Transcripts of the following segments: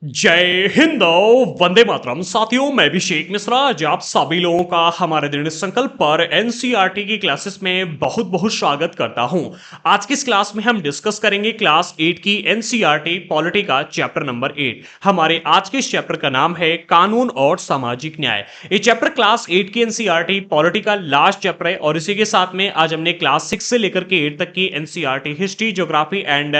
जय हिंद। वंदे मातरम। साथियों, मैं अभिषेक मिश्रा आज आप सभी लोगों का हमारे दृढ़ संकल्प पर एनसीईआरटी की क्लासेस में बहुत बहुत स्वागत करता हूं। आज की इस क्लास में हम डिस्कस करेंगे क्लास 8 की एनसीईआरटी पॉलिटी का चैप्टर नंबर 8। हमारे आज के इस चैप्टर का नाम है कानून और सामाजिक न्याय। ये चैप्टर क्लास 8 की एनसीईआरटी पॉलिटी का लास्ट चैप्टर है और इसी के साथ में आज हमने क्लास 6 से लेकर के 8 तक की NCERT history, geography and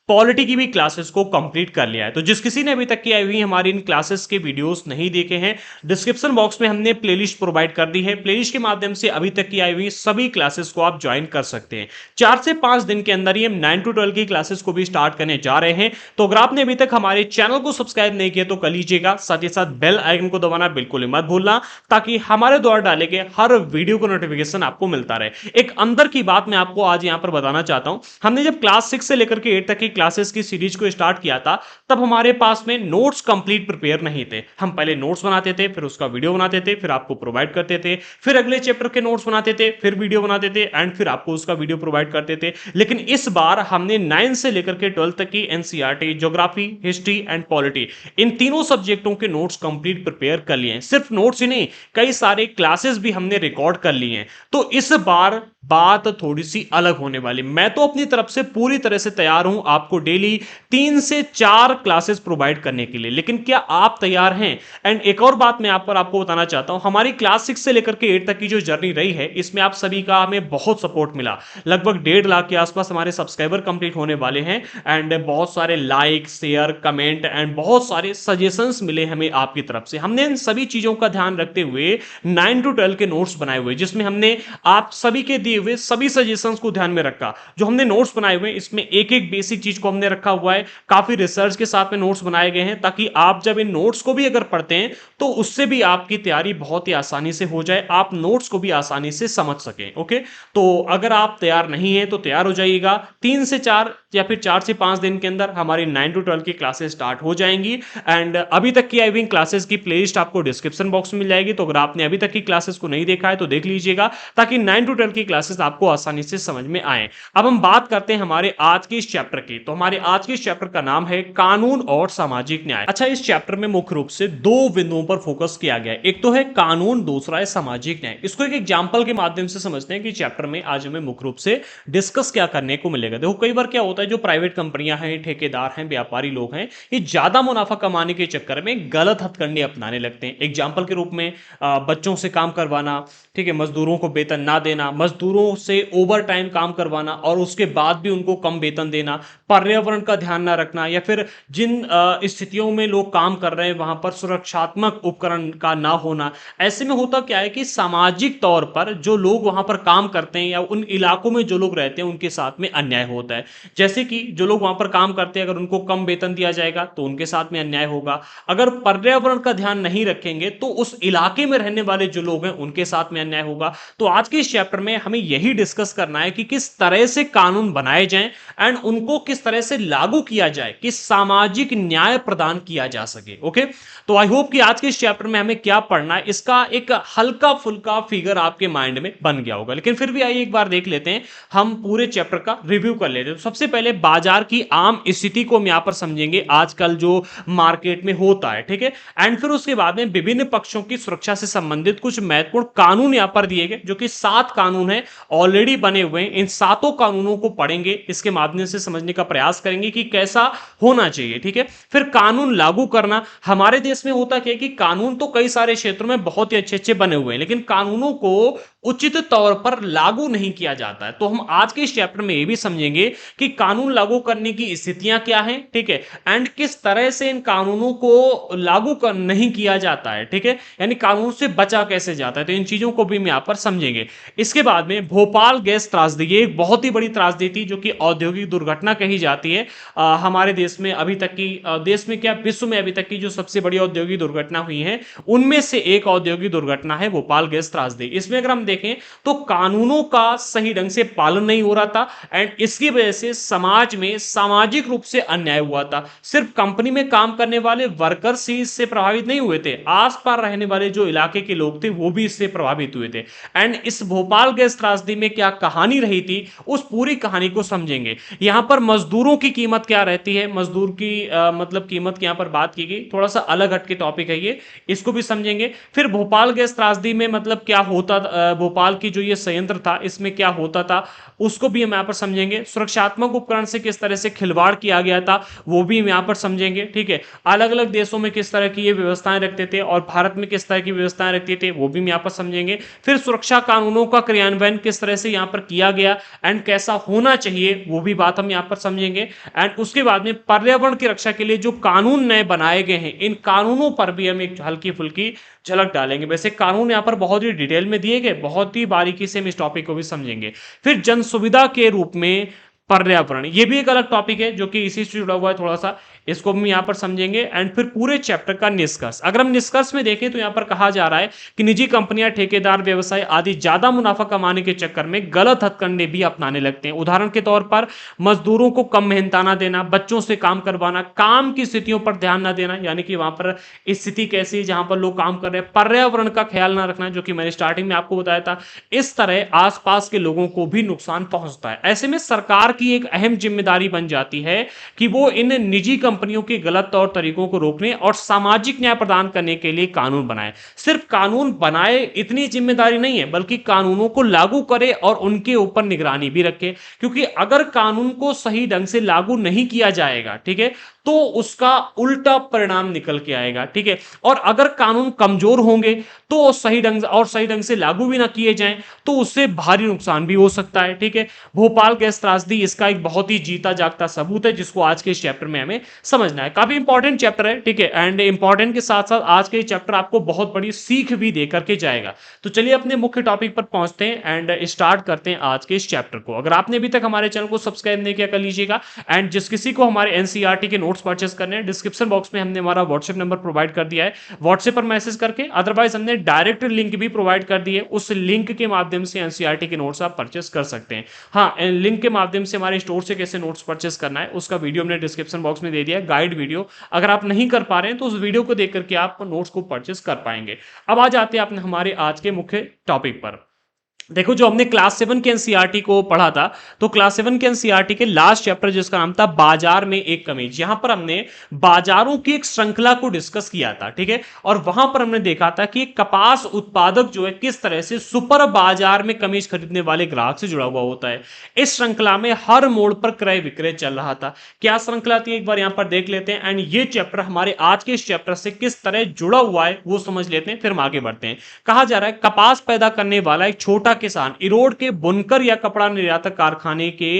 polity की भी क्लासेस को कंप्लीट कर लिया है। तो जिस किसी ने अभी तक की आई हुई हमारी इन क्लासेस के वीडियोस नहीं देखे हैं, डिस्क्रिप्शन बॉक्स में हमने प्लेलिस्ट प्रोवाइड कर दी है। प्लेलिस्ट के माध्यम से अभी तक की आई हुई सभी क्लासेस को आप ज्वाइन कर सकते हैं। 4 से 5 दिन के अंदर ही हम 9 to 12 की क्लासेस को भी स्टार्ट करने जा रहे हैं। तो अगर आपने अभी तक हमारे चैनल को सब्सक्राइब नहीं किया तो कर लीजिएगा, साथ ही साथ बेल आइकन को दबाना बिल्कुल मत भूलना, ताकि हमारे द्वारा डाले गए हर वीडियो को नोटिफिकेशन आपको मिलता रहे। एक अंदर की बात मैं आपको आज यहां पर बताना चाहता हूं। हमने जब क्लास 6 से लेकर के 8 तक की क्लासेस की सीरीज को स्टार्ट किया था, तब हमारे पास में नोट्स कंप्लीट प्रिपेयर नहीं थे। हम पहले नोट्स बनाते थे, फिर उसका वीडियो बनाते थे, फिर आपको प्रोवाइड करते थे, फिर अगले चैप्टर के नोट्स बनाते थे, फिर वीडियो बनाते थे एंड फिर आपको उसका वीडियो प्रोवाइड करते थे। लेकिन इस बार हमने 9 से लेकर के 12 तक की NCERT, geography, history and polity, इन तीनों सब्जेक्टों के नोट्स कंप्लीट प्रिपेयर कर लिए हैं। सिर्फ नोट्स ही नहीं, कई सारे क्लासेस भी हमने रिकॉर्ड कर लिए हैं। तो इस बार बात थोड़ी सी अलग होने वाली। मैं तो अपनी तरफ से पूरी तरह से तैयार हूं आपको डेली 3 से 4 क्लासेस प्रोवाइड करने के लिए, लेकिन क्या आप तैयार हैं? एंड एक और बात मैं आपको बताना चाहता हूं, हमारी क्लास 6 से लेकर के 8 तक की जो जर्नी रही है, इसमें आप सभी का हमें बहुत सपोर्ट मिला। लगभग 1.5 लाख के आसपास हमारे सब्सक्राइबर कंप्लीट होने वाले हैं एंड बहुत सारे लाइक, शेयर, कमेंट एंड बहुत सारे सजेशंस मिले हमें आपकी तरफ से। हमने इन सभी चीजों का ध्यान रखते हुए 9 to 12 के नोट्स बनाए हुए, जिसमें हमने आप सभी के दिए हुए सभी सजेशंस को ध्यान में रखा। जो हमने नोट्स बनाए हुए इसमें एक एक बेसिक चीज को हमने रखा हुआ है, काफी रिसर्च के साथ में नोट्स बनाए गए हैं, ताकि आप जब इन नोट्स को भी अगर पढ़ते हैं तो उससे भी आपकी तैयारी बहुत ही आसानी से हो जाए, आप नोट्स को भी आसानी से समझ सकें। ओके, तो अगर आप तैयार नहीं है तो तैयार हो जाइएगा। 3 से 4 या फिर 4 से 5 दिन के अंदर हमारी 9 to 12 की क्लासेस स्टार्ट हो जाएंगी एंड अभी तक की आई हुई क्लासेस की प्लेलिस्ट आपको डिस्क्रिप्शन बॉक्स में मिल जाएगी। तो अगर आपने अभी तक की क्लासेस को नहीं देखा है तो देख लीजिएगा, ताकि 9 to 12 की क्लासेस आपको आसानी से समझ में आए। अब हम बात करते हैं हमारे आज के इस चैप्टर की। तो हमारे आज के इस चैप्टर का नाम है कानून और सामाजिक न्याय। अच्छा, इस चैप्टर में मुख्य रूप से 2 बिंदुओं पर फोकस किया गया है। एक तो है कानून, दूसरा है सामाजिक न्याय। इसको एक एग्जांपल के माध्यम से समझते हैं कि चैप्टर में आज हमें मुख्य रूप से डिस्कस क्या करने को मिलेगा। देखो, कई बार क्या होता है, जो प्राइवेट कंपनियां हैं, ठेकेदार हैं, व्यापारी लोग हैं, ये ज्यादा मुनाफा कमाने के चक्कर में गलत हथकंडे अपनाने लगते हैं। एग्जाम्पल के रूप में बच्चों से काम करवाना, ठीक है, मजदूरों को वेतन ना देना, मजदूरों से ओवर टाइम काम करवाना और उसके बाद भी उनको कम वेतन देना, पर्यावरण का ध्यान ना रखना, या फिर जिन स्थितियों में लोग काम कर रहे हैं वहां पर सुरक्षात्मक उपकरण का ना होना। ऐसे में होता क्या है कि सामाजिक तौर पर जो लोग वहां पर काम करते हैं या उन इलाकों में जो लोग रहते हैं उनके साथ में अन्याय होता है। जैसे कि जो लोग वहां पर काम करते हैं, अगर उनको कम वेतन दिया जाएगा तो उनके साथ में अन्याय होगा। अगर पर्यावरण का ध्यान नहीं रखेंगे तो उस इलाके में रहने वाले जो लोग हैं उनके साथ में अन्याय होगा। तो आज के इस चैप्टर में हमें यही डिस्कस करना है कि किस तरह से कानून बनाए जाएं एंड उनको किस तरह से लागू किया जाए कि सामाजिक न्याय प्रदान किया जा सके। ओके, तो आई होप कि आज के इस चैप्टर में हमें क्या पढ़ना है इसका एक हल्का फुल्का फिगर आपके माइंड में बन गया होगा। लेकिन फिर भी आइए एक बार देख लेते हैं, हम पूरे चैप्टर का रिव्यू कर लेते हैं। तो सबसे पहले बाजार की आम स्थिति को हम यहां पर समझेंगे, आजकल जो मार्केट में होता है, ठीक है। एंड फिर उसके बाद में विभिन्न पक्षों की सुरक्षा से संबंधित कुछ महत्वपूर्ण कानून यहां पर दिए गए, जो कि 7 कानून है, ऑलरेडी बने हुए हैं। इन 7 कानूनों को पढ़ेंगे, इसके माध्यम से समझने का प्रयास करेंगे कि कैसा होना चाहिए, ठीक है। फिर कानून लागू करना। हमारे देश में होता क्या है कि कानून तो कई सारे क्षेत्रों में बहुत ही अच्छे अच्छे बने हुए हैं, लेकिन कानूनों को उचित तौर पर लागू नहीं किया जाता है। तो हम आज के इस चैप्टर में यह भी समझेंगे कि कानून लागू करने की स्थितियां क्या हैं, ठीक है, एंड किस तरह से इन कानूनों को लागू नहीं किया जाता है, ठीक है, यानी कानून से बचा कैसे जाता है। तो इन चीजों को भी हम यहां पर समझेंगे। इसके बाद में भोपाल गैस त्रासदी, ये एक बहुत ही बड़ी त्रासदी थी जो कि औद्योगिक दुर्घटना कही जाती है। हमारे देश में अभी तक की, देश में क्या विश्व में अभी तक की जो सबसे बड़ी औद्योगिक दुर्घटना हुई है उनमें से एक औद्योगिक दुर्घटना है भोपाल गैस त्रासदी। इसमें अगर हम देखें तो कानूनों का सही ढंग से पालन नहीं हो रहा था एंड इसकी वजह से समाज में सामाजिक रूप से अन्याय हुआ था। सिर्फ कंपनी में काम करने वाले वर्कर्स ही इससे प्रभावित नहीं हुए थे, आसपास रहने वाले जो इलाके के लोग थे वो भी इससे प्रभावित हुए थे। एंड इस भोपाल गैस त्रासदी में क्या कहानी रही थी, उस पूरी कहानी को समझेंगे। यहां पर मजदूरों की कीमत क्या रहती है, मजदूर की मतलब कीमत की यहाँ पर बात की गई, थोड़ा सा अलग हटके टॉपिक है ये, इसको भी समझेंगे। फिर भोपाल गैस त्रासदी में मतलब क्या होता भोपाल की जो ये संयंत्र था इसमें क्या होता था उसको भी हम यहाँ पर समझेंगे। सुरक्षात्मक उपकरण से किस तरह से खिलवाड़ किया गया था वो भी हम यहाँ पर समझेंगे, ठीक है। अलग अलग देशों में किस तरह की ये व्यवस्थाएं रखते थे और भारत में किस तरह की व्यवस्थाएं रखते थे वो भी हम यहाँ पर समझेंगे। फिर सुरक्षा कानूनों का क्रियान्वयन किस तरह से यहाँ पर किया गया एंड कैसा होना चाहिए वो भी बात हम यहाँ पर समझेंगे। एंड उसके बाद में पर्यावरण की रक्षा के लिए जो कानून नए बनाए गए हैं इन कानूनों पर भी हम एक हल्की फुल्की झलक डालेंगे। वैसे कानून यहाँ पर बहुत ही डिटेल में दिए गए, बहुत ही बारीकी से हम इस टॉपिक को भी समझेंगे। फिर जन सुविधा के रूप में पर्यावरण, ये भी एक अलग टॉपिक है जो कि इसी से जुड़ा हुआ है थोड़ा सा, इसको हम यहाँ पर समझेंगे। एंड फिर पूरे चैप्टर का निष्कर्ष, अगर हम निष्कर्ष में देखें तो यहाँ पर कहा जा रहा है कि निजी कंपनियां, ठेकेदार, व्यवसाय आदि ज्यादा मुनाफा कमाने के चक्कर में गलत हथकंडे भी अपनाने लगते हैं। उदाहरण के तौर पर मजदूरों को कम मेहनताना देना, बच्चों से काम करवाना, काम की स्थितियों पर ध्यान न देना, यानी कि वहां पर स्थिति कैसी है जहां पर लोग काम कर रहे हैं, पर्यावरण का ख्याल न रखना जो कि मैंने स्टार्टिंग में आपको बताया था, इस तरह आसपास के लोगों को भी नुकसान पहुंचता है। ऐसे में सरकार की एक अहम जिम्मेदारी बन जाती है कि वो इन निजी कंपनियों के गलत तौर तरीकों को रोकने और सामाजिक न्याय प्रदान करने के लिए कानून बनाए। सिर्फ कानून बनाए इतनी जिम्मेदारी नहीं है, बल्कि कानूनों को लागू करे और उनके ऊपर निगरानी भी रखे, क्योंकि अगर कानून को सही ढंग से लागू नहीं किया जाएगा, ठीक है, तो उसका उल्टा परिणाम निकल के आएगा, ठीक है। और अगर कानून कमजोर होंगे तो सही ढंग से लागू भी ना किए जाएं तो उससे भारी नुकसान भी हो सकता है, ठीक है। भोपाल गैस त्रासदी इसका एक बहुत ही जीता जागता सबूत है जिसको आज के इस चैप्टर में हमें समझना है। काफी इंपॉर्टेंट चैप्टर है, ठीक है। एंड इंपॉर्टेंट के साथ साथ आज के चैप्टर आपको बहुत बड़ी सीख भी दे करके जाएगा। तो चलिए अपने मुख्य टॉपिक पर पहुंचते हैं एंड स्टार्ट करते हैं आज के इस चैप्टर को। अगर आपने अभी तक हमारे चैनल को सब्सक्राइब नहीं किया कर लीजिएगा। एंड जिस किसी को हमारे एनसीईआरटी के नोट्स परचेस करने हैं, डिस्क्रिप्शन बॉक्स में हमने हमारा व्हाट्सएप नंबर प्रोवाइड कर दिया है, व्हाट्सएप पर मैसेज करके, अदरवाइज हमने डायरेक्ट लिंक भी प्रोवाइड कर दिए, उस लिंक के माध्यम से एनसीईआरटी के नोट्स आप परचेस कर सकते हैं। हाँ, लिंक के माध्यम से हमारे स्टोर से कैसे नोट्स परचेस करना है उसका वीडियो हमने डिस्क्रिप्शन बॉक्स में दे दिया है, गाइड वीडियो। अगर आप नहीं कर पा रहे हैं तो उस वीडियो को देख करके आप नोट्स को परचेस कर पाएंगे। अब आ जाते हैं अपने हमारे आज के मुख्य टॉपिक पर। देखो, जो हमने क्लास 7 के एनसीईआरटी को पढ़ा था, तो क्लास 7 के एनसीईआरटी के लास्ट चैप्टर जिसका नाम था बाजार में एक कमीज, यहां पर हमने बाजारों की एक श्रृंखला को डिस्कस किया था, ठीक है। और वहां पर हमने देखा था कि कपास उत्पादक जो है किस तरह से सुपर बाजार में कमीज खरीदने वाले ग्राहक से जुड़ा हुआ होता है। इस श्रृंखला में हर मोड़ पर क्रय विक्रय चल रहा था। क्या श्रृंखला थी एक बार यहां पर देख लेते हैं। एंड ये चैप्टर हमारे आज के इस चैप्टर से किस तरह जुड़ा हुआ है वो समझ लेते हैं, फिर हम आगे बढ़ते हैं। कहा जा रहा है कपास पैदा करने वाला एक छोटा किसान इरोड के बुनकर या कपड़ा निर्यातक कारखाने के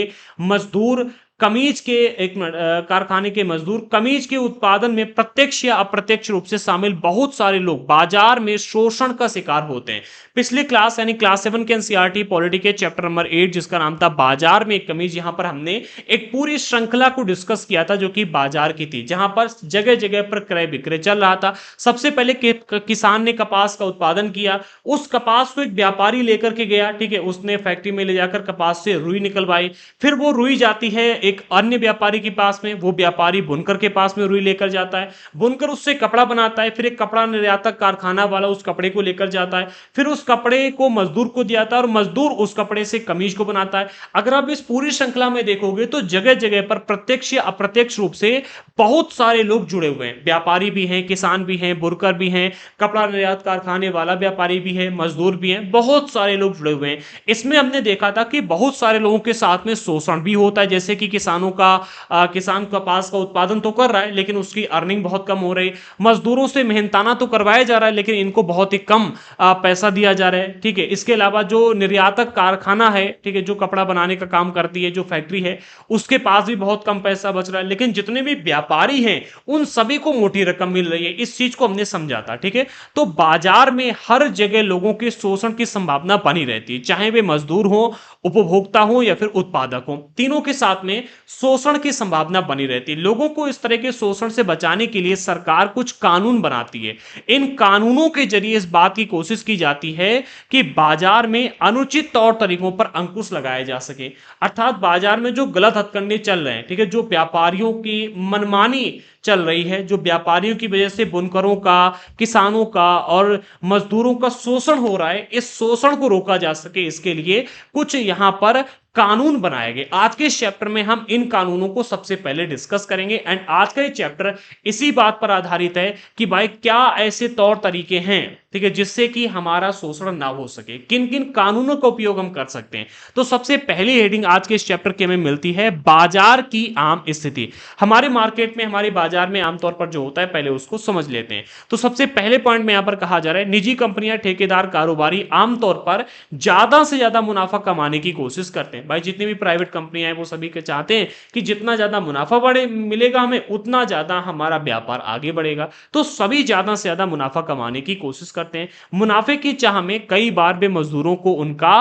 मजदूर कारखाने के मजदूर कमीज के उत्पादन में प्रत्यक्ष या अप्रत्यक्ष रूप से शामिल बहुत सारे लोग बाजार में शोषण का शिकार होते हैं। पिछली क्लास यानी क्लास 7 के एनसीईआरटी पॉलिटी के चैप्टर नंबर 8 जिसका नाम था बाजार में एक कमीज, यहां पर हमने एक पूरी श्रृंखला को डिस्कस किया था जो कि बाजार की थी, जहां पर जगह जगह पर क्रय विक्रय चल रहा था। सबसे पहले किसान ने कपास का उत्पादन किया, उस कपास को एक व्यापारी लेकर के गया, ठीक है, उसने फैक्ट्री में ले जाकर कपास से रुई निकलवाई, फिर वो रुई जाती है एक अन्य व्यापारी के पास में, वो व्यापारी बुनकर के पास में रुई लेकर जाता है, बुनकर उससे कपड़ा बनाता है, फिर एक कपड़ा निर्यातक कारखाना वाला उस कपड़े को लेकर जाता है, फिर उस कपड़े को मजदूर को दिया जाता है और मजदूर उस कपड़े से कमीज को बनाता है। अगर आप इस पूरी श्रृंखला में देखोगे तो जगह जगह पर प्रत्यक्ष या अप्रत्यक्ष रूप से बहुत सारे लोग जुड़े हुए हैं, व्यापारी भी हैं, किसान भी हैं, बुनकर भी हैं, कपड़ा निर्यात कारखाने वाला व्यापारी भी है, मजदूर भी हैं, बहुत सारे लोग जुड़े हुए हैं। इसमें हमने देखा था कि बहुत सारे लोगों के साथ में शोषण भी होता है, जैसे कि किसान कपास का उत्पादन तो कर रहा है लेकिन उसकी अर्निंग बहुत कम हो रही, मजदूरों से मेहनताना तो करवाया जा रहा है लेकिन इनको बहुत ही कम पैसा दिया जा रहा है, ठीक है। इसके अलावा जो निर्यातक कारखाना है, ठीक है, जो कपड़ा बनाने का काम करती है जो फैक्ट्री है, उसके पास भी बहुत कम पैसा बच रहा है, लेकिन जितने भी व्यापारी हैं उन सभी को मोटी रकम मिल रही है। इस चीज को हमने समझा था, ठीक है। तो बाजार में हर जगह लोगों के शोषण की संभावना बनी रहती है, चाहे वे मजदूर हो, उपभोक्ता हो या फिर उत्पादक हो, तीनों के साथ में शोषण की संभावना बनी रहती है। लोगों को इस तरह के शोषण से बचाने के लिए सरकार कुछ कानून बनाती है। इन कानूनों के जरिए इस बात की कोशिश की जाती है कि बाजार में अनुचित तौर तरीकों पर अंकुश लगाया जा सके, अर्थात बाजार में जो गलत हथकंडे चल रहे हैं, ठीक है, जो व्यापारियों की मनमानी चल रही है, जो व्यापारियों की वजह से बुनकरों का, किसानों का और मजदूरों का शोषण हो रहा है, इस शोषण को रोका जा सके इसके लिए कुछ यहां पर कानून बनाए गए। आज के इस चैप्टर में हम इन कानूनों को सबसे पहले डिस्कस करेंगे एंड आज का ये चैप्टर इसी बात पर आधारित है कि भाई क्या ऐसे तौर तरीके हैं, ठीक है, जिससे कि हमारा शोषण ना हो सके, किन किन कानूनों का उपयोग हम कर सकते हैं। तो सबसे पहली हेडिंग आज के इस चैप्टर के में मिलती है बाजार की आम स्थिति। हमारे मार्केट में, हमारे बाजार में आमतौर पर जो होता है पहले उसको समझ लेते हैं। तो सबसे पहले पॉइंट में यहां पर कहा जा रहा है निजी कंपनियां, ठेकेदार, कारोबारी आमतौर पर ज्यादा से ज्यादा मुनाफा कमाने की कोशिश करते हैं। भाई जितनी भी प्राइवेट कंपनियां हैं वो सभी के चाहते हैं कि जितना ज्यादा मुनाफा बढ़े मिलेगा हमें, उतना ज्यादा हमारा व्यापार आगे बढ़ेगा। तो सभी ज्यादा से ज्यादा मुनाफा कमाने की कोशिश करते हैं। मुनाफे की चाह में कई बार वे मजदूरों को उनका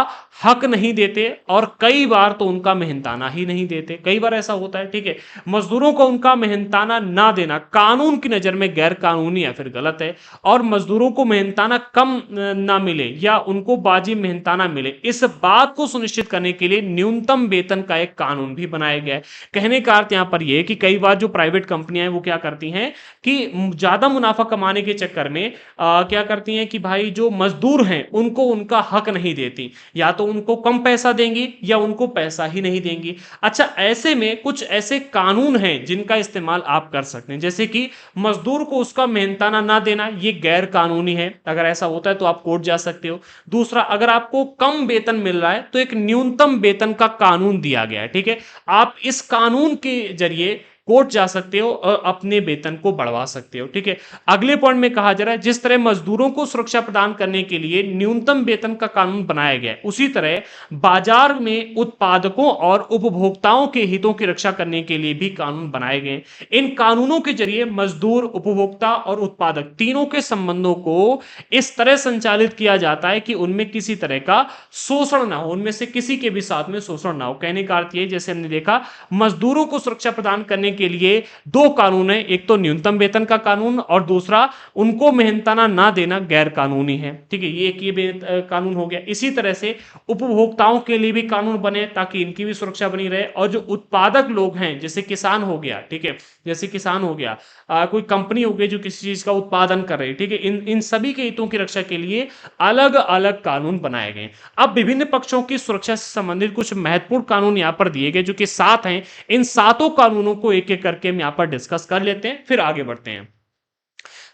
हक नहीं देते और कई बार तो उनका मेहनताना ही नहीं देते। कई बार ऐसा होता है, ठीक है, मजदूरों को उनका मेहनताना ना देना कानून की नजर में गैर कानूनी या फिर गलत है, और मजदूरों को मेहनताना कम ना मिले या उनको बाजी मेहनताना मिले, इस बात को सुनिश्चित करने के लिए न्यूनतम वेतन का एक कानून भी बनाया गया है। कहने का अर्थ यहां पर यह कि कई बार जो प्राइवेट कंपनियां हैं वो क्या करती हैं कि ज्यादा मुनाफा कमाने के चक्कर में क्या करती हैं कि भाई जो मजदूर हैं उनको उनका हक नहीं देती, या तो उनको कम पैसा देंगी या उनको पैसा ही नहीं देंगी। अच्छा, ऐसे में कुछ ऐसे कानून हैं जिनका इस्तेमाल आप कर सकते हैं, जैसे कि मजदूर को उसका मेहनताना ना देना, ये गैर कानूनी है। अगर ऐसा होता है तो आप कोर्ट जा सकते हो। दूसरा, अगर आपको कम वेतन मिल रहा है तो एक न्यूनतम वेतन का कानून दिया गया है, ठीक है, आप इस कानून के जरिए कोर्ट जा सकते हो और अपने वेतन को बढ़वा सकते हो, ठीक है। अगले पॉइंट में कहा जा रहा है जिस तरह मजदूरों को सुरक्षा प्रदान करने के लिए न्यूनतम वेतन का कानून बनाया गया है, उसी तरह बाजार में उत्पादकों और उपभोक्ताओं के हितों की रक्षा करने के लिए भी कानून बनाए गए। इन कानूनों के जरिए मजदूर, उपभोक्ता और उत्पादक तीनों के संबंधों को इस तरह संचालित किया जाता है कि उनमें किसी तरह का शोषण ना हो, उनमें से किसी के भी साथ में शोषण ना हो। कहने का अर्थ ये, जैसे हमने देखा, मजदूरों को सुरक्षा प्रदान करने के लिए दो कानून है, एक तो न्यूनतम वेतन का कानून और दूसरा उनको मेहनताना ना देना गैर कानूनी है, ठीक है, ये एक ये कानून हो गया। इसी तरह से उपभोक्ताओं के लिए भी कानून बने ताकि इनकी भी सुरक्षा बनी रहे, और जो उत्पादक लोग हैं जैसे किसान हो गया, ठीक है, जैसे किसान हो गया, कोई कंपनी हो गई जो किसी चीज का उत्पादन कर रही है, ठीक है, इन इन सभी के हितों की रक्षा के लिए अलग अलग कानून बनाए गए। अब विभिन्न पक्षों की सुरक्षा से संबंधित कुछ महत्वपूर्ण कानून यहां पर दिए गए जो कि 7 हैं। इन सातों कानूनों को एक एक करके हम यहां पर डिस्कस कर लेते हैं, फिर आगे बढ़ते हैं।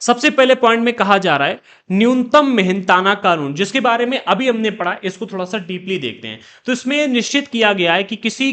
सबसे पहले पॉइंट में कहा जा रहा है न्यूनतम मेहनताना कानून, जिसके बारे में अभी हमने पढ़ा, इसको थोड़ा सा डीपली देखते हैं। तो इसमें निश्चित किया गया है कि किसी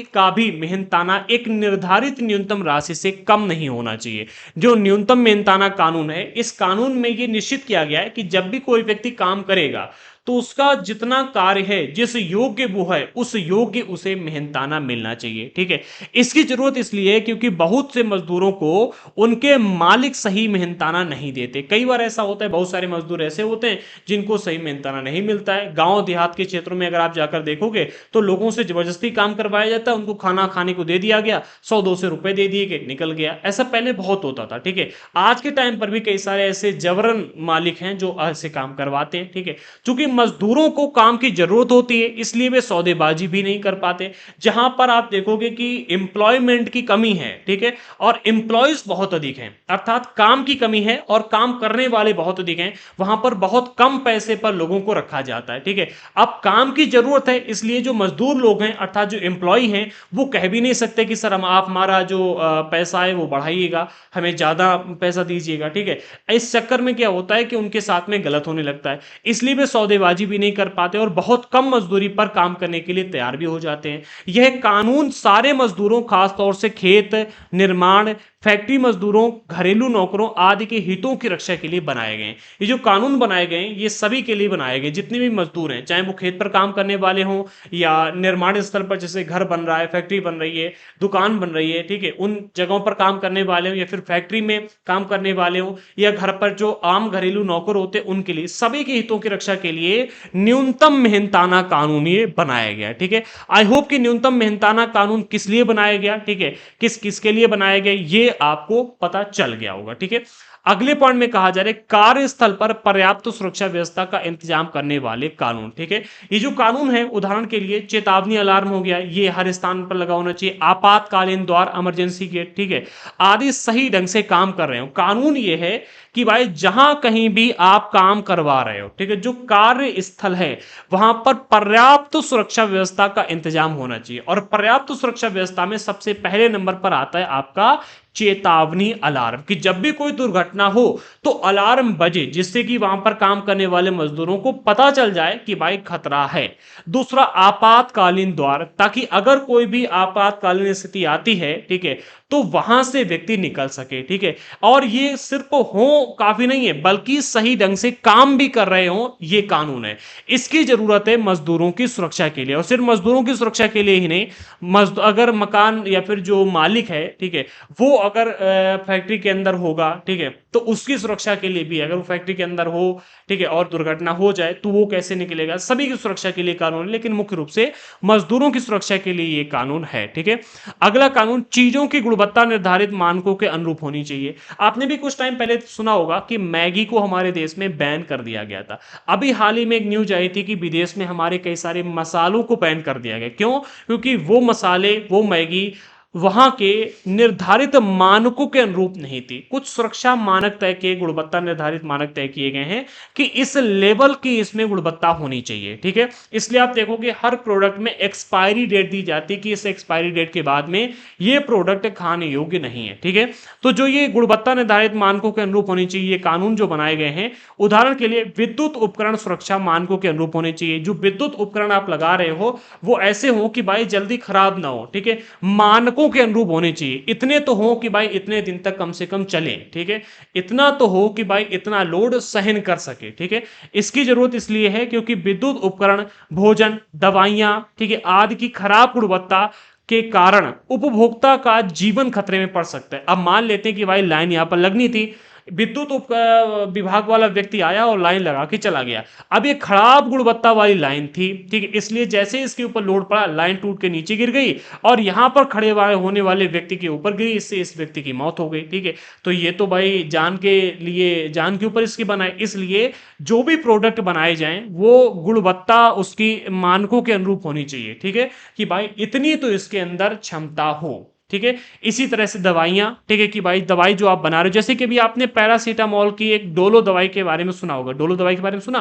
का भी मेहनताना एक निर्धारित न्यूनतम राशि से कम नहीं होना चाहिए। जो न्यूनतम मेहनताना कानून है, इस कानून में यह निश्चित किया गया है कि जब भी कोई व्यक्ति काम करेगा तो उसका जितना कार्य है, जिस योग्य वो है, उस योग्य उसे मेहनताना मिलना चाहिए, ठीक है। इसकी जरूरत इसलिए है क्योंकि बहुत से मजदूरों को उनके मालिक सही मेहनताना नहीं देते। कई बार ऐसा होता है, बहुत सारे मजदूर ऐसे होते हैं जिनको सही मेहनताना नहीं मिलता है। गांव देहात के क्षेत्रों में अगर आप जाकर देखोगे तो लोगों से जबरदस्ती काम करवाया जाता है, उनको खाना खाने को दे दिया गया, 100-200 रुपए दे दिए कि निकल गया। ऐसा पहले बहुत होता था, ठीक है। आज के टाइम पर भी कई सारे ऐसे जबरन मालिक हैं जो ऐसे काम करवाते हैं, ठीक है। चूंकि मजदूरों को काम की जरूरत होती है इसलिए वे सौदेबाजी भी नहीं कर पाते। जहां पर आप देखोगे कि एम्प्लॉयमेंट की कमी है, ठीक है, और एम्प्लॉयज बहुत अधिक हैं, अर्थात काम की कमी है और काम करने वाले बहुत अधिक हैं, वहां पर बहुत कम पैसे पर लोगों को रखा जाता है, ठीक है। अब काम की जरूरत है इसलिए जो मजदूर लोग हैं अर्थात जो एम्प्लॉय हैं वो कह भी नहीं सकते कि सर आप हमारा जो पैसा है वो बढ़ाइएगा, हमें ज्यादा पैसा दीजिएगा, ठीक है। इस चक्कर में क्या होता है कि उनके साथ में गलत होने लगता है, इसलिए वे सौदेबाजी भी नहीं कर पाते और बहुत कम मजदूरी पर काम करने के लिए तैयार भी हो जाते हैं। यह कानून सारे मजदूरों, खासतौर से खेत, निर्माण, फैक्ट्री मजदूरों, घरेलू नौकरों आदि के हितों की रक्षा के लिए बनाए गए। ये जो कानून बनाए गए ये सभी के लिए बनाए गए, जितने भी मजदूर हैं, चाहे वो खेत पर काम करने वाले हों या निर्माण स्थल पर जैसे घर बन रहा है, फैक्ट्री बन रही है, दुकान बन रही है, ठीक है, उन जगहों पर काम करने वाले हो या फिर फैक्ट्री में काम करने वाले हो या घर पर जो आम घरेलू नौकर होते हैं उनके लिए, सभी के हितों की रक्षा के लिए न्यूनतम मेहनताना कानून ये बनाया गया, ठीक है। आई होप कि न्यूनतम मेहनताना कानून किस लिए बनाया गया, ठीक है, किस किस के लिए बनाया गया ये आपको पता चल गया होगा, ठीक है। अगले पॉइंट में कहा जा रहा है कार्यस्थल पर पर्याप्त सुरक्षा व्यवस्था का इंतजाम करने वाले कानून, ठीक है। ये जो कानून है, उदाहरण के लिए चेतावनी अलार्म हो गया, ये हर स्थान पर लगा होना चाहिए, आपातकालीन द्वार, इमरजेंसी गेट, ठीक है, आदि सही ढंग से काम कर रहे हो। कानून ये है कि भाई जहां कहीं भी आप काम करवा रहे हो, ठीक है, जो कार्य कार्य स्थल है वहां पर पर्याप्त सुरक्षा व्यवस्था का इंतजाम होना चाहिए। और पर्याप्त सुरक्षा व्यवस्था में सबसे पहले नंबर पर आता है आपका चेतावनी अलार्म, कि जब भी कोई दुर्घटना हो तो अलार्म बजे, जिससे कि वहां पर काम करने वाले मजदूरों को पता चल जाए कि भाई खतरा है। दूसरा, आपातकालीन द्वार, ताकि अगर कोई भी आपातकालीन स्थिति आती है, ठीक है, तो वहां से व्यक्ति निकल सके, ठीक है। और ये सिर्फ हो काफी नहीं है, बल्कि सही ढंग से काम भी कर रहे हो, ये कानून है। इसकी जरूरत है मजदूरों की सुरक्षा के लिए, और सिर्फ मजदूरों की सुरक्षा के लिए ही नहीं, अगर मकान या फिर जो मालिक है, ठीक है, वो अगर फैक्ट्री के अंदर होगा, ठीक है, तो उसकी सुरक्षा के लिए भी, अगर वो फैक्ट्री के अंदर हो, ठीक है, और दुर्घटना हो जाए तो वो कैसे निकलेगा, सभी की सुरक्षा के लिए कानून है, लेकिन मुख्य रूप से मजदूरों की सुरक्षा के लिए ये कानून है, ठीक है। अगला कानून, चीजों की गुणवत्ता निर्धारित मानकों के अनुरूप होनी चाहिए। आपने भी कुछ टाइम पहले सुना होगा कि मैगी को हमारे देश में बैन कर दिया गया था। अभी हाल ही में एक न्यूज आई थी कि विदेश में हमारे कई सारे मसालों को बैन कर दिया गया। क्यों? क्योंकि वो मसाले, वो मैगी वहां के निर्धारित मानकों के अनुरूप नहीं थी। कुछ सुरक्षा मानक तय किए, गुणवत्ता निर्धारित मानक तय किए गए हैं कि इस लेवल की इसमें गुणवत्ता होनी चाहिए, ठीक है। इसलिए आप देखोगे हर प्रोडक्ट में एक्सपायरी डेट दी जाती है कि इस एक्सपायरी डेट के बाद में ये प्रोडक्ट खाने योग्य नहीं है, ठीक है। तो जो ये गुणवत्ता निर्धारित मानकों के अनुरूप होनी चाहिए, ये कानून जो बनाए गए हैं, उदाहरण के लिए विद्युत उपकरण सुरक्षा मानकों के अनुरूप होने चाहिए। जो विद्युत उपकरण आप लगा रहे हो वो ऐसे हो कि भाई जल्दी खराब ना हो, ठीक है, मानकों के अनुरूप होने चाहिए। इतने तो हो कि भाई इतने दिन तक कम से कम चले, ठीक है, इतना तो हो कि भाई इतना लोड सहन कर सके, ठीक है। इसकी जरूरत इसलिए है क्योंकि विद्युत उपकरण, भोजन, दवाइयां, ठीक है, आदि की खराब गुणवत्ता के कारण उपभोक्ता का जीवन खतरे में पड़ सकता है। अब मान लेते हैं कि भाई लाइन यहां पर लगनी थी, विद्युत विभाग वाला व्यक्ति आया और लाइन लगा के चला गया। अब ये खराब गुणवत्ता वाली लाइन थी, ठीक है, इसलिए जैसे इसके ऊपर लोड पड़ा, लाइन टूट के नीचे गिर गई और यहां पर खड़े होने वाले व्यक्ति के ऊपर गिरी, इससे इस व्यक्ति की मौत हो गई, ठीक है। तो ये तो भाई जान के लिए, जान के ऊपर इसकी बनाए, इसलिए जो भी प्रोडक्ट बनाए जाएं वो गुणवत्ता उसकी मानकों के अनुरूप होनी चाहिए, ठीक है, कि भाई इतनी तो इसके अंदर क्षमता हो, ठीक है। इसी तरह से दवाइयां, ठीक है, कि भाई दवाई जो आप बना रहे हो, जैसे कि अभी आपने पैरासीटामोल की एक डोलो दवाई के बारे में सुना होगा। डोलो दवाई के बारे में सुना?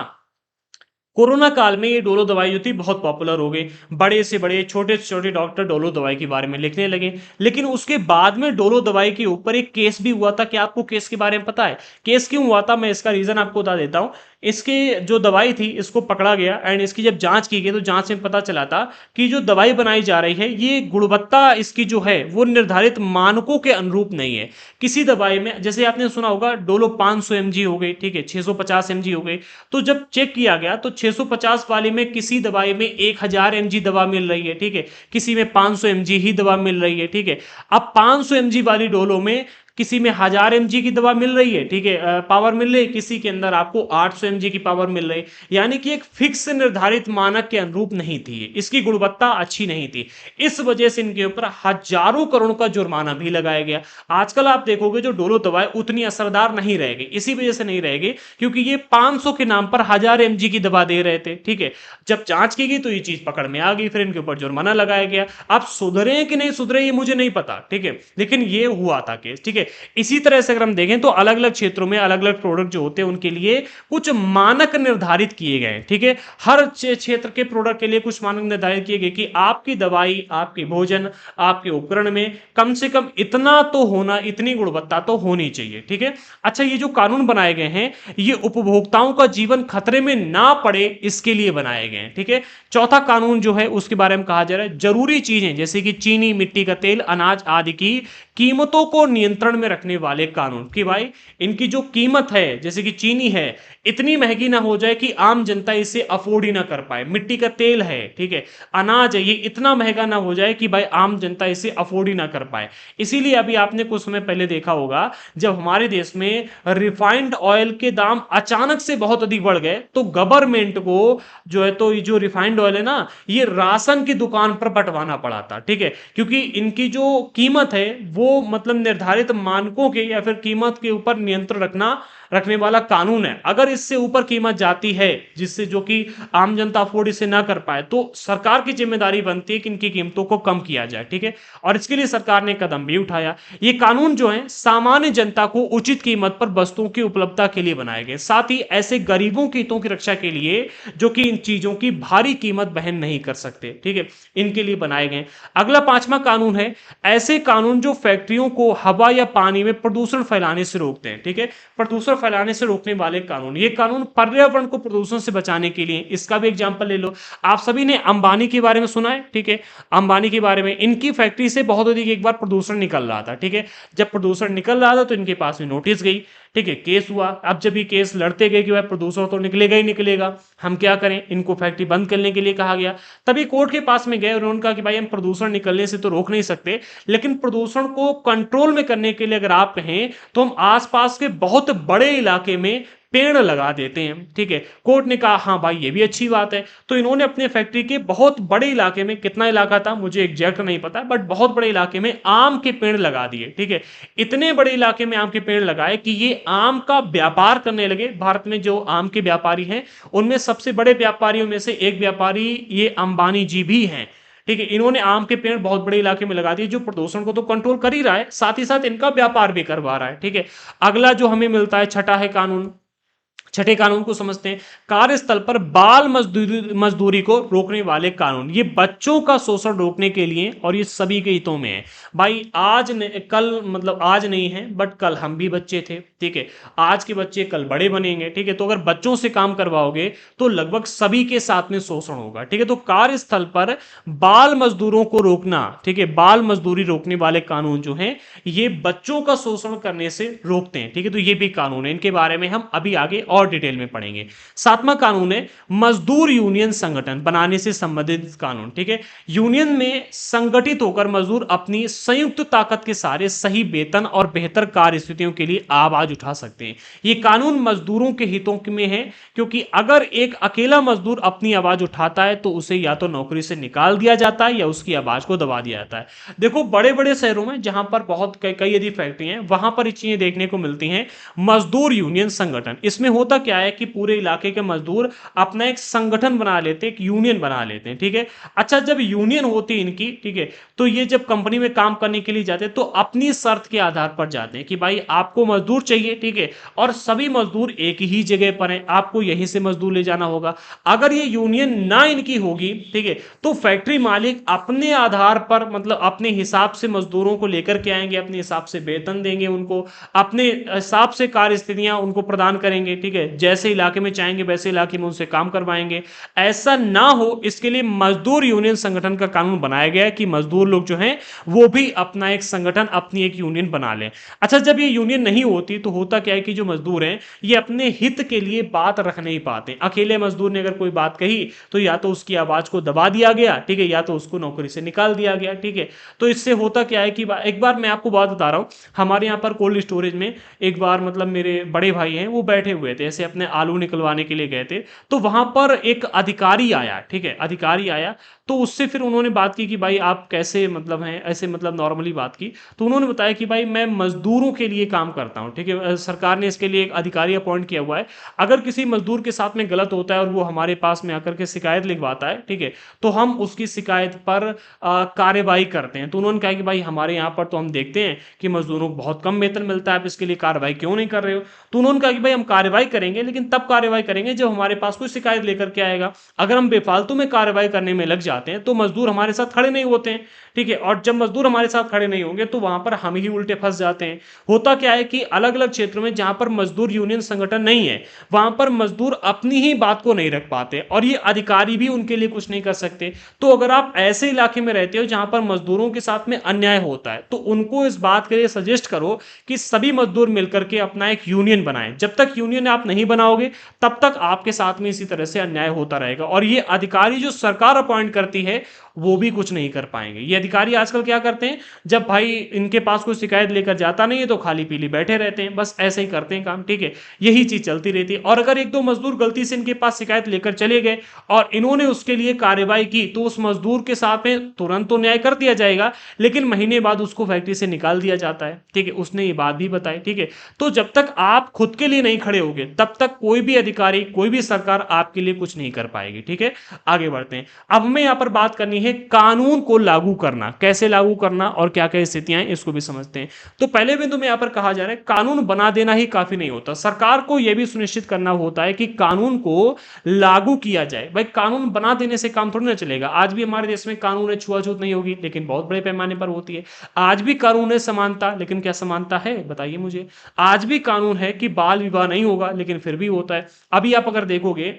कोरोना काल में ये डोलो दवाई जो थी बहुत पॉपुलर हो गई, बड़े से बड़े, छोटे से छोटे डॉक्टर डोलो दवाई के बारे में लिखने लगे। लेकिन उसके बाद में डोलो दवाई के ऊपर एक केस भी हुआ था। क्या आपको केस के बारे में पता है? केस क्यों हुआ था, मैं इसका रीजन आपको बता देता हूं। इसकी जो दवाई थी, इसको पकड़ा गया एंड इसकी जब जांच की गई तो जांच में पता चला था कि जो दवाई बनाई जा रही है, ये गुणवत्ता इसकी जो है वो निर्धारित मानकों के अनुरूप नहीं है। किसी दवाई में, जैसे आपने सुना होगा डोलो 500 mg हो गई, ठीक है, 650 mg हो गई, तो जब चेक किया गया तो 650 वाली में किसी दवाई में 1000 mg दवा मिल रही है, ठीक है, किसी में 500 mg ही दवा मिल रही है, ठीक है। अब 500 mg वाली डोलो में किसी में 1000 mg की दवा मिल रही है, ठीक है, पावर मिल रही है, किसी के अंदर आपको 800 mg की पावर मिल रही है। यानी कि एक फिक्स निर्धारित मानक के अनुरूप नहीं थी, इसकी गुणवत्ता अच्छी नहीं थी। इस वजह से इनके ऊपर हजारों करोड़ का जुर्माना भी लगाया गया। आजकल आप देखोगे जो डोलो दवाएं उतनी असरदार नहीं रहेगी, इसी वजह से नहीं रहेगी क्योंकि ये 500 के नाम पर 1000 mg की दवा दे रहे थे, ठीक है। जब जांच की गई तो ये चीज पकड़ में आ गई, फिर इनके ऊपर जुर्माना लगाया गया। अब सुधरे कि नहीं सुधरे ये मुझे नहीं पता, ठीक है, लेकिन ये हुआ था केस, ठीक है। इसी तरह से अगर हम देखें तो अलग अलग क्षेत्रों में अलग अलग प्रोडक्ट जो होते हैं उनके लिए कुछ मानक निर्धारित किए गए, ठीक है। हर क्षेत्र के प्रोडक्ट के लिए कुछ मानक निर्धारित किए गए कि आपकी दवाई, आपके भोजन, आपके उपकरण में कम से कम इतना तो होना, इतनी गुणवत्ता तो होनी चाहिए, ठीक है। अच्छा, ये जो कानून बनाए गए हैं ये उपभोक्ताओं का जीवन खतरे में ना पड़े इसके लिए बनाए गए हैं, ठीक है। चौथा कानून जो है उसके बारे में कहा जा रहा है जरूरी चीजें जैसे कि चीनी, मिट्टी का तेल, अनाज आदि की कीमतों को नियंत्रण में रखने वाले कानून, कि भाई इनकी जो कीमत है, जैसे कि चीनी है, इतनी महंगी ना हो जाए कि आम जनता इसे अफोर्ड ही ना कर पाए। मिट्टी का तेल है, ठीक है, अनाज है, ये इतना महंगा ना हो जाए कि भाई आम जनता इसे अफोर्ड ही ना कर पाए। इसीलिए अभी आपने कुछ समय पहले देखा होगा जब हमारे देश में रिफाइंड ऑयल के दाम अचानक से बहुत अधिक बढ़ गए तो गवर्नमेंट को जो है, तो ये जो रिफाइंड ऑयल है ना, ये राशन की दुकान पर बंटवाना पड़ा था, ठीक है, क्योंकि इनकी जो कीमत है वो वो मतलब निर्धारित मानकों के या फिर कीमत के ऊपर नियंत्रण रखने वाला कानून है। अगर इससे ऊपर कीमत जाती है, जिससे जो कि आम जनता अफोर्ड इसे ना कर पाए, तो सरकार की जिम्मेदारी बनती है कि इनकी कीमतों को कम किया जाए। ठीक है, और इसके लिए सरकार ने कदम भी उठाया। ये कानून जो है सामान्य जनता को उचित कीमत पर वस्तुओं की उपलब्धता के लिए बनाए गए, साथ ही ऐसे गरीबों के हितों की रक्षा के लिए जो कि इन चीजों की भारी कीमत वहन नहीं कर सकते। ठीक है, इनके लिए बनाए गए। अगला 5वां कानून है ऐसे कानून जो फैक्ट्रियों को हवा या पानी में प्रदूषण फैलाने से रोकते हैं। ठीक है, प्रदूषण फैलाने से रोकने वाले कानून, ये कानून पर्यावरण को प्रदूषण से बचाने के लिए। इसका भी एग्जांपल ले लो, आप सभी ने अंबानी के बारे में सुना है। ठीक है, अंबानी के बारे में, इनकी फैक्ट्री से बहुत अधिक एक बार प्रदूषण निकल रहा था। ठीक है, जब प्रदूषण निकल रहा था तो इनके पास में नोटिस गई। ठीक है, केस हुआ। अब जब ये केस लड़ते गए कि भाई प्रदूषण तो निकलेगा ही निकलेगा, हम क्या करें, इनको फैक्ट्री बंद करने के लिए कहा गया। तभी कोर्ट के पास में गए और उन्होंने कहा कि भाई हम प्रदूषण निकलने से तो रोक नहीं सकते, लेकिन प्रदूषण को कंट्रोल में करने के लिए अगर आप कहें तो हम आसपास के बहुत बड़े इलाके में पेड़ लगा देते हैं। ठीक है, कोर्ट ने कहा हाँ भाई ये भी अच्छी बात है। तो इन्होंने अपने फैक्ट्री के बहुत बड़े इलाके में, कितना इलाका था मुझे एग्जैक्ट नहीं पता, बट बहुत बड़े इलाके में आम के पेड़ लगा दिए। ठीक है, इतने बड़े इलाके में आम के पेड़ लगाए कि ये आम का व्यापार करने लगे। भारत में जो आम के व्यापारी हैं उनमें सबसे बड़े व्यापारियों में से एक व्यापारी ये अंबानी जी भी हैं। ठीक है, इन्होंने आम के पेड़ बहुत बड़े इलाके में लगा दिए, जो प्रदूषण को तो कंट्रोल कर ही रहा है, साथ ही साथ इनका व्यापार भी करवा रहा है। ठीक है, अगला जो हमें मिलता है, छठा है कानून। छठे कानून को समझते हैं, कार्यस्थल पर बाल मजदूरी को रोकने वाले कानून। ये बच्चों का शोषण रोकने के लिए और ये सभी के हितों में है। भाई आज कल मतलब आज नहीं है बट कल हम भी बच्चे थे। ठीक है, आज के बच्चे कल बड़े बनेंगे। ठीक है, तो अगर बच्चों से काम करवाओगे तो लगभग सभी के साथ में शोषण होगा। ठीक है, तो कार्यस्थल पर बाल मजदूरों को रोकना, ठीक है, बाल मजदूरी रोकने वाले कानून जो हैं ये बच्चों का शोषण करने से रोकते हैं। ठीक है, तो ये भी कानून है, इनके बारे में हम अभी आगे और डिटेल में पढ़ेंगे। 7वां कानून है मजदूर यूनियन संगठन बनाने से संबंधित कानून। ठीक है, यूनियन में संगठित होकर मजदूर अपनी संयुक्त ताकत के सारे सही वेतन और बेहतर कार्य स्थितियों के लिए आवाज उठा सकते हैं। ये कानून मजदूरों के हितों में है, क्योंकि अगर एक अकेला मजदूर अपनी आवाज उठाता है तो उसे या तो नौकरी से निकाल दिया जाता है या उसकी आवाज को दबा दिया जाता है। देखो बड़े बड़े शहरों में जहां पर बहुत कई यदि फैक्ट्री हैं वहां पर ये चीजें देखने को मिलती हैं। मजदूर यूनियन संगठन, इसमें होता क्या है कि पूरे इलाके के मजदूर अपना एक संगठन बना लेते हैं, एक यूनियन बना लेते हैं। ठीक है, अच्छा जब यूनियन होती है इनकी, ठीक है, तो ये जब कंपनी में काम करने के लिए जाते हैं तो अपनी शर्त के आधार पर जाते हैं कि भाई आपको मजदूर चाहिए। ठीक है, और सभी मजदूर एक ही जगह पर हैं, आपको यहीं से मजदूर ले जाना होगा। अगर ये यूनियन ना इनकी होगी, ठीक है, तो फैक्ट्री मालिक अपने आधार पर मतलब अपने हिसाब से मजदूरों को लेकर के आएंगे, अपने हिसाब से वेतन देंगे उनको, अपने हिसाब से कार्य स्थितियां उनको प्रदान करेंगे। ठीक है, जैसे इलाके में चाहेंगे वैसे इलाके में उनसे काम करवाएंगे। ऐसा ना हो इसके लिए मजदूर यूनियन संगठन का कानून बनाया गया है कि मजदूर लोग जो हैं वो भी अपना एक संगठन, अपनी एक यूनियन बना लें। अच्छा जब ये यूनियन नहीं होती तो होता क्या है कि जो मजदूर हैं ये अपने हित के लिए बात रख नहीं पाते। अकेले मजदूर ने अगर कोई बात कही तो या तो उसकी आवाज को दबा दिया गया, ठीक है, या तो उसको नौकरी से निकाल दिया गया। ठीक है, तो इससे होता क्या है कि एक बार मैं आपको बात बता रहा हूं, हमारे यहाँ पर कोल्ड स्टोरेज में एक बार मतलब मेरे बड़े भाई हैं वो बैठे हुए थे, ऐसे अपने आलू निकलवाने के लिए गए थे, तो वहां पर एक अधिकारी आया। ठीक है, अधिकारी आया तो उससे फिर उन्होंने बात की कि भाई आप कैसे मतलब हैं, ऐसे मतलब नॉर्मली बात की। तो उन्होंने बताया कि भाई मैं मजदूरों के लिए काम करता हूं। ठीक है, सरकार ने इसके लिए एक अधिकारी अपॉइंट किया हुआ है। अगर किसी मजदूर के साथ में गलत होता है और वो हमारे पास में आकर के शिकायत लिखवाता है, ठीक है, तो हम उसकी शिकायत पर कार्यवाही करते हैं। तो उन्होंने कहा कि भाई हमारे यहाँ पर तो हम देखते हैं कि मजदूरों को बहुत कम वेतन मिलता है, आप इसके लिए कार्रवाई क्यों नहीं कर रहे हो। तो उन्होंने कहा कि भाई हम कार्रवाई करेंगे, लेकिन तब कार्रवाई करेंगे जब हमारे पास कोई शिकायत लेकर के आएगा। अगर हम बेफालतू में कार्रवाई करने में लग जाते हैं तो मजदूर हमारे साथ खड़े नहीं होते हैं। ठीक है, और जब मजदूर हमारे साथ खड़े नहीं होंगे तो वहां पर हम ही उल्टे फंस जाते हैं। होता क्या है कि अलग अलग क्षेत्रों में जहां पर मजदूर यूनियन संगठन नहीं है वहां पर मजदूर अपनी ही बात को नहीं रख पाते और ये अधिकारी भी उनके लिए कुछ नहीं कर सकते। तो अगर आप ऐसे इलाके में रहते हो जहां पर मजदूरों के साथ में अन्याय होता है तो उनको इस बात के लिए सजेस्ट करो कि सभी मजदूर मिलकर के अपना एक यूनियन बनाएं। जब तक यूनियन आप नहीं बनाओगे तब तक आपके साथ में इसी तरह से अन्याय होता रहेगा। और ये अधिकारी जो सरकार अपॉइंट करती है वो भी कुछ नहीं कर पाएंगे। ये अधिकारी आजकल क्या करते हैं, जब भाई इनके पास कोई शिकायत लेकर जाता नहीं है तो खाली पीली बैठे रहते हैं, बस ऐसे ही करते हैं काम, ठीक है। यही चीज चलती रहती है। और अगर एक दो मजदूर गलती से इनके पास शिकायत लेकर चले गए और इन्होंने उसके लिए कार्रवाई की तो उस मजदूर के साथ में तुरंत तो न्याय कर दिया जाएगा, लेकिन महीने बाद उसको फैक्ट्री से निकाल दिया जाता है, ठीक है। उसने ये बात भी बताई, ठीक है। तो जब तक आप खुद के लिए नहीं खड़े होगे तब तक कोई भी अधिकारी, कोई भी सरकार आपके लिए कुछ नहीं कर पाएगी, ठीक है। आगे बढ़ते हैं। अब हमें यहां पर बात करनी है कानून को लागू करना, कैसे लागू करना और क्या क्या स्थितियां हैं इसको भी समझते हैं। तो पहले बिंदु में यहां पर कहा जा रहा है कानून बना देना ही काफी नहीं होता, सरकार को यह भी सुनिश्चित करना होता है कि कानून को लागू किया जाए। भाई कानून बना देने से काम थोड़ी ना चलेगा। आज भी हमारे देश में कानून है, छुआछूत नहीं होगी, लेकिन बहुत बड़े पैमाने पर होती है। आज भी कानून है समानता, लेकिन क्या समानता है बताइए मुझे। आज भी कानून है कि बाल विवाह नहीं होगा, लेकिन फिर भी होता है। अभी आप अगर देखोगे,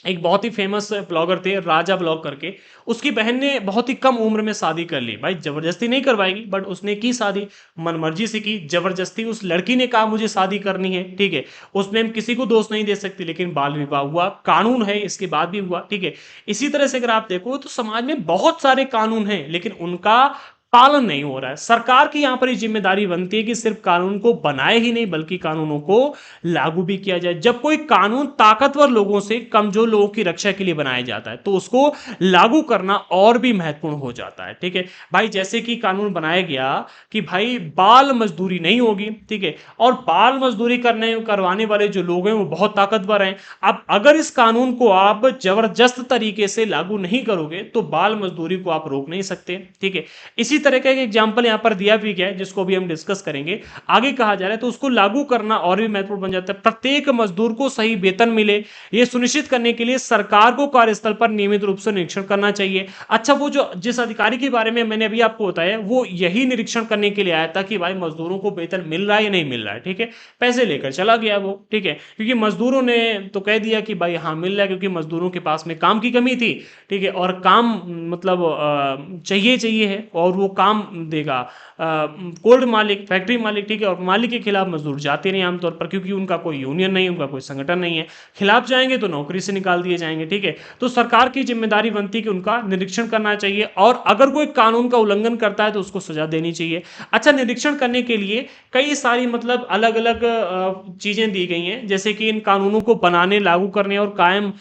एक बहुत ही फेमस ब्लॉगर थे राजा ब्लॉग करके, उसकी बहन ने बहुत ही कम उम्र में शादी कर ली। भाई जबरदस्ती नहीं करवाएगी, बट उसने की शादी, मनमर्जी से की, जबरदस्ती उस लड़की ने कहा मुझे शादी करनी है, ठीक है। उसमें हम किसी को दोष नहीं दे सकते, लेकिन बाल विवाह हुआ, कानून है, इसके बाद भी हुआ, ठीक है। इसी तरह से अगर आप देखो तो समाज में बहुत सारे कानून हैं, लेकिन उनका पालन नहीं हो रहा है। सरकार की यहां पर ये जिम्मेदारी बनती है कि सिर्फ कानून को बनाए ही नहीं, बल्कि कानूनों को लागू भी किया जाए। जब कोई कानून ताकतवर लोगों से कमजोर लोगों की रक्षा के लिए बनाया जाता है तो उसको लागू करना और भी महत्वपूर्ण हो जाता है, ठीक है। भाई जैसे कि कानून बनाया गया कि भाई बाल मजदूरी नहीं होगी, ठीक है। और बाल मजदूरी करवाने वाले जो लोग हैं वो बहुत ताकतवर हैं। अब अगर इस कानून को आप जबरदस्त तरीके से लागू नहीं करोगे तो बाल मजदूरी को आप रोक नहीं सकते, ठीक है। इसी तरह का एक एग्जाम्पल यहां पर दिया भी गया है, जिसको भी हम डिस्कस करेंगे। आगे कहा जा रहा है तो उसको लागू करना और भी महत्वपूर्ण बन जाता है। प्रत्येक मजदूर को सही वेतन मिले, यह सुनिश्चित करने के लिए सरकार को कार्यस्थल पर नियमित रूप से निरीक्षण करना चाहिए। अच्छा, वो जो जिस अधिकारी के बारे में मैंने अभी आपको बताया, वो यही निरीक्षण करने के लिए आया था कि भाई मजदूरों को वेतन मिल रहा है या नहीं मिल रहा है, ठीक है। पैसे लेकर चला गया वो, ठीक है, क्योंकि मजदूरों ने तो कह दिया कि भाई हाँ मिल रहा है, क्योंकि मजदूरों के पास में काम की कमी थी, ठीक है। और काम मतलब चाहिए चाहिए है, और वो काम देगा कोल्ड मालिक, फैक्ट्री मालिक, ठीक है। और मालिक के खिलाफ मजदूर जाते नहीं आमतौर पर, क्योंकि उनका कोई यूनियन नहीं, उनका कोई संगठन नहीं है। खिलाफ जाएंगे तो नौकरी से निकाल दिए जाएंगे, ठीक है। तो सरकार की जिम्मेदारी बनती है कि उनका निरीक्षण करना चाहिए, और अगर कोई कानून का उल्लंघन करता है तो उसको सजा देनी चाहिए। अच्छा, निरीक्षण करने के लिए कई सारी मतलब अलग अलग चीजें दी गई हैं, जैसे कि इन कानूनों को बनाने, लागू करने और कायम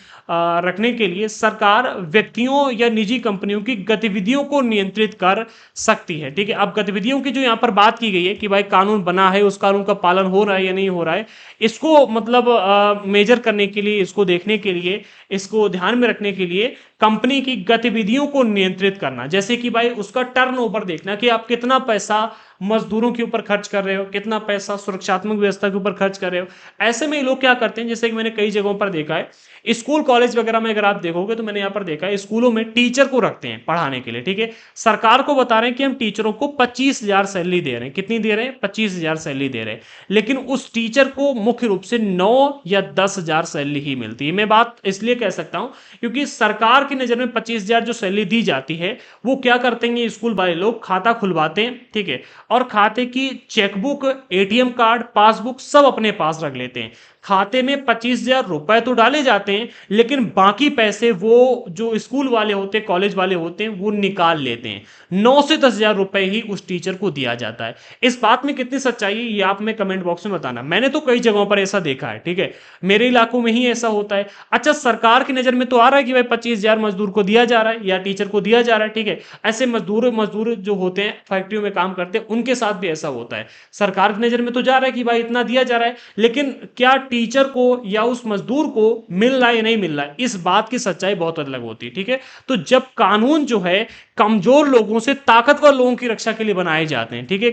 रखने के लिए सरकार व्यक्तियों या निजी कंपनियों की गतिविधियों को नियंत्रित कर सकती है, ठीक है। अब गतिविधियों की जो यहां पर बात की गई है कि भाई कानून बना है, उस कानून का पालन हो रहा है या नहीं हो रहा है, इसको मतलब मेजर करने के लिए, इसको देखने के लिए, इसको ध्यान में रखने के लिए कंपनी की गतिविधियों को नियंत्रित करना, जैसे कि भाई उसका टर्नओवर देखना कि आप कितना पैसा मजदूरों के ऊपर खर्च कर रहे हो, कितना पैसा सुरक्षात्मक व्यवस्था के ऊपर खर्च कर रहे हो। ऐसे में लोग क्या करते हैं, जैसे कि मैंने कई जगहों पर देखा है, स्कूल कॉलेज वगैरह में अगर आप देखोगे तो मैंने यहां पर देखा है, स्कूलों में टीचर को रखते हैं पढ़ाने के लिए, ठीक है। सरकार को बता रहे हैं कि हम टीचरों को 25,000 सैलरी दे रहे हैं। कितनी दे रहे हैं? 25,000 सैलरी दे रहे हैं। लेकिन उस टीचर को मुख्य रूप से 9 या 10,000 सैलरी ही मिलती है। मैं बात इसलिए कह सकता हूं क्योंकि सरकार की नजर में 25,000 जो सैलरी दी जाती है, वो क्या करते हैं, स्कूल वाले लोग खाता खुलवाते हैं, ठीक है। और खाते की चेकबुक, एटीएम कार्ड, पासबुक सब अपने पास रख लेते हैं। खाते में 25,000 रुपए तो डाले जाते हैं, लेकिन बाकी पैसे वो जो स्कूल वाले होते हैं, कॉलेज वाले होते हैं, वो निकाल लेते हैं। 9 से 10,000 रुपए ही उस टीचर को दिया जाता है। इस बात में कितनी सच्चाई है ये आप में कमेंट बॉक्स में बताना। मैंने तो कई जगहों पर ऐसा देखा है, ठीक है। मेरे इलाकों में ही ऐसा होता है। अच्छा, सरकार की नजर में तो आ रहा है कि भाई 25,000 मजदूर को दिया जा रहा है या टीचर को दिया जा रहा है, ठीक है। ऐसे मजदूर मजदूर जो होते हैं, फैक्ट्रियों में काम करते हैं, उनके साथ भी ऐसा होता है। सरकार की नजर में तो जा रहा है कि भाई इतना दिया जा रहा है, लेकिन क्या टीचर को या उस मजदूर को मिल रहा है या नहीं मिल रहा है, इस बात की सच्चाई बहुत अलग होती है, ठीक है। तो जब कानून जो है कमजोर लोगों से ताकतवर लोगों की रक्षा के लिए बनाए जाते हैं, ठीक है,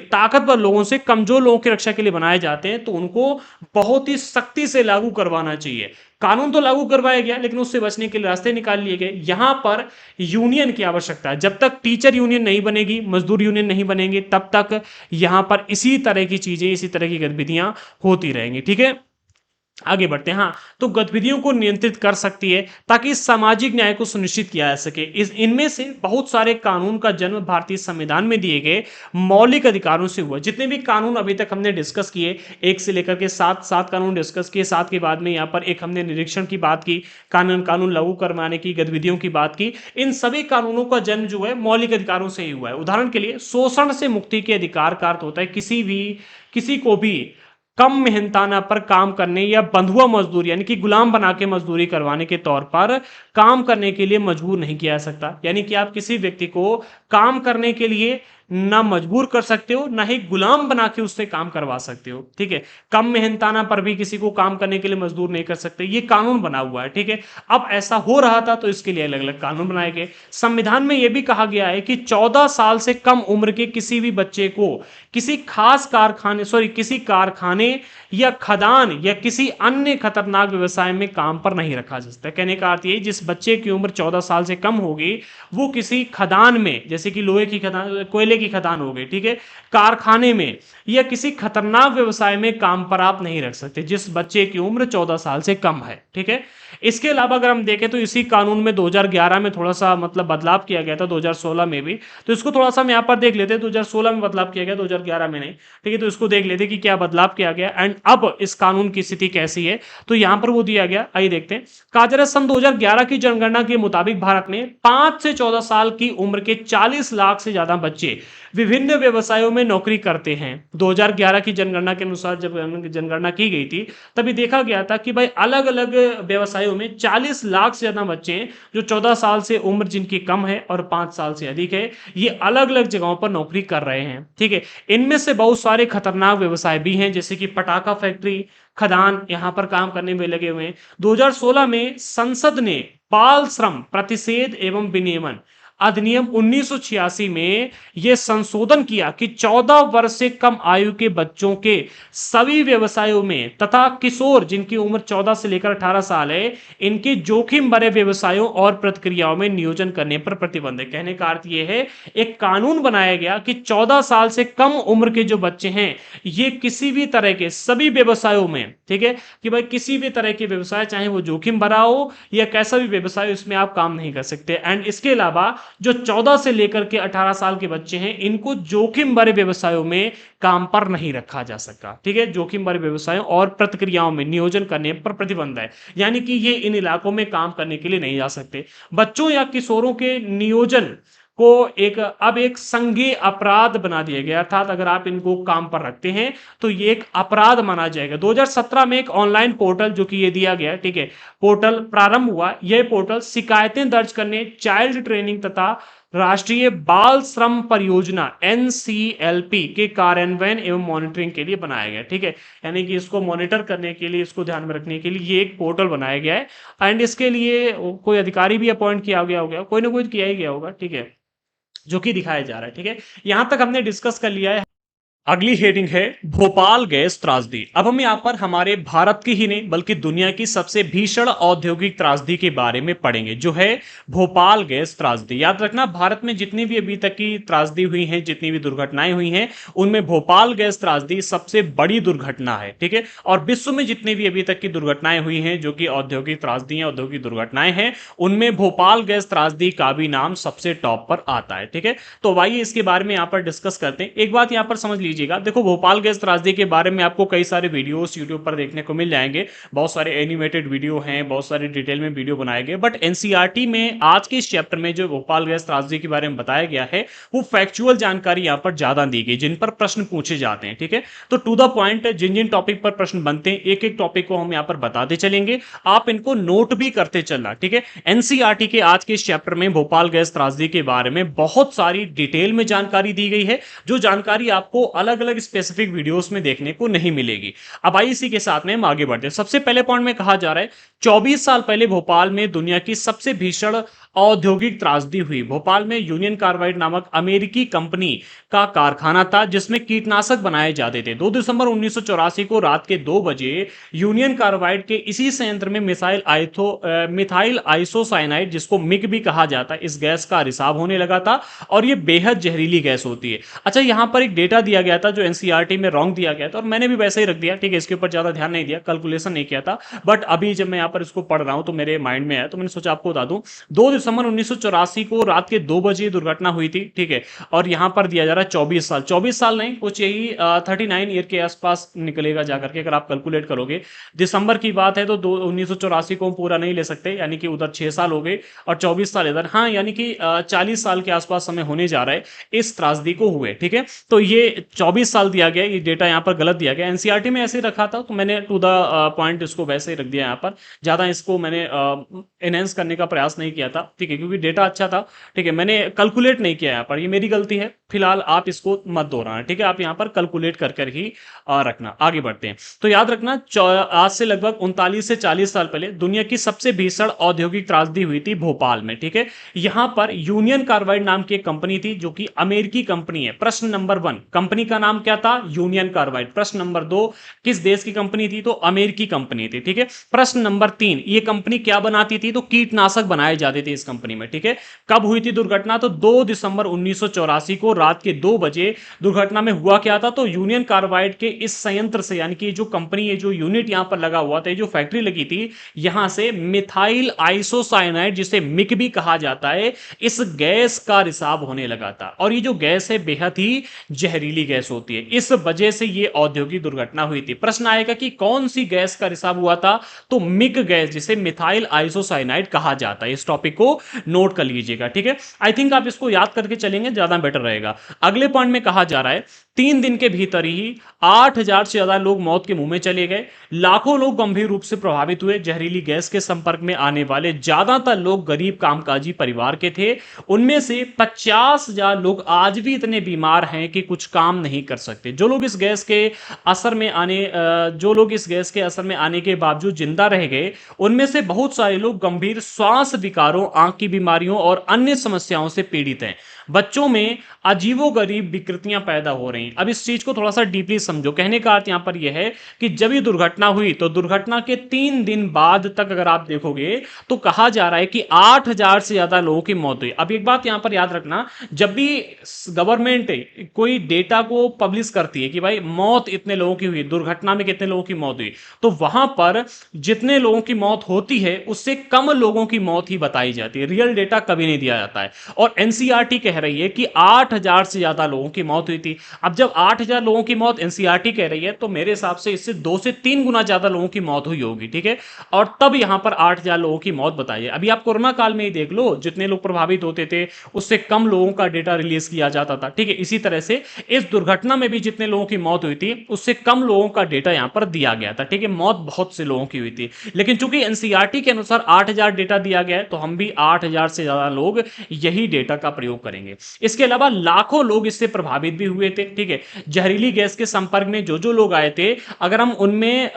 ताकतवर लोगों से कमजोर लोगों की रक्षा के लिए बनाए जाते हैं, तो उनको बहुत ही सख्ती से लागू करवाना चाहिए। कानून तो लागू करवाया गया, लेकिन उससे बचने के लिए रास्ते निकाल लिए गए। यहां पर यूनियन की आवश्यकता है। जब तक टीचर यूनियन नहीं बनेगी, मजदूर यूनियन नहीं बनेगी, तब तक यहां पर इसी तरह की चीजें, इसी तरह की गतिविधियां होती रहेंगी, ठीक है। आगे बढ़ते हैं। हाँ, तो गतिविधियों को नियंत्रित कर सकती है ताकि सामाजिक न्याय को सुनिश्चित किया जा सके। इस इनमें से बहुत सारे कानून का जन्म भारतीय संविधान में दिए गए मौलिक अधिकारों से हुआ। जितने भी कानून अभी तक हमने डिस्कस किए, एक से लेकर के सात सात कानून डिस्कस किए, सात के बाद में यहाँ पर एक हमने निरीक्षण की बात की, कानून कानून लागू करवाने की, गतिविधियों की बात की। इन सभी कानूनों का जन्म जो है मौलिक अधिकारों से ही हुआ है। उदाहरण के लिए शोषण से मुक्ति के अधिकार का अर्थ होता है किसी को भी कम मेहनताना पर काम करने या बंधुआ मजदूर यानी कि गुलाम बना के मजदूरी करवाने के तौर पर काम करने के लिए मजबूर नहीं किया जा सकता। यानी कि आप किसी व्यक्ति को काम करने के लिए ना मजबूर कर सकते हो, ना ही गुलाम बना के उससे काम करवा सकते हो। ठीक है, कम मेहनताना पर भी किसी को काम करने के लिए मजदूर नहीं कर सकते, ये कानून बना हुआ है। ठीक है, अब ऐसा हो रहा था तो इसके लिए अलग अलग कानून बनाए गए। संविधान में यह भी कहा गया है कि 14 साल से कम उम्र के किसी भी बच्चे को किसी कारखाने या खदान या किसी अन्य खतरनाक व्यवसाय में काम पर नहीं रखा जा सकता। कहने का अर्थ ये, जिस बच्चे की उम्र 14 साल से कम होगी वो किसी खदान में, जैसे कि लोहे की खदान, कोयले की खदान हो गई, ठीक है, कारखाने में या किसी खतरनाक व्यवसाय में काम पर आप नहीं रख सकते जिस बच्चे की उम्र 14 साल से कम है। ठीक है, इसके अलावा अगर हम देखें तो इसी कानून में 2011 में थोड़ा सा मतलब बदलाव किया गया था, 2016 में भी। तो इसको थोड़ा सा हम यहाँ पर देख लेते हैं, 2016 में बदलाव किया गया, 2011 में नहीं। ठीक है, तो इसको देख लेते कि क्या बदलाव किया गया एंड अब इस कानून की स्थिति कैसी है। तो यहां पर वो दिया गया, आइए देखते हैं। कार्यरत सन 2011 की जनगणना के मुताबिक भारत में 5 से 14 साल की उम्र के 40 लाख से ज्यादा बच्चे विभिन्न व्यवसायों में नौकरी करते हैं। 2011 की जनगणना के अनुसार जब जनगणना की गई थी तभी देखा गया था कि भाई अलग अलग व्यवसायों में 40 लाख से ज्यादा बच्चे हैं जो 14 साल से उम्र जिनकी कम है और 5 साल से अधिक है, ये अलग अलग जगहों पर नौकरी कर रहे हैं। ठीक है, इनमें से बहुत सारे खतरनाक व्यवसाय भी हैं, जैसे कि पटाखा फैक्ट्री, खदान, यहां पर काम करने में लगे हुए हैं। 2016 में संसद ने बाल श्रम प्रतिषेध एवं विनियमन अधिनियम 1986 में यह संशोधन किया कि 14 वर्ष से कम आयु के बच्चों के सभी व्यवसायों में तथा किशोर जिनकी उम्र 14 से लेकर 18 साल है, इनके जोखिम भरे व्यवसायों और प्रक्रियाओं में नियोजन करने पर प्रतिबंध है। कहने का अर्थ यह है, एक कानून बनाया गया कि 14 साल से कम उम्र के जो बच्चे हैं ये किसी भी तरह के सभी व्यवसायों में, ठीक है, कि भाई किसी भी तरह के व्यवसाय चाहे वो जोखिम भरा हो या कैसा भी व्यवसाय, उसमें आप काम नहीं कर सकते। एंड इसके अलावा जो 14 से लेकर के 18 साल के बच्चे हैं इनको जोखिम भरे व्यवसायों में काम पर नहीं रखा जा सकता। ठीक है, जोखिम भरे व्यवसायों और प्रक्रियाओं में नियोजन करने पर प्रतिबंध है, यानी कि ये इन इलाकों में काम करने के लिए नहीं जा सकते। बच्चों या किशोरों के नियोजन को एक संज्ञेय अपराध बना दिया गया, अर्थात अगर आप इनको काम पर रखते हैं तो ये एक अपराध माना जाएगा। 2017 में एक ऑनलाइन पोर्टल जो कि ये दिया गया, ठीक है, पोर्टल प्रारंभ हुआ। यह पोर्टल शिकायतें दर्ज करने, चाइल्ड ट्रेनिंग तथा राष्ट्रीय बाल श्रम परियोजना NCLP के कार्यान्वयन एवं मॉनिटरिंग के लिए बनाया गया। ठीक है, यानी कि इसको मॉनिटर करने के लिए, इसको ध्यान में रखने के लिए ये एक पोर्टल बनाया गया है। एंड इसके लिए कोई अधिकारी भी अपॉइंट किया गया होगा, कोई ना कोई किया ही गया होगा। ठीक है, जो कि दिखाया जा रहा है। ठीक है, यहां तक हमने डिस्कस कर लिया है। अगली हेडिंग है भोपाल गैस त्रासदी। अब हम यहाँ पर हमारे भारत की ही नहीं बल्कि दुनिया की सबसे भीषण औद्योगिक त्रासदी के बारे में पढ़ेंगे, जो है भोपाल गैस त्रासदी। याद रखना, भारत में जितनी भी अभी तक की त्रासदी हुई है, जितनी भी दुर्घटनाएं हुई हैं, उनमें भोपाल गैस त्रासदी सबसे बड़ी दुर्घटना है। ठीक है, और विश्व में जितनी भी अभी तक की दुर्घटनाएं हुई हैं जो कि औद्योगिक त्रासदी, औद्योगिक दुर्घटनाएं हैं, उनमें भोपाल गैस त्रासदी का भी नाम सबसे टॉप पर आता है। ठीक है, तो आइए इसके बारे में यहाँ पर डिस्कस करते हैं। एक बात यहाँ पर समझ लीजिए, देखो भोपाल गैस त्रासदी के बारे में आपको कई सारे वीडियोस यूट्यूब पर देखने को मिल जाएंगे, बहुत सारे एनिमेटेड वीडियो हैं, बहुत सारे डिटेल में वीडियो बनाए गए, बट एनसीईआरटी में आज के इस चैप्टर में जो भोपाल गैस त्रासदी के बारे में बताया गया है वो फैक्चुअल जानकारी यहां पर ज्यादा दी गई, जिन पर प्रश्न पूछे जाते हैं। ठीक है, तो टू द पॉइंट जिन जिन टॉपिक पर प्रश्न बनते हैं, एक एक टॉपिक को हम यहां पर बताते चलेंगे, आप इनको नोट भी करते चलना। ठीक है, एनसीईआरटी के आज के इस चैप्टर में भोपाल गैस त्रासदी के बारे में बहुत सारी डिटेल में जानकारी दी गई है, जो जानकारी आपको अलग अलग स्पेसिफिक वीडियोस में देखने को नहीं मिलेगी। अब आइए इसी के साथ में हम आगे बढ़ते हैं। सबसे पहले पॉइंट में कहा जा रहा है 24 साल पहले भोपाल में दुनिया की सबसे भीषण औद्योगिक त्रासदी हुई। भोपाल में यूनियन कार्बाइड नामक अमेरिकी कंपनी का कारखाना था जिसमें कीटनाशक बनाए जाते थे। 2 दिसंबर 1984 को रात के 2 बजे यूनियन कार्बाइड के इसी संयंत्र में मिथाइल आइसोसाइनाइड, जिसको मिग भी कहा जाता है, इस गैस का रिसाव होने लगा था और ये बेहद जहरीली गैस होती है। अच्छा, यहां पर एक डेटा दिया गया था जो एनसीईआरटी में रॉन्ग दिया गया था और मैंने भी वैसे ही रख दिया, ठीक है, इसके ऊपर ज्यादा ध्यान नहीं दिया, कैलकुलेशन नहीं किया था। बट अभी जब मैं यहाँ पर इसको पढ़ रहा हूं तो मेरे माइंड में आया तो मैंने सोचा आपको बता दूं। 2 दिसंबर 1984 को रात के 2 बजे दुर्घटना हुई थी, ठीक है। और यहां पर दिया जा रहा है 24 साल, 24 साल नहीं, कुछ यही 39 ईयर के आसपास निकलेगा जाकर के, अगर आप कैलकुलेट करोगे। दिसंबर की बात है तो 1984 को हम पूरा नहीं ले सकते, यानी कि उधर 6 साल हो गए और 24 साल इधर, हाँ, यानी कि 40 साल के आसपास समय होने जा रहा है इस त्रासदी को हुए, ठीक है। तो ये 24 साल दिया गया, ये डेटा यहाँ पर गलत दिया गया, एनसीईआरटी में ऐसे रखा था तो मैंने टू द पॉइंट इसको वैसे ही रख दिया यहाँ पर, ज्यादा इसको मैंने एनहेंस करने का प्रयास नहीं किया था, ठीक है, क्योंकि डेटा अच्छा था, ठीक है। मैंने कैलकुलेट नहीं किया यहाँ पर, ये मेरी गलती है। फिलहाल आप इसको मत दोहराना, ठीक है, आप यहाँ पर कैलकुलेट कर कर ही रखना। आगे बढ़ते हैं। तो याद रखना, आज से लगभग 39 से 40 साल पहले दुनिया की सबसे भीषण औद्योगिक त्रासदी हुई थी भोपाल में, ठीक है। यहां पर यूनियन कार्बाइड नाम की एक कंपनी थी जो कि अमेरिकी कंपनी है। प्रश्न नंबर 1, कंपनी का नाम क्या था? Union carbide. प्रश्न नंबर 2, किस देश की कंपनी थी? तो अमेरिकी कंपनी थी, ठीक है। प्रश्न नंबर 3, ये कंपनी क्या बनाती थी? तो कीटनाशक बनाए जाते थे इस कंपनी में, ठीक है। कब हुई थी दुर्घटना? तो 2 दिसंबर 1984 को रात के 2 बजे। दुर्घटना में हुआ क्या था? तो यूनियन कार्बाइड के इस संयंत्र से, यानी कि जो कंपनी है, जो यूनिट यहां पर लगा हुआ था, जो फैक्ट्री लगी थी, यहां से मिथाइल आइसोसाइनाइड, जिसे मिक भी कहा जाता है, इस गैस का रिसाव होने लगा था। और ये जो गैस है बेहद ही जहरीली गैस होती है, इस वजह से ये औद्योगिक दुर्घटना हुई थी। प्रश्न आएगा कि कौन सी गैस का रिसाव हुआ था? तो मिक गैस, जिसे मिथाइल आइसोसाइनाइड कहा जाता है। इस टॉपिक को नोट कर लीजिएगा, ठीक है। आई थिंक आप इसको याद करके चलेंगे ज्यादा बेटर रहेगा। अगले पॉइंट में कहा जा रहा है 3 दिन के भीतर ही 8,000 से ज्यादा लोग मौत के मुंह में चले गए, लाखों लोग गंभीर रूप से प्रभावित हुए। जहरीली गैस के संपर्क में आने वाले ज्यादातर लोग गरीब कामकाजी परिवार के थे। उनमें से 50,000 लोग आज भी इतने बीमार हैं कि कुछ काम नहीं कर सकते। जो लोग इस गैस के असर में आने के बावजूद जिंदा रह गए, उनमें से बहुत सारे लोग गंभीर श्वास विकारों, आंख की बीमारियों और अन्य समस्याओं से पीड़ित हैं। बच्चों में अजीबोगरीब विकृतियां पैदा हो रही हैं। अब इस चीज को थोड़ा सा डीपली समझो। कहने का अर्थ यहां पर यह है कि जब ये दुर्घटना हुई तो दुर्घटना के 3 दिन बाद तक अगर आप देखोगे तो कहा जा रहा है कि 8,000 से ज्यादा लोगों की मौत हुई। अब एक बात यहां पर याद रखना, जब भी गवर्नमेंट कोई डेटा को पब्लिश करती है कि भाई मौत इतने लोगों की हुई, दुर्घटना में कितने लोगों की मौत हुई, तो वहां पर जितने लोगों की मौत होती है उससे कम लोगों की मौत ही बताई जाती है। रियल डेटा कभी नहीं दिया जाता है। और एनसीईआरटी कह रही है कि 8,000 से ज्यादा लोगों की मौत हुई थी। अब जब 8,000 लोगों की मौत एनसीईआरटी कह रही है तो मेरे हिसाब से इससे 2 से 3 गुना ज्यादा लोगों की मौत हुई होगी, ठीक है। और तब यहां पर 8,000 लोगों की मौत बताई है। अभी आप कोरोना काल में ही देख लो, जितने लोग प्रभावित होते थे उससे कम लोगों का डेटा रिलीज किया जाता था, ठीक है। इसी तरह से इस दुर्घटना में भी जितने लोगों की मौत हुई थी उससे कम लोगों का डेटा यहां पर दिया गया था, ठीक है। मौत बहुत से लोगों की हुई थी, लेकिन चूंकि एनसीईआरटी के अनुसार 8,000 डेटा दिया गया है तो हम भी 8,000 से ज्यादा लोग यही डेटा का प्रयोग करेंगे। इसके अलावा लाखों लोग इससे प्रभावित भी हुए थे, ठीक है। जहरीली गैस के संपर्क में जो जो लोग आए थे, अगर हम उनमें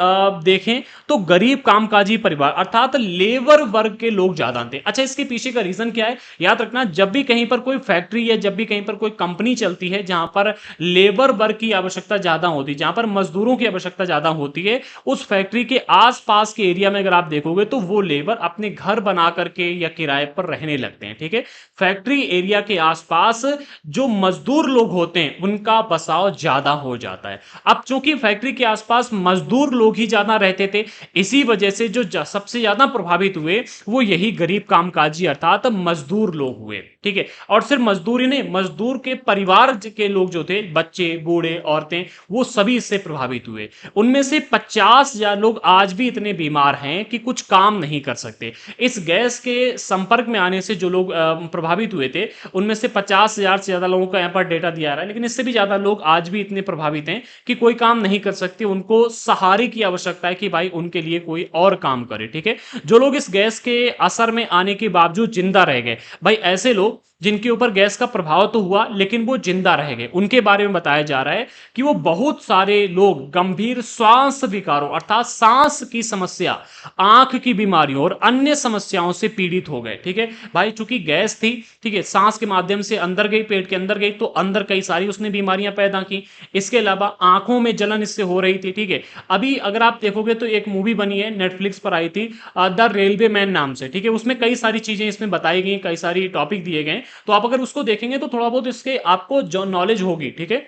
देखें तो गरीब कामकाजी परिवार अर्थात लेबर वर्ग के लोग ज्यादा थे। अच्छा, इसके पीछे का रीजन क्या है? याद रखना, जब भी कहीं पर कोई फैक्ट्री या जब भी कहीं पर कोई कंपनी चलती है जहां पर लेबर वर्ग की आवश्यकता ज्यादा होती है, जहां पर मजदूरों की आवश्यकता ज्यादा होती है, उस फैक्ट्री के आसपास के एरिया में अगर आप देखोगे तो वो लेबर अपने घर बना करके या किराए पर रहने लगते हैं, ठीक है। फैक्ट्री एरिया के आसपास जो मजदूर लोग होते हैं उनका बसाव ज्यादा हो जाता है। अब चूंकि फैक्ट्री के आसपास मजदूर लोग ही ज्यादा रहते थे, इसी वजह से जो सबसे ज्यादा प्रभावित हुए वो यही गरीब कामकाजी अर्थात मजदूर लोग हुए, ठीक है। और सिर्फ मजदूर ही नहीं, मजदूर के परिवार के लोग जो थे, बच्चे, बूढ़े, औरतें, वो सभी इससे प्रभावित हुए। उनमें से 50,000 लोग आज भी इतने बीमार हैं कि कुछ काम नहीं कर सकते। इस गैस के संपर्क में आने से जो लोग प्रभावित हुए थे उनमें से 50,000 से ज्यादा लोगों का यहाँ पर डेटा दिया रहा है, लेकिन इससे भी ज्यादा लोग आज भी इतने प्रभावित हैं कि कोई काम नहीं कर सकते। उनको सहारे की आवश्यकता है कि भाई उनके लिए कोई और काम करे, ठीक है। जो लोग इस गैस के असर में आने के बावजूद जिंदा रह गए, भाई ऐसे लोग जिनके ऊपर गैस का प्रभाव तो हुआ लेकिन वो जिंदा रह गए। उनके बारे में बताया जा रहा है कि वो बहुत सारे लोग गंभीर श्वास विकारों अर्थात सांस की समस्या, आंख की बीमारियों और अन्य समस्याओं से पीड़ित हो गए। ठीक है भाई, चूंकि गैस थी, ठीक है, सांस के माध्यम से अंदर गई, पेट के अंदर गई, तो अंदर कई सारी उसने बीमारियां पैदा की। इसके अलावा आंखों में जलन इससे हो रही थी। ठीक है, अभी अगर आप देखोगे तो एक मूवी बनी है, नेटफ्लिक्स पर आई थी, द रेलवे मैन नाम से। ठीक है, उसमें कई सारी चीजें इसमें बताई गई, कई सारी टॉपिक दिए गए, तो आप अगर उसको देखेंगे तो थोड़ा बहुत इसके आपको जो नॉलेज होगी। ठीक है,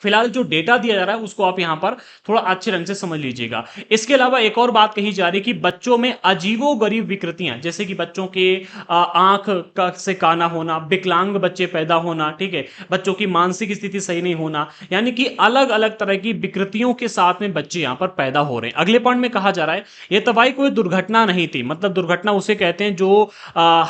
फिलहाल जो डेटा दिया जा रहा है उसको आप यहां पर थोड़ा अच्छे ढंग से समझ लीजिएगा। इसके अलावा एक और बात कही जा रही है कि बच्चों में अजीबोगरीब विकृतियां, जैसे कि बच्चों के आंख का से काना होना, विकलांग बच्चे पैदा होना, ठीक है, बच्चों की मानसिक स्थिति सही नहीं होना, यानी कि अलग अलग तरह की विकृतियों के साथ में बच्चे यहां पर पैदा हो रहे हैं। अगले पॉइंट में कहा जा रहा है यह तबाही कोई दुर्घटना नहीं थी, मतलब दुर्घटना उसे कहते हैं जो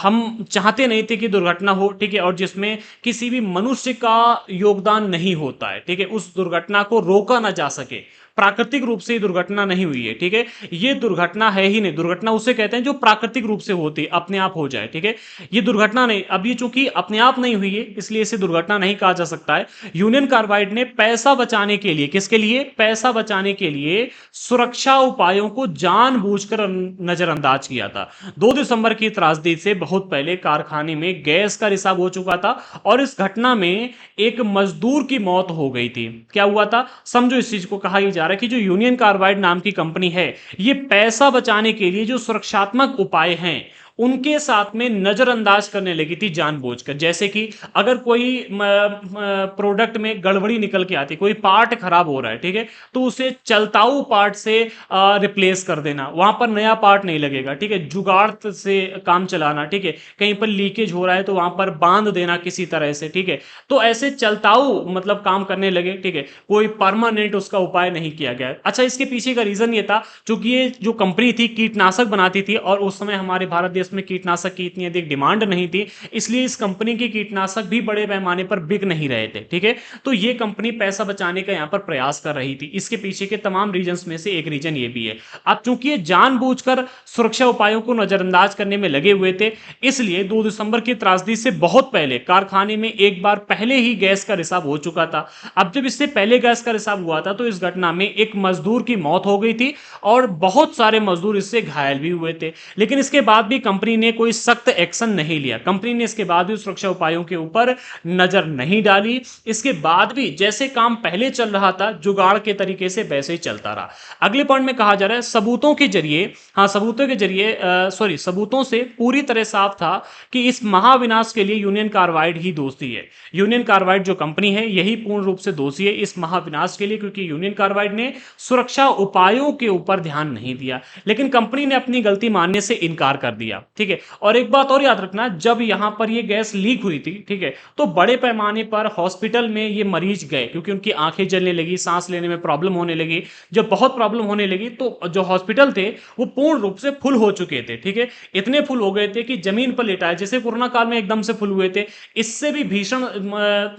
हम चाहते नहीं थे कि दुर्घटना हो। ठीक है, और जिसमें किसी भी मनुष्य का योगदान नहीं होता है। ठीक है, उस दुर्घटना को रोका ना जा सके, प्राकृतिक रूप से दुर्घटना नहीं हुई है। ठीक है, ये दुर्घटना है ही नहीं। दुर्घटना उसे कहते हैं जो प्राकृतिक रूप से होती है, अपने आप हो जाए। ठीक है, ये दुर्घटना नहीं, अब ये चूंकि अपने आप नहीं हुई है इसलिए इसे दुर्घटना नहीं कहा जा सकता है। यूनियन कार्बाइड ने पैसा बचाने के लिए, किसके लिए, पैसा बचाने के लिए सुरक्षा उपायों को जानबूझकर नजरअंदाज किया था। 2 दिसंबर की त्रासदी से बहुत पहले कारखाने में गैस का रिसाव हो चुका था और इस घटना में एक मजदूर की मौत हो गई थी। क्या हुआ था, समझो इस चीज को। कहा यह जा रहा है कि जो यूनियन कार्बाइड नाम की कंपनी है, ये पैसा बचाने के लिए जो सुरक्षात्मक उपाय हैं उनके साथ में नजरअंदाज करने लगी थी जानबूझकर। जैसे कि अगर कोई प्रोडक्ट में गड़बड़ी निकल के आती, कोई पार्ट खराब हो रहा है, ठीक है, तो उसे चलताऊ पार्ट से रिप्लेस कर देना, वहां पर नया पार्ट नहीं लगेगा। ठीक है, जुगाड़ से काम चलाना। ठीक है, कहीं पर लीकेज हो रहा है तो वहां पर बांध देना किसी तरह से। ठीक है, तो ऐसे चलताऊ मतलब काम करने लगे। ठीक है, कोई परमानेंट उसका उपाय नहीं किया गया। अच्छा, इसके पीछे का रीजन ये था, क्योंकि ये जो कंपनी थी कीटनाशक बनाती थी और उस समय हमारे भारत देश में कीटनाशक की इतनी अधिक डिमांड नहीं थी, इसलिए इस कंपनी के कीटनाशक भी बड़े पैमाने पर बिक नहीं रहे थे। ठीक है, तो ये कंपनी पैसा बचाने का यहां पर प्रयास कर रही थी। इसके पीछे के तमाम रीजंस में से एक रीजन ये भी है। अब चूंकि ये जानबूझकर सुरक्षा उपायों को नजरअंदाज करने में लगे हुए थे, इसलिए 2 दिसंबर की त्रासदी से बहुत पहले कारखाने में एक बार पहले ही गैस का रिसाव हो चुका था। अब जब इससे पहले गैस का रिसाव हुआ था तो इस घटना में एक मजदूर की मौत हो गई थी और बहुत सारे मजदूर इससे घायल भी हुए थे। लेकिन इसके बाद भी कंपनी ने कोई सख्त एक्शन नहीं लिया। कंपनी ने इसके बाद भी सुरक्षा उपायों के ऊपर नजर नहीं डाली। इसके बाद भी जैसे काम पहले चल रहा था जुगाड़ के तरीके से वैसे ही चलता रहा। अगले पॉइंट में कहा जा रहा है सबूतों के जरिए, हाँ सबूतों के जरिए सॉरी सबूतों से पूरी तरह साफ था कि इस महाविनाश के लिए यूनियन कार्बाइड ही दोषी है। यूनियन कार्बाइड जो कंपनी है यही पूर्ण रूप से दोषी है इस महाविनाश के लिए, क्योंकि यूनियन कार्बाइड ने सुरक्षा उपायों के ऊपर ध्यान नहीं दिया। लेकिन कंपनी ने अपनी गलती मानने से इनकार कर दिया। ठीक है, और एक बात और याद रखना, जब यहां पर ये गैस लीक हुई थी, ठीक है, तो बड़े पैमाने पर हॉस्पिटल में ये मरीज गए क्योंकि उनकी आंखें जलने लगी, सांस लेने में प्रॉब्लम होने लगी। जब बहुत प्रॉब्लम होने लगी तो जो हॉस्पिटल थे वो पूर्ण रूप से फुल हो चुके थे। ठीक है, इतने फुल हो गए थे कि जमीन पर लेटाए, जैसे कोरोना काल में एकदम से फुल हुए थे, इससे भी भीषण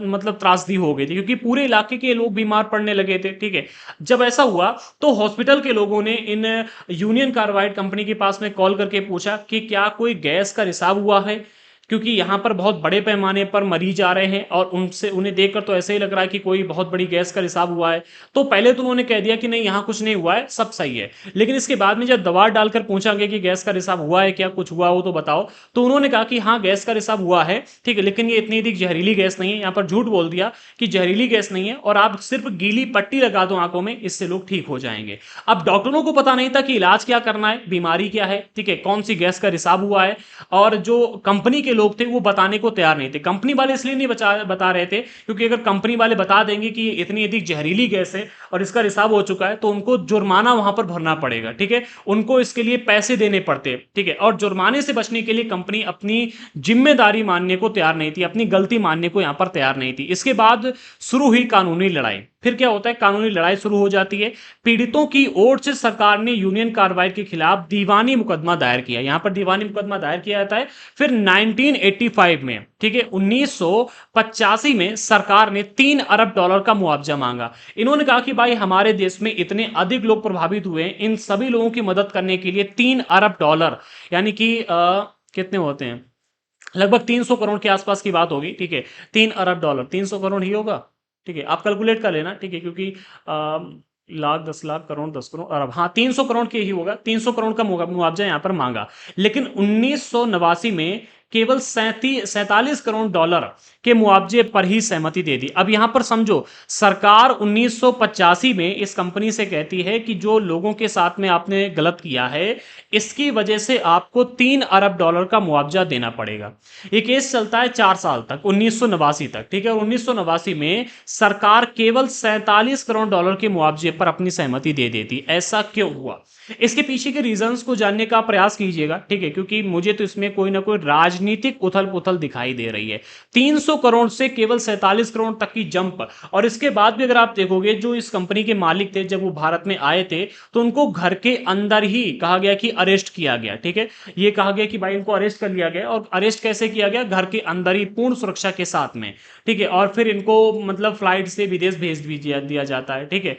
मतलब त्रासदी हो गई थी क्योंकि पूरे इलाके के लोग बीमार पड़ने लगे थे। ठीक है, जब ऐसा हुआ तो हॉस्पिटल के लोगों ने इन यूनियन कार्बाइड कंपनी के पास में कॉल करके पूछा कि क्या कोई गैस का रिसाव हुआ है, क्योंकि यहां पर बहुत बड़े पैमाने पर मरीज आ रहे हैं और उनसे उन्हें देखकर तो ऐसे ही लग रहा है कि कोई बहुत बड़ी गैस का रिसाव हुआ है। तो पहले तो उन्होंने कह दिया कि नहीं यहां कुछ नहीं हुआ है, सब सही है। लेकिन इसके बाद में जब दबाव डालकर पूछा गया कि गैस का रिसाव हुआ है क्या, कुछ हुआ हो तो बताओ, तो उन्होंने कहा कि हाँ गैस का रिसाव हुआ है, ठीक है, लेकिन ये इतनी अधिक जहरीली गैस नहीं है। यहाँ पर झूठ बोल दिया कि जहरीली गैस नहीं है और आप सिर्फ गीली पट्टी लगा दो आंखों में, इससे लोग ठीक हो जाएंगे। अब डॉक्टरों को पता नहीं था कि इलाज क्या करना है, बीमारी क्या है, ठीक है, कौन सी गैस का रिसाव हुआ है, और जो कंपनी के लोग थे वो बताने को तैयार नहीं थे। कंपनी वाले इसलिए नहीं बता रहे थे क्योंकि अगर कंपनी वाले बता देंगे कि इतनी अधिक जहरीली गैस है और इसका रिसाव हो चुका है तो उनको जुर्माना वहां पर भरना पड़ेगा। ठीक है, उनको इसके लिए पैसे देने पड़ते। ठीक है, और जुर्माने से बचने के लिए कंपनी अपनी जिम्मेदारी मानने को तैयार नहीं थी, अपनी गलती मानने को यहां पर तैयार नहीं थी। इसके बाद शुरू हुई कानूनी लड़ाई। फिर क्या होता है, कानूनी लड़ाई शुरू हो जाती है। पीड़ितों की ओर से सरकार ने यूनियन कार्बाइड के खिलाफ दीवानी मुकदमा दायर किया। यहां पर दीवानी मुकदमा दायर किया जाता है। फिर 1985 में, ठीक है, 1985 में सरकार ने $3 अरब का मुआवजा मांगा। इन्होंने कहा कि भाई हमारे देश में इतने अधिक लोग प्रभावित हुए हैं, इन सभी लोगों की मदद करने के लिए $3 अरब यानी कि कितने होते हैं लगभग 300 करोड़ के आसपास की बात होगी, ठीक है। 3 अरब डॉलर, 300 करोड़ ही होगा, ठीक है। आप कैलकुलेट कर लेना, ठीक है, क्योंकि लाख, 10 लाख, करोड़, 10 करोड़, अरब, हाँ 300 करोड़ के ही होगा। 300 करोड़ का मुआवजा यहाँ पर मांगा। लेकिन 1989 में केवल 47 करोड़ डॉलर के मुआवजे पर ही सहमति दे दी। अब यहां पर समझो, सरकार 1985 में इस कंपनी से कहती है कि जो लोगों के साथ में आपने गलत किया है, इसकी वजह से आपको 3 अरब डॉलर का मुआवजा देना पड़ेगा। ये केस चलता है 4 साल तक, 1989 तक, ठीक है। और 1989 में सरकार केवल 47 करोड़ डॉलर के मुआवजे पर अपनी सहमति दे देती। ऐसा क्यों हुआ? इसके पीछे के रीजंस को जानने का प्रयास कीजिएगा, ठीक है, क्योंकि मुझे तो इसमें कोई ना कोई राजनीतिक उथल पुथल दिखाई दे रही है। 300 करोड़ से केवल 47 करोड़ तक की जंप। और इसके बाद भी अगर आप देखोगे, जो इस कंपनी के मालिक थे, जब वो भारत में आए थे, तो उनको घर के अंदर ही कहा गया कि अरेस्ट किया गया, ठीक है। ये कहा गया कि भाई इनको अरेस्ट कर लिया गया। और अरेस्ट कैसे किया गया? घर के अंदर ही, पूर्ण सुरक्षा के साथ में, ठीक है। और फिर इनको मतलब फ्लाइट से विदेश भेज भी दिया जाता है, ठीक है,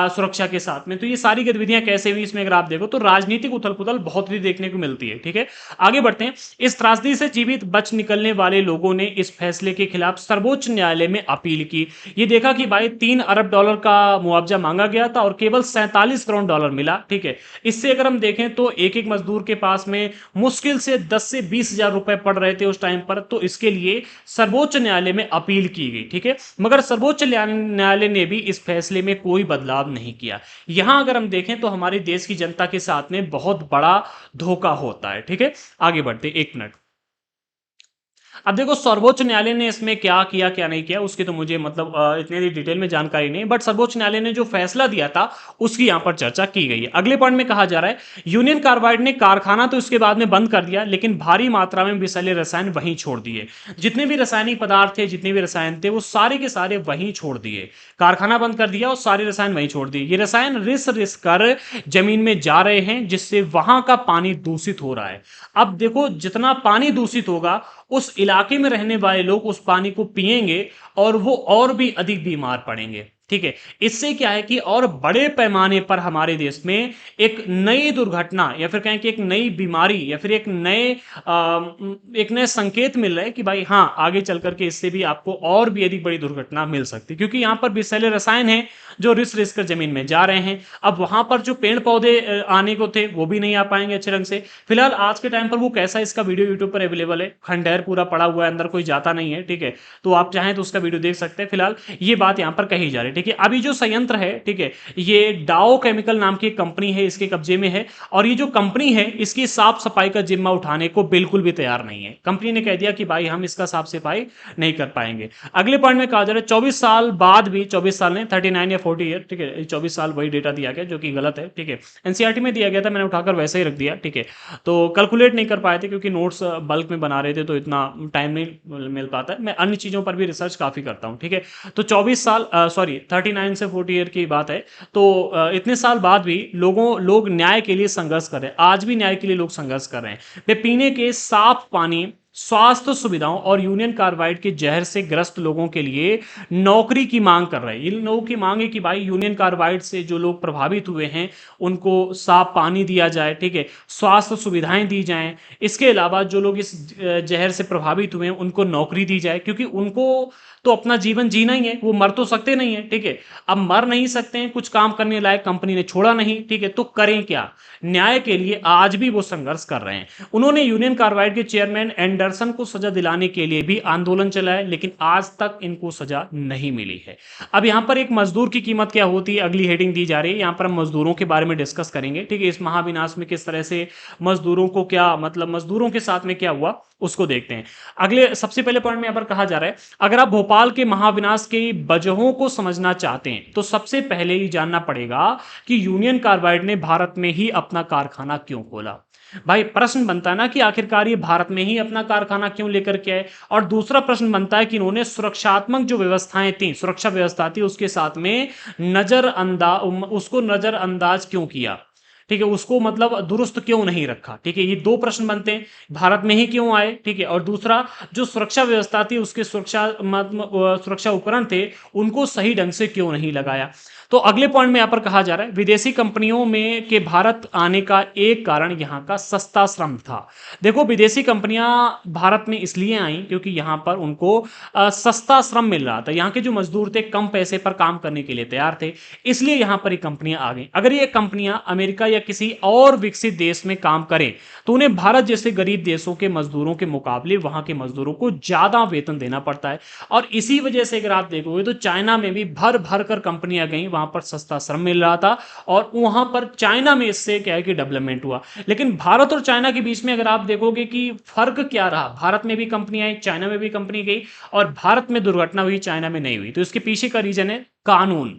सुरक्षा के साथ में। तो ये सारी गतिविधियां कैसे हुई, इसमें अगर आप देखो तो राजनीतिक उथल पुथल बहुत ही देखने को मिलती है, ठीक है। आगे बढ़ते हैं। इस त्रासदी से जीवित बच निकलने वाले लोगों ने इस फैसले के खिलाफ सर्वोच्च न्यायालय में अपील की। ये देखा कि भाई 3 अरब डॉलर का मुआवजा मांगा गया था और केवल 47 करोड़ डॉलर मिला, ठीक है। इससे अगर हम देखें तो एक एक मजदूर के पास में मुश्किल से 10 से 20 हजार रुपए पड़ रहे थे उस टाइम पर। तो इसके लिए सर्वोच्च न्यायालय में अपील की गई, ठीक है। मगर सर्वोच्च न्यायालय ने भी इस फैसले में कोई बदलाव नहीं किया। यहां अगर हम देखें तो हमारे देश की जनता के साथ में बहुत बड़ा धोखा होता है, ठीक है। आगे बढ़ते, 1 मिनट। अब देखो सर्वोच्च न्यायालय ने इसमें क्या किया क्या नहीं किया, उसकी तो मुझे मतलब इतनी डिटेल में जानकारी नहीं, बट सर्वोच्च न्यायालय ने जो फैसला दिया था उसकी यहां पर चर्चा की गई है। अगले पॉइंट में कहा जा रहा है, यूनियन कार्बाइड ने कारखाना तो इसके बाद में बंद कर दिया, लेकिन भारी मात्रा में विषैले रसायन वहीं छोड़ दिए। जितने भी रासायनिक पदार्थ थे, जितने भी रसायन थे, वो सारे के सारे वहीं छोड़ दिए। कारखाना बंद कर दिया और सारे रसायन वहीं छोड़ दिए। ये रसायन रिस रिस कर जमीन में जा रहे हैं, जिससे वहां का पानी दूषित हो रहा है। अब देखो, जितना पानी दूषित होगा, उस इलाके में रहने वाले लोग उस पानी को पिएंगे और वो और भी अधिक बीमार पड़ेंगे, ठीक है। इससे क्या है कि और बड़े पैमाने पर हमारे देश में एक नई दुर्घटना, या फिर कहें कि एक नई बीमारी, या फिर एक नए संकेत मिल रहे हैं कि भाई हाँ, आगे चल करके इससे भी आपको और भी अधिक बड़ी दुर्घटना मिल सकती है, क्योंकि यहां पर विषैले रसायन हैं जो रिस रिस कर जमीन में जा रहे हैं। अब वहां पर जो पेड़ पौधे आने को थे, वो भी नहीं आ पाएंगे अच्छे ढंग से। फिलहाल आज के टाइम पर वो कैसा, इसका वीडियो यूट्यूब पर अवेलेबल है, खंडहर पूरा पड़ा हुआ है, अंदर कोई जाता नहीं है, ठीक है। तो आप चाहें तो उसका वीडियो देख सकते हैं। फिलहाल ये बात यहां पर कही जा रही है, ठीक है। अभी जो संयंत्र है, ठीक है, ये डाओ केमिकल नाम की एक कंपनी है, इसके कब्जे में है। और ये जो कंपनी है, इसकी साफ सफाई का जिम्मा उठाने को बिल्कुल भी तैयार नहीं है। कंपनी ने कह दिया कि भाई हम इसका साफ सफाई नहीं कर पाएंगे। अगले पॉइंट में कहा जा रहा है, 24 साल बाद भी, 24 साल नहीं, 39 या 40 ईयर, ठीक है, 24 साल वही डेटा दिया गया जो कि गलत है, ठीक है। एनसीईआरटी में दिया गया था, मैंने उठाकर वैसे ही रख दिया, ठीक है। तो कैलकुलेट नहीं कर पाए थे क्योंकि नोट्स बल्क में बना रहे थे, तो इतना टाइम नहीं मिल पाता है। मैं अन्य चीजों पर भी रिसर्च काफी करता हूं, ठीक है। तो 24 साल, सॉरी 39 से 40 ईयर की बात है। तो इतने साल बाद भी लोग न्याय के लिए संघर्ष कर रहे हैं। आज भी न्याय के लिए लोग संघर्ष कर रहे हैं। वे पीने के साफ पानी, स्वास्थ्य सुविधाओं और यूनियन कार्बाइड के जहर से ग्रस्त लोगों के लिए नौकरी की मांग कर रहे हैं। इन लोगों की मांग है कि भाई यूनियन कार्बाइड से जो लोग प्रभावित हुए हैं, उनको साफ पानी दिया जाए, ठीक है, स्वास्थ्य सुविधाएं दी जाएं। इसके अलावा जो लोग इस जहर से प्रभावित हुए हैं, उनको नौकरी दी जाए, क्योंकि उनको तो अपना जीवन जीना ही है, वो मर तो सकते नहीं है, ठीक है। अब मर नहीं सकते हैं, कुछ काम करने लायक कंपनी ने छोड़ा नहीं, ठीक है, तो करें क्या? न्याय के लिए आज भी वो संघर्ष कर रहे हैं। उन्होंने यूनियन कार्बाइड के चेयरमैन एंडरसन को सजा दिलाने के लिए भी आंदोलन चलाया, लेकिन आज तक इनको सजा नहीं मिली है। अब यहां पर एक मजदूर की कीमत क्या होती है, अगली हेडिंग दी जा रही है। यहां पर हम मजदूरों के बारे में डिस्कस करेंगे, ठीक है। इस महाविनाश में किस तरह से मजदूरों को क्या मतलब, मजदूरों के साथ में क्या हुआ, उसको देखते हैं। अगले सबसे पहले पॉइंट में यहां पर कहा जा रहा है, अगर आप भोपाल के महाविनाश की वजहों को समझना चाहते हैं तो सबसे पहले ही जानना पड़ेगा कि यूनियन कार्बाइड ने भारत में ही अपना कारखाना क्यों खोला। भाई प्रश्न बनता है ना कि आखिरकार ये भारत में ही अपना कारखाना क्यों लेकर के आए। और दूसरा प्रश्न बनता है कि इन्होंने सुरक्षात्मक जो व्यवस्थाएं थी, सुरक्षा व्यवस्था थी, उसके साथ में नजरअंदाज क्यों किया, ठीक है, उसको मतलब दुरुस्त क्यों नहीं रखा, ठीक है। ये दो प्रश्न बनते हैं, भारत में ही क्यों आए, ठीक है। और दूसरा, जो सुरक्षा व्यवस्था थी, उसके सुरक्षा उपकरण थे, उनको सही ढंग से क्यों नहीं लगाया। तो अगले पॉइंट में यहाँ पर कहा जा रहा है विदेशी कंपनियों में के भारत आने का एक कारण यहाँ का सस्ता श्रम था। देखो विदेशी कंपनियां भारत में इसलिए आई क्योंकि यहाँ पर उनको सस्ता श्रम मिल रहा था। यहाँ के जो मजदूर थे कम पैसे पर काम करने के लिए तैयार थे, इसलिए यहाँ पर ये कंपनियां आ गई। अगर ये कंपनियां अमेरिका या किसी और विकसित देश में काम करें तो उन्हें भारत जैसे गरीब देशों के मजदूरों के मुकाबले वहां के मजदूरों को ज्यादा वेतन देना पड़ता है। और इसी वजह से अगर आप देखोगे तो चाइना में भी भर भर कर कंपनियां गई, वहां पर सस्ता श्रम मिल रहा था और वहां पर चाइना में इससे क्या है कि डेवलपमेंट हुआ। लेकिन भारत और चाइना के बीच में अगर आप देखोगे कि फर्क क्या रहा, भारत में भी कंपनी आई, चाइना में भी कंपनी गई और भारत में दुर्घटना हुई, चाइना में नहीं हुई। तो इसके पीछे का रीजन है कानून।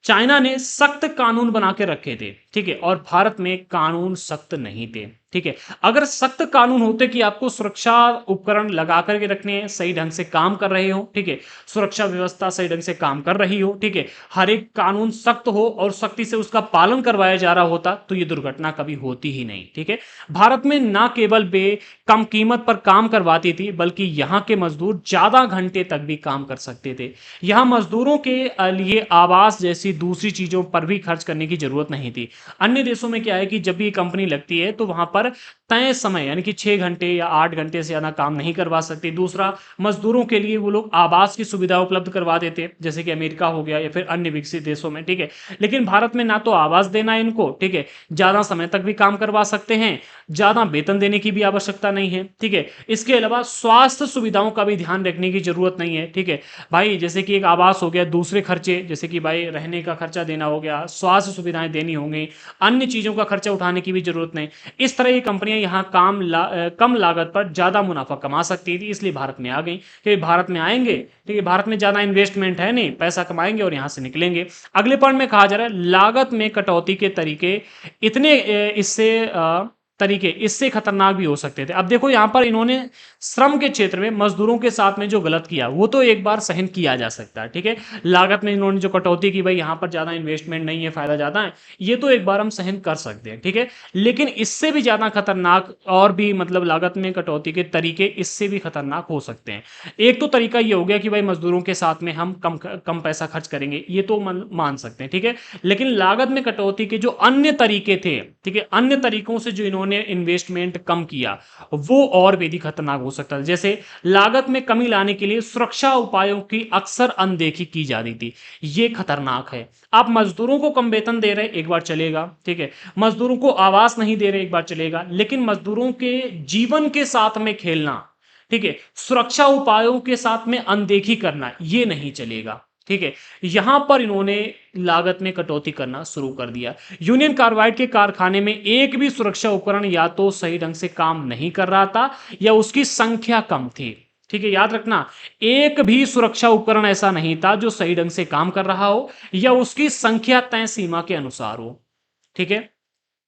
चाइना ने सख्त कानून बना के रखे थे, ठीक है, और भारत में कानून सख्त नहीं थे, ठीक है। अगर सख्त कानून होते कि आपको सुरक्षा उपकरण लगा करके रखने हैं, सही ढंग से काम कर रहे हो, ठीक है, सुरक्षा व्यवस्था सही ढंग से काम कर रही हो, ठीक है, हर एक कानून सख्त हो और सख्ती से उसका पालन करवाया जा रहा होता तो ये दुर्घटना कभी होती ही नहीं, ठीक है। भारत में ना केवल वे कम कीमत पर काम करवाती थी बल्कि यहाँ के मजदूर ज्यादा घंटे तक भी काम कर सकते थे। यहाँ मजदूरों के लिए आवास जैसी दूसरी चीजों पर भी खर्च करने की जरूरत नहीं थी। अन्य देशों में क्या है कि जब भी कंपनी लगती है तो वहां पर तय समय यानी कि 6 घंटे या 8 घंटे से ज्यादा काम नहीं करवा सकती। दूसरा, मजदूरों के लिए वो लोग आवास की सुविधा उपलब्ध करवा देते जैसे कि अमेरिका हो गया या फिर अन्य विकसित देशों में, ठीक है। लेकिन भारत में ना तो आवास देना है इनको, ठीक है, ज्यादा समय तक भी काम करवा सकते हैं, ज्यादा वेतन देने की भी आवश्यकता नहीं है, ठीक है। इसके अलावा स्वास्थ्य सुविधाओं का भी ध्यान रखने की जरूरत नहीं है, ठीक है भाई। जैसे कि एक आवास हो गया, दूसरे खर्चे जैसे कि भाई रहने का खर्चा देना हो गया, स्वास्थ्य सुविधाएं देनी होंगी, अन्य चीजों का खर्चा उठाने की भी जरूरत नहीं। इस तरह ये कंपनियां यहाँ कम लागत पर ज्यादा मुनाफा कमा सकती थी, इसलिए भारत में आ गई। क्योंकि भारत में आएंगे, ठीक है, भारत में ज्यादा इन्वेस्टमेंट है नहीं, पैसा कमाएंगे और यहां से निकलेंगे। अगले पॉइंट में कहा जा रहा है लागत में कटौती के तरीके इतने इससे खतरनाक भी हो सकते थे। अब देखो यहां पर इन्होंने श्रम के क्षेत्र में मजदूरों के साथ में जो गलत किया वो तो एक बार सहन किया जा सकता है, ठीक है। लागत में इन्होंने जो कटौती की, भाई यहां पर ज्यादा इन्वेस्टमेंट नहीं है, फायदा ज्यादा है, ये तो एक बार हम सहन कर सकते हैं, ठीक है। लेकिन इससे भी ज्यादा खतरनाक और भी मतलब लागत में कटौती के तरीके इससे भी खतरनाक हो सकते हैं। एक तो तरीका ये हो गया कि भाई मजदूरों के साथ में हम कम कम पैसा खर्च करेंगे, ये तो मान सकते हैं, ठीक है। लेकिन लागत में कटौती के जो अन्य तरीके थे, ठीक है, अन्य तरीकों से जो इन्होंने इन्वेस्टमेंट कम किया वो और भी खतरनाक हो सकता है। जैसे लागत में कमी लाने के लिए सुरक्षा उपायों की अक्सर अनदेखी की जाती थी, ये खतरनाक है। आप मजदूरों को कम वेतन दे रहे एक बार चलेगा, ठीक है, मजदूरों को आवास नहीं दे रहे एक बार चलेगा, लेकिन मजदूरों के जीवन के साथ में खेलना, ठीक है, सुरक्षा उपायों के साथ में अनदेखी करना, ये नहीं चलेगा, ठीक है। यहां पर इन्होंने लागत में कटौती करना शुरू कर दिया। यूनियन कार्बाइड के कारखाने में एक भी सुरक्षा उपकरण या तो सही ढंग से काम नहीं कर रहा था या उसकी संख्या कम थी, ठीक है, याद रखना, एक भी सुरक्षा उपकरण ऐसा नहीं था जो सही ढंग से काम कर रहा हो या उसकी संख्या तय सीमा के अनुसार हो, ठीक है।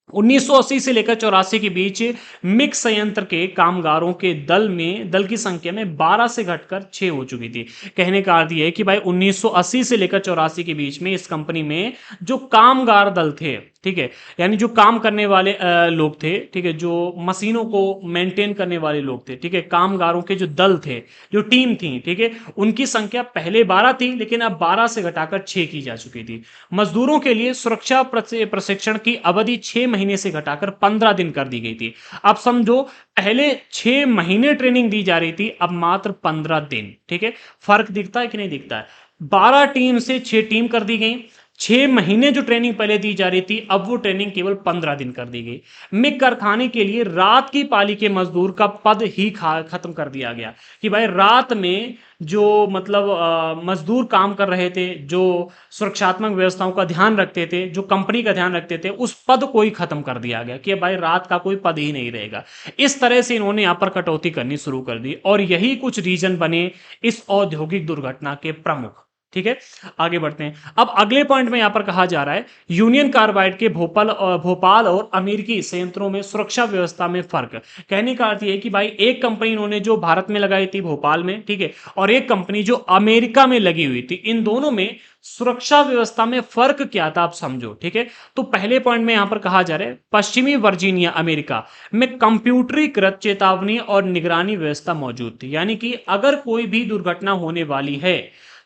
1980 से लेकर 84 के बीच मिग संयंत्र के कामगारों के दल की संख्या में 12 से घटकर 6 हो चुकी थी। कहने का अर्थ यह है कि भाई 1980 से लेकर 84 के बीच में इस कंपनी में जो कामगार दल थे, ठीक है, यानी जो काम करने वाले लोग थे, ठीक है, जो मशीनों को मेंटेन करने वाले लोग थे, ठीक है, कामगारों के जो दल थे, जो टीम थी, ठीक है, उनकी संख्या पहले 12 थी लेकिन अब 12 से घटाकर 6 की जा चुकी थी। मजदूरों के लिए सुरक्षा प्रशिक्षण की अवधि 6 महीने से घटाकर 15 दिन कर दी गई थी। अब समझो पहले 6 महीने ट्रेनिंग दी जा रही थी, अब मात्र 15 दिन, ठीक है। फर्क दिखता है कि नहीं दिखता है? 12 टीम से 6 टीम कर दी गई। 6 महीने जो ट्रेनिंग पहले दी जा रही थी अब वो ट्रेनिंग केवल 15 दिन कर दी गई। मिग कारखाने के लिए रात की पाली के मजदूर का पद ही खत्म कर दिया गया कि भाई रात में जो मतलब मजदूर काम कर रहे थे, जो सुरक्षात्मक व्यवस्थाओं का ध्यान रखते थे, जो कंपनी का ध्यान रखते थे, उस पद को ही खत्म कर दिया गया कि भाई रात का कोई पद ही नहीं रहेगा। इस तरह से इन्होंने यहां पर कटौती करनी शुरू कर दी और यही कुछ रीजन बने इस औद्योगिक दुर्घटना के प्रमुख, ठीक है। आगे बढ़ते हैं। अब अगले पॉइंट में यहां पर कहा जा रहा है यूनियन कार्बाइड के भोपाल और अमेरिकी संयंत्रों में सुरक्षा व्यवस्था में फर्क। कहने का अर्थ यह है कि भाई एक कंपनी इन्होंने जो भारत में लगाई थी भोपाल में, ठीक है, और एक कंपनी जो अमेरिका में लगी हुई थी, इन दोनों में सुरक्षा व्यवस्था में फर्क क्या था आप समझो, ठीक है। तो पहले पॉइंट में यहां पर कहा जा रहा है पश्चिमी वर्जीनिया अमेरिका में कंप्यूटरीकृत चेतावनी और निगरानी व्यवस्था मौजूद थी, यानी कि अगर कोई भी दुर्घटना होने वाली है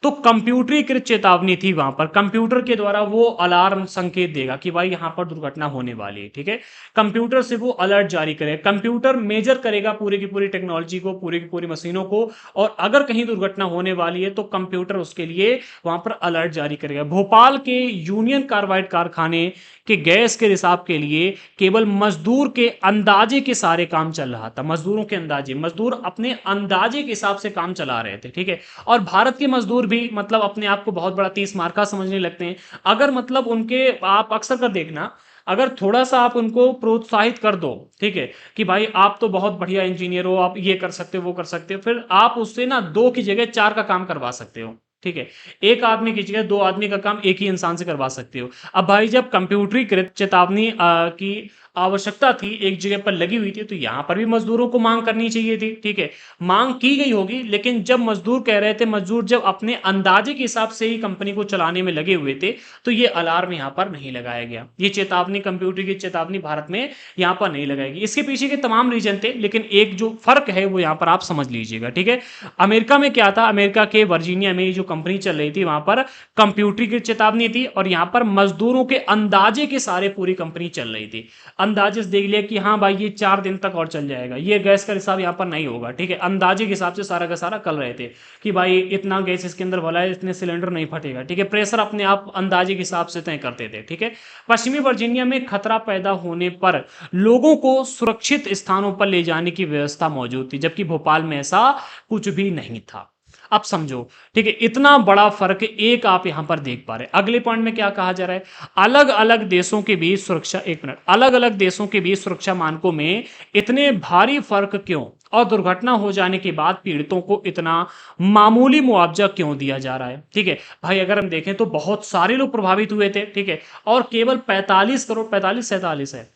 तो कंप्यूटरीकृत चेतावनी थी वहां पर, कंप्यूटर के द्वारा वो अलार्म संकेत देगा कि भाई यहां पर दुर्घटना होने वाली है, ठीक है। कंप्यूटर से वो अलर्ट जारी करेगा, कंप्यूटर मेजर करेगा पूरी की पूरी टेक्नोलॉजी को, पूरी की पूरी मशीनों को, और अगर कहीं दुर्घटना होने वाली है तो कंप्यूटर उसके लिए वहां पर अलर्ट जारी करेगा। भोपाल के यूनियन कार्बाइड कारखाने के गैस के रिसाव के लिए केवल मजदूर के अंदाजे के सारे काम चल रहा था, मजदूरों के अंदाजे, मजदूर अपने अंदाजे के हिसाब से काम चला रहे थे, ठीक है। और भारत के मजदूर भी मतलब अपने आप को बहुत बड़ा 30 मार्का समझने लगते हैं। अगर मतलब उनके आप अक्सर कर देखना, अगर थोड़ा सा आप उनको प्रोत्साहित कर दो, ठीक है, कि भाई आप तो बहुत बढ़िया इंजीनियर हो, आप ये कर सकते हो वो कर सकते हो, फिर आप उससे ना 2 की जगह 4 का काम करवा सकते हो, ठीक है। एक आदमी की जगह 2 आदमी का काम एक ही इंसान से करवा सकते हो। अब भाई जब कंप्यूटरीकृत चेतावनी की आवश्यकता थी, एक जगह पर लगी हुई थी, तो यहां पर भी मजदूरों को मांग करनी चाहिए थी, ठीक है। मांग की गई होगी, लेकिन जब मजदूर कह रहे थे, मजदूर जब अपने अंदाजे के हिसाब से ही कंपनी को चलाने में लगे हुए थे, तो ये अलार्म यहां पर नहीं लगाया गया, ये चेतावनी, कंप्यूटर की चेतावनी भारत में यहां पर नहीं लगाएगी। इसके पीछे के तमाम रीजन थे, लेकिन एक जो फर्क है वो यहां पर आप समझ लीजिएगा, ठीक है। अमेरिका में क्या था, अमेरिका के वर्जीनिया में जो कंपनी चल रही थी वहां पर कंप्यूटर की चेतावनी थी, और यहां पर मजदूरों के अंदाजे के सारे पूरी कंपनी चल रही थी। अंदाजे से देख लिया कि हाँ भाई ये 4 दिन तक और चल जाएगा, ये गैस का रिसाव यहाँ पर नहीं होगा, ठीक है। अंदाजे के हिसाब से सारा का सारा कर रहे थे कि भाई इतना गैस इसके अंदर भला है, इतने सिलेंडर नहीं फटेगा, ठीक है। प्रेशर अपने आप अंदाजे के हिसाब से तय करते थे, ठीक है। पश्चिमी वर्जीनिया में खतरा पैदा होने पर लोगों को सुरक्षित स्थानों पर ले जाने की व्यवस्था मौजूद थी, जबकि भोपाल में ऐसा कुछ भी नहीं था। अब समझो, ठीक है, इतना बड़ा फर्क एक आप यहां पर देख पा रहे हैं। अगले पॉइंट में क्या कहा जा रहा है, अलग अलग देशों के बीच सुरक्षा, एक मिनट, अलग अलग देशों के बीच सुरक्षा मानकों में इतने भारी फर्क क्यों, और दुर्घटना हो जाने के बाद पीड़ितों को इतना मामूली मुआवजा क्यों दिया जा रहा है, ठीक है। भाई अगर हम देखें तो बहुत सारे लोग प्रभावित हुए थे, ठीक है, और केवल 45 करोड़, 45 47 है,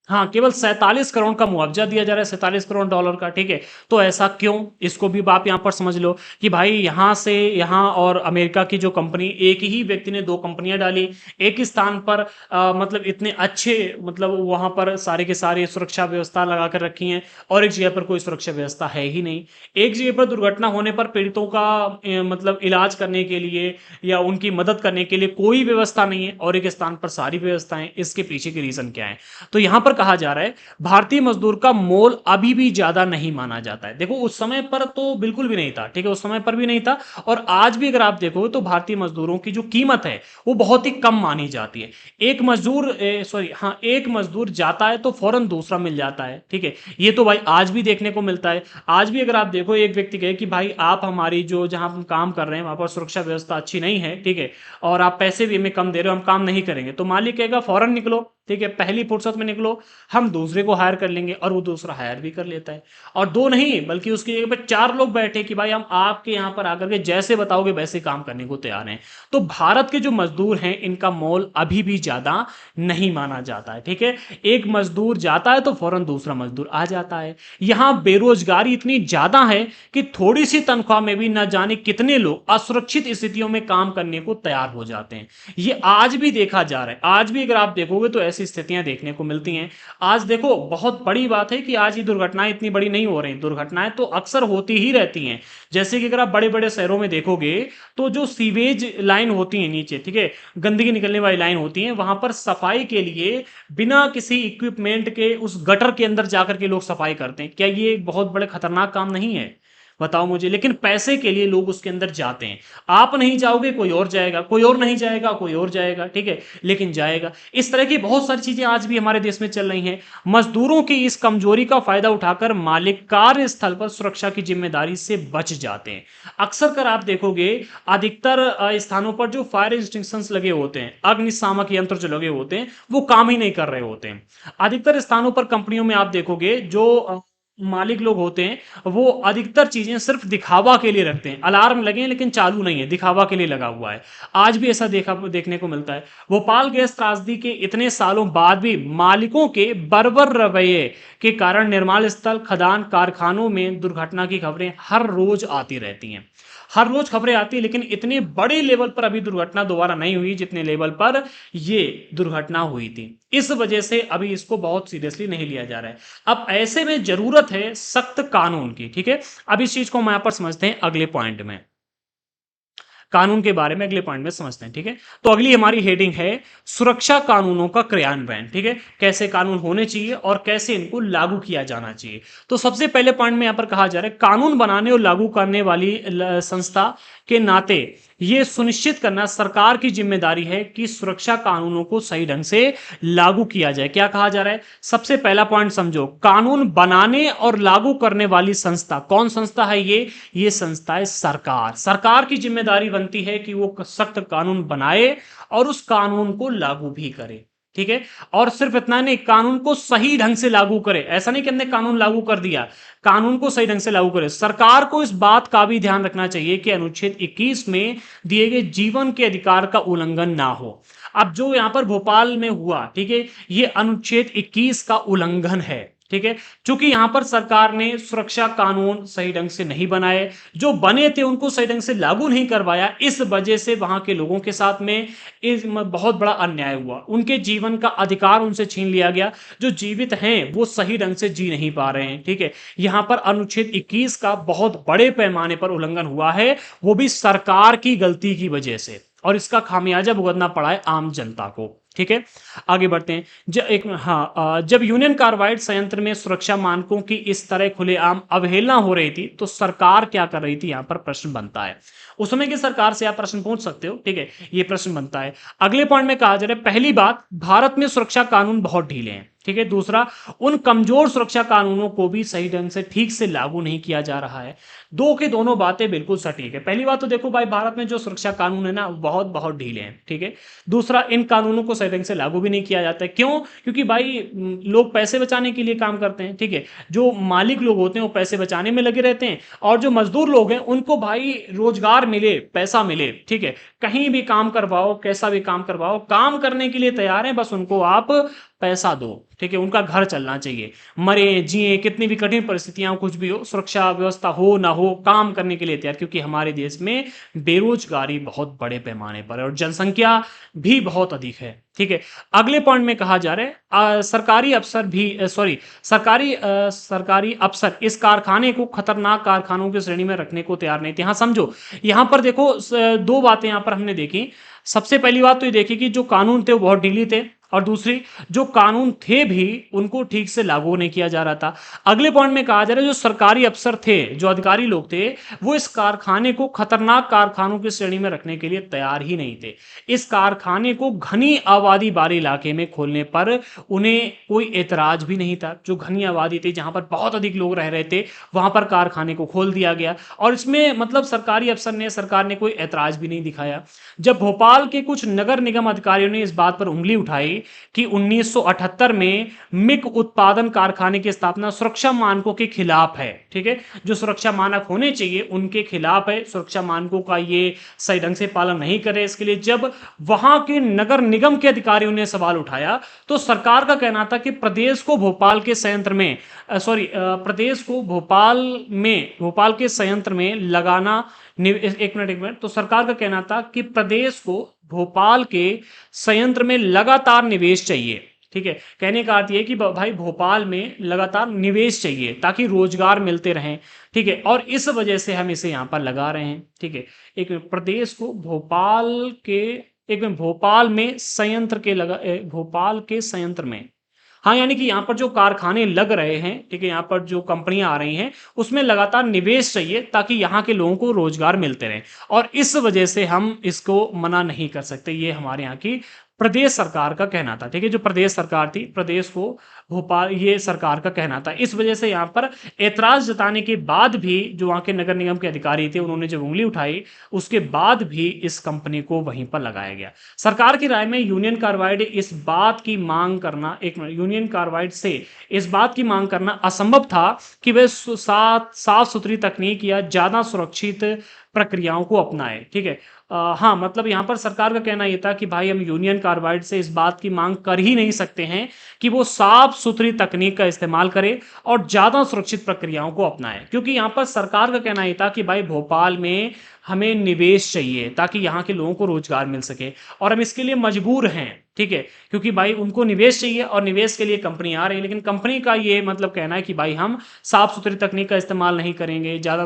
हाँ, केवल 47 करोड़ का मुआवजा दिया जा रहा है, 47 करोड़ डॉलर का, ठीक है। तो ऐसा क्यों, इसको भी आप यहां पर समझ लो कि भाई यहां से यहां और अमेरिका की जो कंपनी, एक ही व्यक्ति ने 2 कंपनियां डाली एक ही स्थान पर, मतलब इतने अच्छे, मतलब वहां पर सारे के सारे सुरक्षा व्यवस्था लगा कर रखी है, और एक जगह पर कोई सुरक्षा व्यवस्था है ही नहीं। एक जगह पर दुर्घटना होने पर पीड़ितों का मतलब इलाज करने के लिए या उनकी मदद करने के लिए कोई व्यवस्था नहीं है, और एक स्थान पर सारी व्यवस्थाएं। इसके पीछे के रीजन क्या है, तो यहां पर कहा जा रहा है भारतीय मजदूर का मोल अभी भी ज्यादा नहीं माना जाता है। देखो उस समय पर तो बिल्कुल भी नहीं था, ठीक है, उस समय पर भी नहीं था, और आज भी अगर आप देखोगे तो भारतीय मजदूरों की जो कीमत है वो बहुत ही कम मानी जाती है। एक मजदूर सॉरी हाँ, एक मजदूर जाता है तो फौरन दूसरा मिल जाता है, ठीक है। ये तो भाई आज भी देखने को मिलता है। आज भी अगर आप देखो, एक व्यक्ति कहे कि भाई आप हमारी जो, जहां हम काम कर रहे हैं वहां पर सुरक्षा व्यवस्था अच्छी नहीं है, ठीक है, और आप पैसे भी हमें कम दे रहे हो, हम काम नहीं करेंगे, तो मालिक कहेगा फौरन निकलो, ठीक है, पहली फुर्सत में निकलो, हम दूसरे को हायर कर लेंगे, और वो दूसरा हायर भी कर लेता है। और 2 नहीं बल्कि उसकी जगह पर 4 लोग बैठे कि भाई हम आपके यहां पर आकर के जैसे बताओगे वैसे काम करने को तैयार हैं। तो भारत के जो मजदूर हैं इनका मोल अभी भी ज्यादा नहीं माना जाता है, ठीक है। एक मजदूर जाता है तो फौरन दूसरा मजदूर आ जाता है। यहां बेरोजगारी इतनी ज्यादा है कि थोड़ी सी तनख्वाह में भी न जाने कितने लोग असुरक्षित स्थितियों में काम करने को तैयार हो जाते हैं। ये आज भी देखा जा रहा है, आज भी अगर आप देखोगे तो ऐसी स्थितियां देखने को मिलती हैं। आज देखो बहुत बड़ी बात है कि आज ये दुर्घटनाएं इतनी बड़ी नहीं हो रही, दुर्घटनाएं तो अक्सर होती ही रहती हैं। जैसे कि अगर आप बड़े बड़े शहरों में देखोगे तो जो सीवेज लाइन होती है नीचे, ठीक है, गंदगी निकलने वाली लाइन होती है, वहां पर सफाई के लिए बिना किसी इक्विपमेंट के उस गटर के अंदर जाकर के लोग सफाई करते हैं। क्या ये एक बहुत बड़े खतरनाक काम नहीं है, बताओ मुझे। लेकिन पैसे के लिए लोग उसके अंदर जाते हैं। आप नहीं जाओगे कोई और जाएगा, कोई और नहीं जाएगा कोई और जाएगा, ठीक है, लेकिन जाएगा। इस तरह की बहुत सारी चीजें आज भी हमारे देश में चल रही हैं। मजदूरों की इस कमजोरी का फायदा उठाकर मालिक कार्यस्थल पर सुरक्षा की जिम्मेदारी से बच जाते हैं। अक्सर कर आप देखोगे अधिकतर स्थानों पर जो फायर एक्सटिंग्विशर्स लगे होते हैं, अग्निशामक यंत्र जो लगे होते हैं, वो काम ही नहीं कर रहे होते हैं। अधिकतर स्थानों पर कंपनियों में आप देखोगे जो मालिक लोग होते हैं वो अधिकतर चीजें सिर्फ दिखावा के लिए रखते हैं। अलार्म लगे हैं लेकिन चालू नहीं है, दिखावा के लिए लगा हुआ है। आज भी ऐसा देखने को मिलता है। भोपाल गैस त्रासदी के इतने सालों बाद भी मालिकों के बर्बर रवैये के कारण निर्माण स्थल, खदान, कारखानों में दुर्घटना की खबरें हर रोज आती रहती हैं। हर रोज खबरें आती है, लेकिन इतने बड़े लेवल पर अभी दुर्घटना दोबारा नहीं हुई जितने लेवल पर ये दुर्घटना हुई थी। इस वजह से अभी इसको बहुत सीरियसली नहीं लिया जा रहा है। अब ऐसे में जरूरत है सख्त कानून की, ठीक है। अब इस चीज को हम यहां पर समझते हैं अगले पॉइंट में, कानून के बारे में अगले पॉइंट में समझते हैं, ठीक है। तो अगली हमारी हेडिंग है सुरक्षा कानूनों का क्रियान्वयन, ठीक है। कैसे कानून होने चाहिए और कैसे इनको लागू किया जाना चाहिए। तो सबसे पहले पॉइंट में यहां पर कहा जा रहा है कानून बनाने और लागू करने वाली संस्था के नाते यह सुनिश्चित करना सरकार की जिम्मेदारी है कि सुरक्षा कानूनों को सही ढंग से लागू किया जाए। क्या कहा जा रहा है, सबसे पहला पॉइंट समझो, कानून बनाने और लागू करने वाली संस्था, कौन संस्था है ये संस्था है सरकार। सरकार की जिम्मेदारी बनती है कि वो सख्त कानून बनाए और उस कानून को लागू भी करे, ठीक है। और सिर्फ इतना नहीं, कानून को सही ढंग से लागू करे। ऐसा नहीं कि हमने कानून लागू कर दिया, कानून को सही ढंग से लागू करे। सरकार को इस बात का भी ध्यान रखना चाहिए कि अनुच्छेद 21 में दिए गए जीवन के अधिकार का उल्लंघन ना हो। अब जो यहां पर भोपाल में हुआ, ठीक है, ये अनुच्छेद 21 का उल्लंघन है, ठीक है। क्योंकि यहां पर सरकार ने सुरक्षा कानून सही ढंग से नहीं बनाए, जो बने थे उनको सही ढंग से लागू नहीं करवाया। इस वजह से वहां के लोगों के साथ में बहुत बड़ा अन्याय हुआ, उनके जीवन का अधिकार उनसे छीन लिया गया। जो जीवित हैं वो सही ढंग से जी नहीं पा रहे हैं, ठीक है। यहां पर अनुच्छेद 21 का बहुत बड़े पैमाने पर उल्लंघन हुआ है, वो भी सरकार की गलती की वजह से, और इसका खामियाजा भुगतना पड़ा है आम जनता को, ठीक है। आगे बढ़ते हैं। जब यूनियन कार्बाइड संयंत्र में सुरक्षा मानकों की इस तरह खुलेआम अवहेलना हो रही थी तो सरकार क्या कर रही थी, यहां पर प्रश्न बनता है। उस समय की सरकार से आप प्रश्न पूछ सकते हो, ठीक है, ये प्रश्न बनता है। अगले पॉइंट में कहा जा रहा है, पहली बात, भारत में सुरक्षा कानून बहुत ढीले हैं, ठीक है। दूसरा, उन कमजोर सुरक्षा कानूनों को भी सही ढंग से ठीक से लागू नहीं किया जा रहा है। दो की दोनों बातें बिल्कुल सटीक है। पहली बात तो देखो भाई, भारत में जो सुरक्षा कानून है ना बहुत बहुत ढीले हैं, ठीक है। दूसरा, इन कानूनों को सही ढंग से लागू भी नहीं किया जाता है। क्यों? क्योंकि भाई लोग पैसे बचाने के लिए काम करते हैं, ठीक है। जो मालिक लोग होते हैं वो पैसे बचाने में लगे रहते हैं, और जो मजदूर लोग हैं उनको भाई रोजगार मिले, पैसा मिले, ठीक है। कहीं भी काम करवाओ, कैसा भी काम करवाओ, काम करने के लिए तैयार है, बस उनको आप पैसा दो, ठीक है। उनका घर चलना चाहिए, मरे जिए कितनी भी कठिन परिस्थितियां कुछ भी हो, सुरक्षा व्यवस्था हो ना हो, काम करने के लिए तैयार। क्योंकि हमारे देश में बेरोजगारी बहुत बड़े पैमाने पर है और जनसंख्या भी बहुत अधिक है, ठीक है। अगले पॉइंट में कहा जा रहा है सरकारी अफसर भी सरकारी अफसर इस कारखाने को खतरनाक कारखानों की श्रेणी में रखने को तैयार नहीं थे। हाँ समझो, यहां पर देखो दो बातें यहां पर हमने देखी। सबसे पहली बात तो ये देखी कि जो कानून थे वो बहुत ढीली थे, और दूसरी, जो कानून थे भी उनको ठीक से लागू नहीं किया जा रहा था। अगले पॉइंट में कहा जा रहा है, जो सरकारी अफसर थे, जो अधिकारी लोग थे, वो इस कारखाने को खतरनाक कारखानों की श्रेणी में रखने के लिए तैयार ही नहीं थे। इस कारखाने को घनी आबादी वाले इलाके में खोलने पर उन्हें कोई एतराज भी नहीं था। जो घनी आबादी थी, जहां पर बहुत अधिक लोग रह रहे थे, वहां पर कारखाने को खोल दिया गया, और इसमें मतलब सरकारी अफसर ने, सरकार ने कोई एतराज भी नहीं दिखाया। जब भोपाल के कुछ नगर निगम अधिकारियों ने इस बात पर उंगली उठाई कि 1978 में मिग उत्पादन कारखाने की स्थापना सुरक्षा मानकों के खिलाफ है, ठीक है। जो सुरक्षा मानक होने चाहिए उनके खिलाफ है, सुरक्षा मानकों का ये सही ढंग से पालन नहीं करे। इसके लिए जब वहां के नगर निगम के अधिकारियों ने सवाल उठाया तो सरकार का कहना था कि प्रदेश को भोपाल के संयंत्र में प्रदेश को भोपाल के संयंत्र में लगाना, एक मिनट, तो सरकार का कहना था कि प्रदेश को भोपाल के संयंत्र में लगातार निवेश चाहिए, ठीक है। कहने का अर्थ यह कि भाई भोपाल में लगातार निवेश चाहिए ताकि रोजगार मिलते रहें, ठीक है। और इस वजह से हम इसे यहां पर लगा रहे हैं, ठीक है। एक प्रदेश को भोपाल में संयंत्र के भोपाल के संयंत्र में, हाँ, यानी कि यहां पर जो कारखाने लग रहे हैं, ठीक है, यहां पर जो कंपनियां आ रही हैं उसमें लगातार निवेश चाहिए ताकि यहां के लोगों को रोजगार मिलते रहे, और इस वजह से हम इसको मना नहीं कर सकते। ये हमारे यहाँ की प्रदेश सरकार का कहना था, ठीक है। जो प्रदेश सरकार थी, प्रदेश को भोपाल, ये सरकार का कहना था। इस वजह से यहाँ पर ऐतराज जताने के बाद भी जो वहां के नगर निगम के अधिकारी थे उन्होंने जब उंगली उठाई, उसके बाद भी इस कंपनी को वहीं पर लगाया गया। सरकार की राय में यूनियन कार्बाइड से इस बात की मांग करना असंभव था कि वे साफ सुथरी तकनीक या ज्यादा सुरक्षित प्रक्रियाओं को अपनाए, ठीक है। हाँ, मतलब यहां पर सरकार का कहना यह था कि भाई हम यूनियन कार्बाइड से इस बात की मांग कर ही नहीं सकते हैं कि वो साफ सुथरी तकनीक का इस्तेमाल करे और ज्यादा सुरक्षित प्रक्रियाओं को अपनाए, क्योंकि यहां पर सरकार का कहना यह था कि भाई भोपाल में हमें निवेश चाहिए ताकि यहाँ के लोगों को रोजगार मिल सके, और हम इसके लिए मजबूर हैं, ठीक है, क्योंकि भाई उनको निवेश चाहिए और निवेश के लिए कंपनी आ रही है, लेकिन कंपनी का ये मतलब कहना है कि भाई हम साफ सुथरी तकनीक का इस्तेमाल नहीं करेंगे, ज़्यादा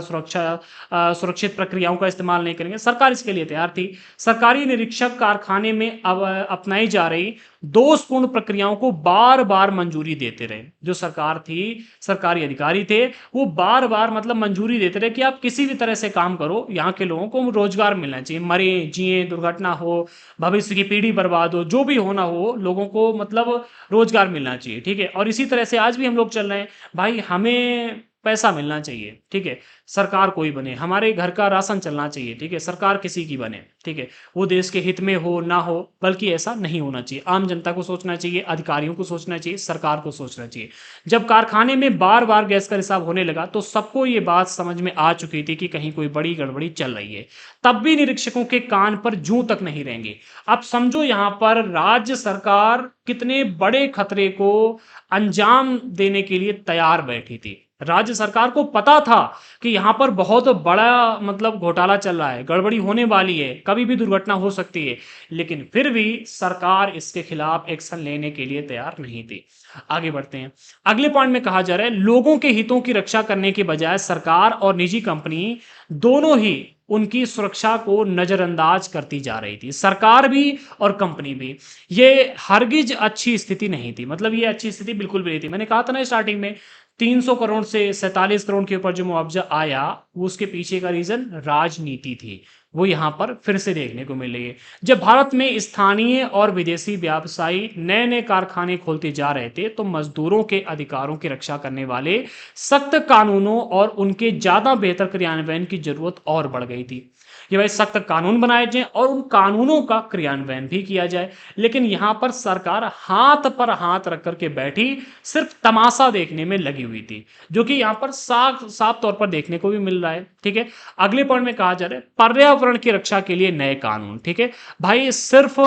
सुरक्षित प्रक्रियाओं का इस्तेमाल नहीं करेंगे। सरकार इसके लिए तैयार थी। सरकारी निरीक्षक कारखाने में अब अपनाई जा रही दोषपूर्ण प्रक्रियाओं को बार बार मंजूरी देते रहे। जो सरकार थी, सरकारी अधिकारी थे, वो बार बार मतलब मंजूरी देते रहे कि आप किसी भी तरह से काम करो, यहाँ के लोगों को रोजगार मिलना चाहिए, मरे जिए, दुर्घटना हो, भविष्य की पीढ़ी बर्बाद हो, जो भी होना हो, लोगों को मतलब रोजगार मिलना चाहिए, ठीक है। और इसी तरह से आज भी हम लोग चल रहे हैं, भाई हमें पैसा मिलना चाहिए, ठीक है, सरकार कोई बने, हमारे घर का राशन चलना चाहिए, ठीक है, सरकार किसी की बने, ठीक है, वो देश के हित में हो ना हो, बल्कि ऐसा नहीं होना चाहिए। आम जनता को सोचना चाहिए, अधिकारियों को सोचना चाहिए, सरकार को सोचना चाहिए। जब कारखाने में बार बार गैस का रिसाव होने लगा तो सबको ये बात समझ में आ चुकी थी कि कहीं कोई बड़ी गड़बड़ी चल रही है। तब भी निरीक्षकों के कान पर जूं तक नहीं रहेंगे। अब समझो यहां पर राज्य सरकार कितने बड़े खतरे को अंजाम देने के लिए तैयार बैठी थी। राज्य सरकार को पता था कि यहां पर बहुत बड़ा मतलब घोटाला चल रहा है, गड़बड़ी होने वाली है, कभी भी दुर्घटना हो सकती है, लेकिन फिर भी सरकार इसके खिलाफ एक्शन लेने के लिए तैयार नहीं थी। आगे बढ़ते हैं। अगले पॉइंट में कहा जा रहा है, लोगों के हितों की रक्षा करने के बजाय सरकार और निजी कंपनी दोनों ही उनकी सुरक्षा को नजरअंदाज करती जा रही थी, सरकार भी और कंपनी भी। ये हरगिज अच्छी स्थिति नहीं थी, मतलब ये अच्छी स्थिति बिल्कुल भी नहीं थी। मैंने कहा था ना स्टार्टिंग में, 300 करोड़ से 47 करोड़ के ऊपर जो मुआवजा आया, वो उसके पीछे का रीजन राजनीति थी। वो यहां पर फिर से देखने को मिल रही है। जब भारत में स्थानीय और विदेशी व्यवसायी नए नए कारखाने खोलते जा रहे थे तो मजदूरों के अधिकारों की रक्षा करने वाले सख्त कानूनों और उनके ज्यादा बेहतर क्रियान्वयन की जरूरत और बढ़ गई थी। कि भाई सख्त कानून बनाए जाएं और उन कानूनों का क्रियान्वयन भी किया जाए, लेकिन यहां पर सरकार हाथ पर हाथ रख करके बैठी, सिर्फ तमाशा देखने में लगी हुई थी, जो कि यहां पर साफ साफ तौर पर देखने को भी मिल रहा है, ठीक है। अगले पॉइंट में कहा जा रहा है, पर्यावरण की रक्षा के लिए नए कानून, ठीक है। भाई सिर्फ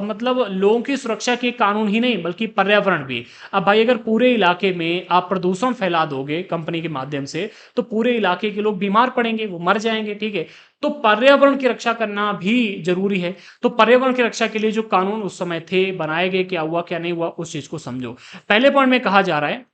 मतलब लोगों की सुरक्षा के कानून ही नहीं, बल्कि पर्यावरण भी। अब भाई अगर पूरे इलाके में आप प्रदूषण फैला दोगे कंपनी के माध्यम से, तो पूरे इलाके के लोग बीमार पड़ेंगे, वो मर जाएंगे, ठीक है। तो पर्यावरण की रक्षा करना भी जरूरी है। तो पर्यावरण की रक्षा के लिए जो कानून उस समय थे बनाए गए, क्या हुआ क्या नहीं हुआ, उस चीज को समझो। पहले पॉइंट में कहा जा रहा है,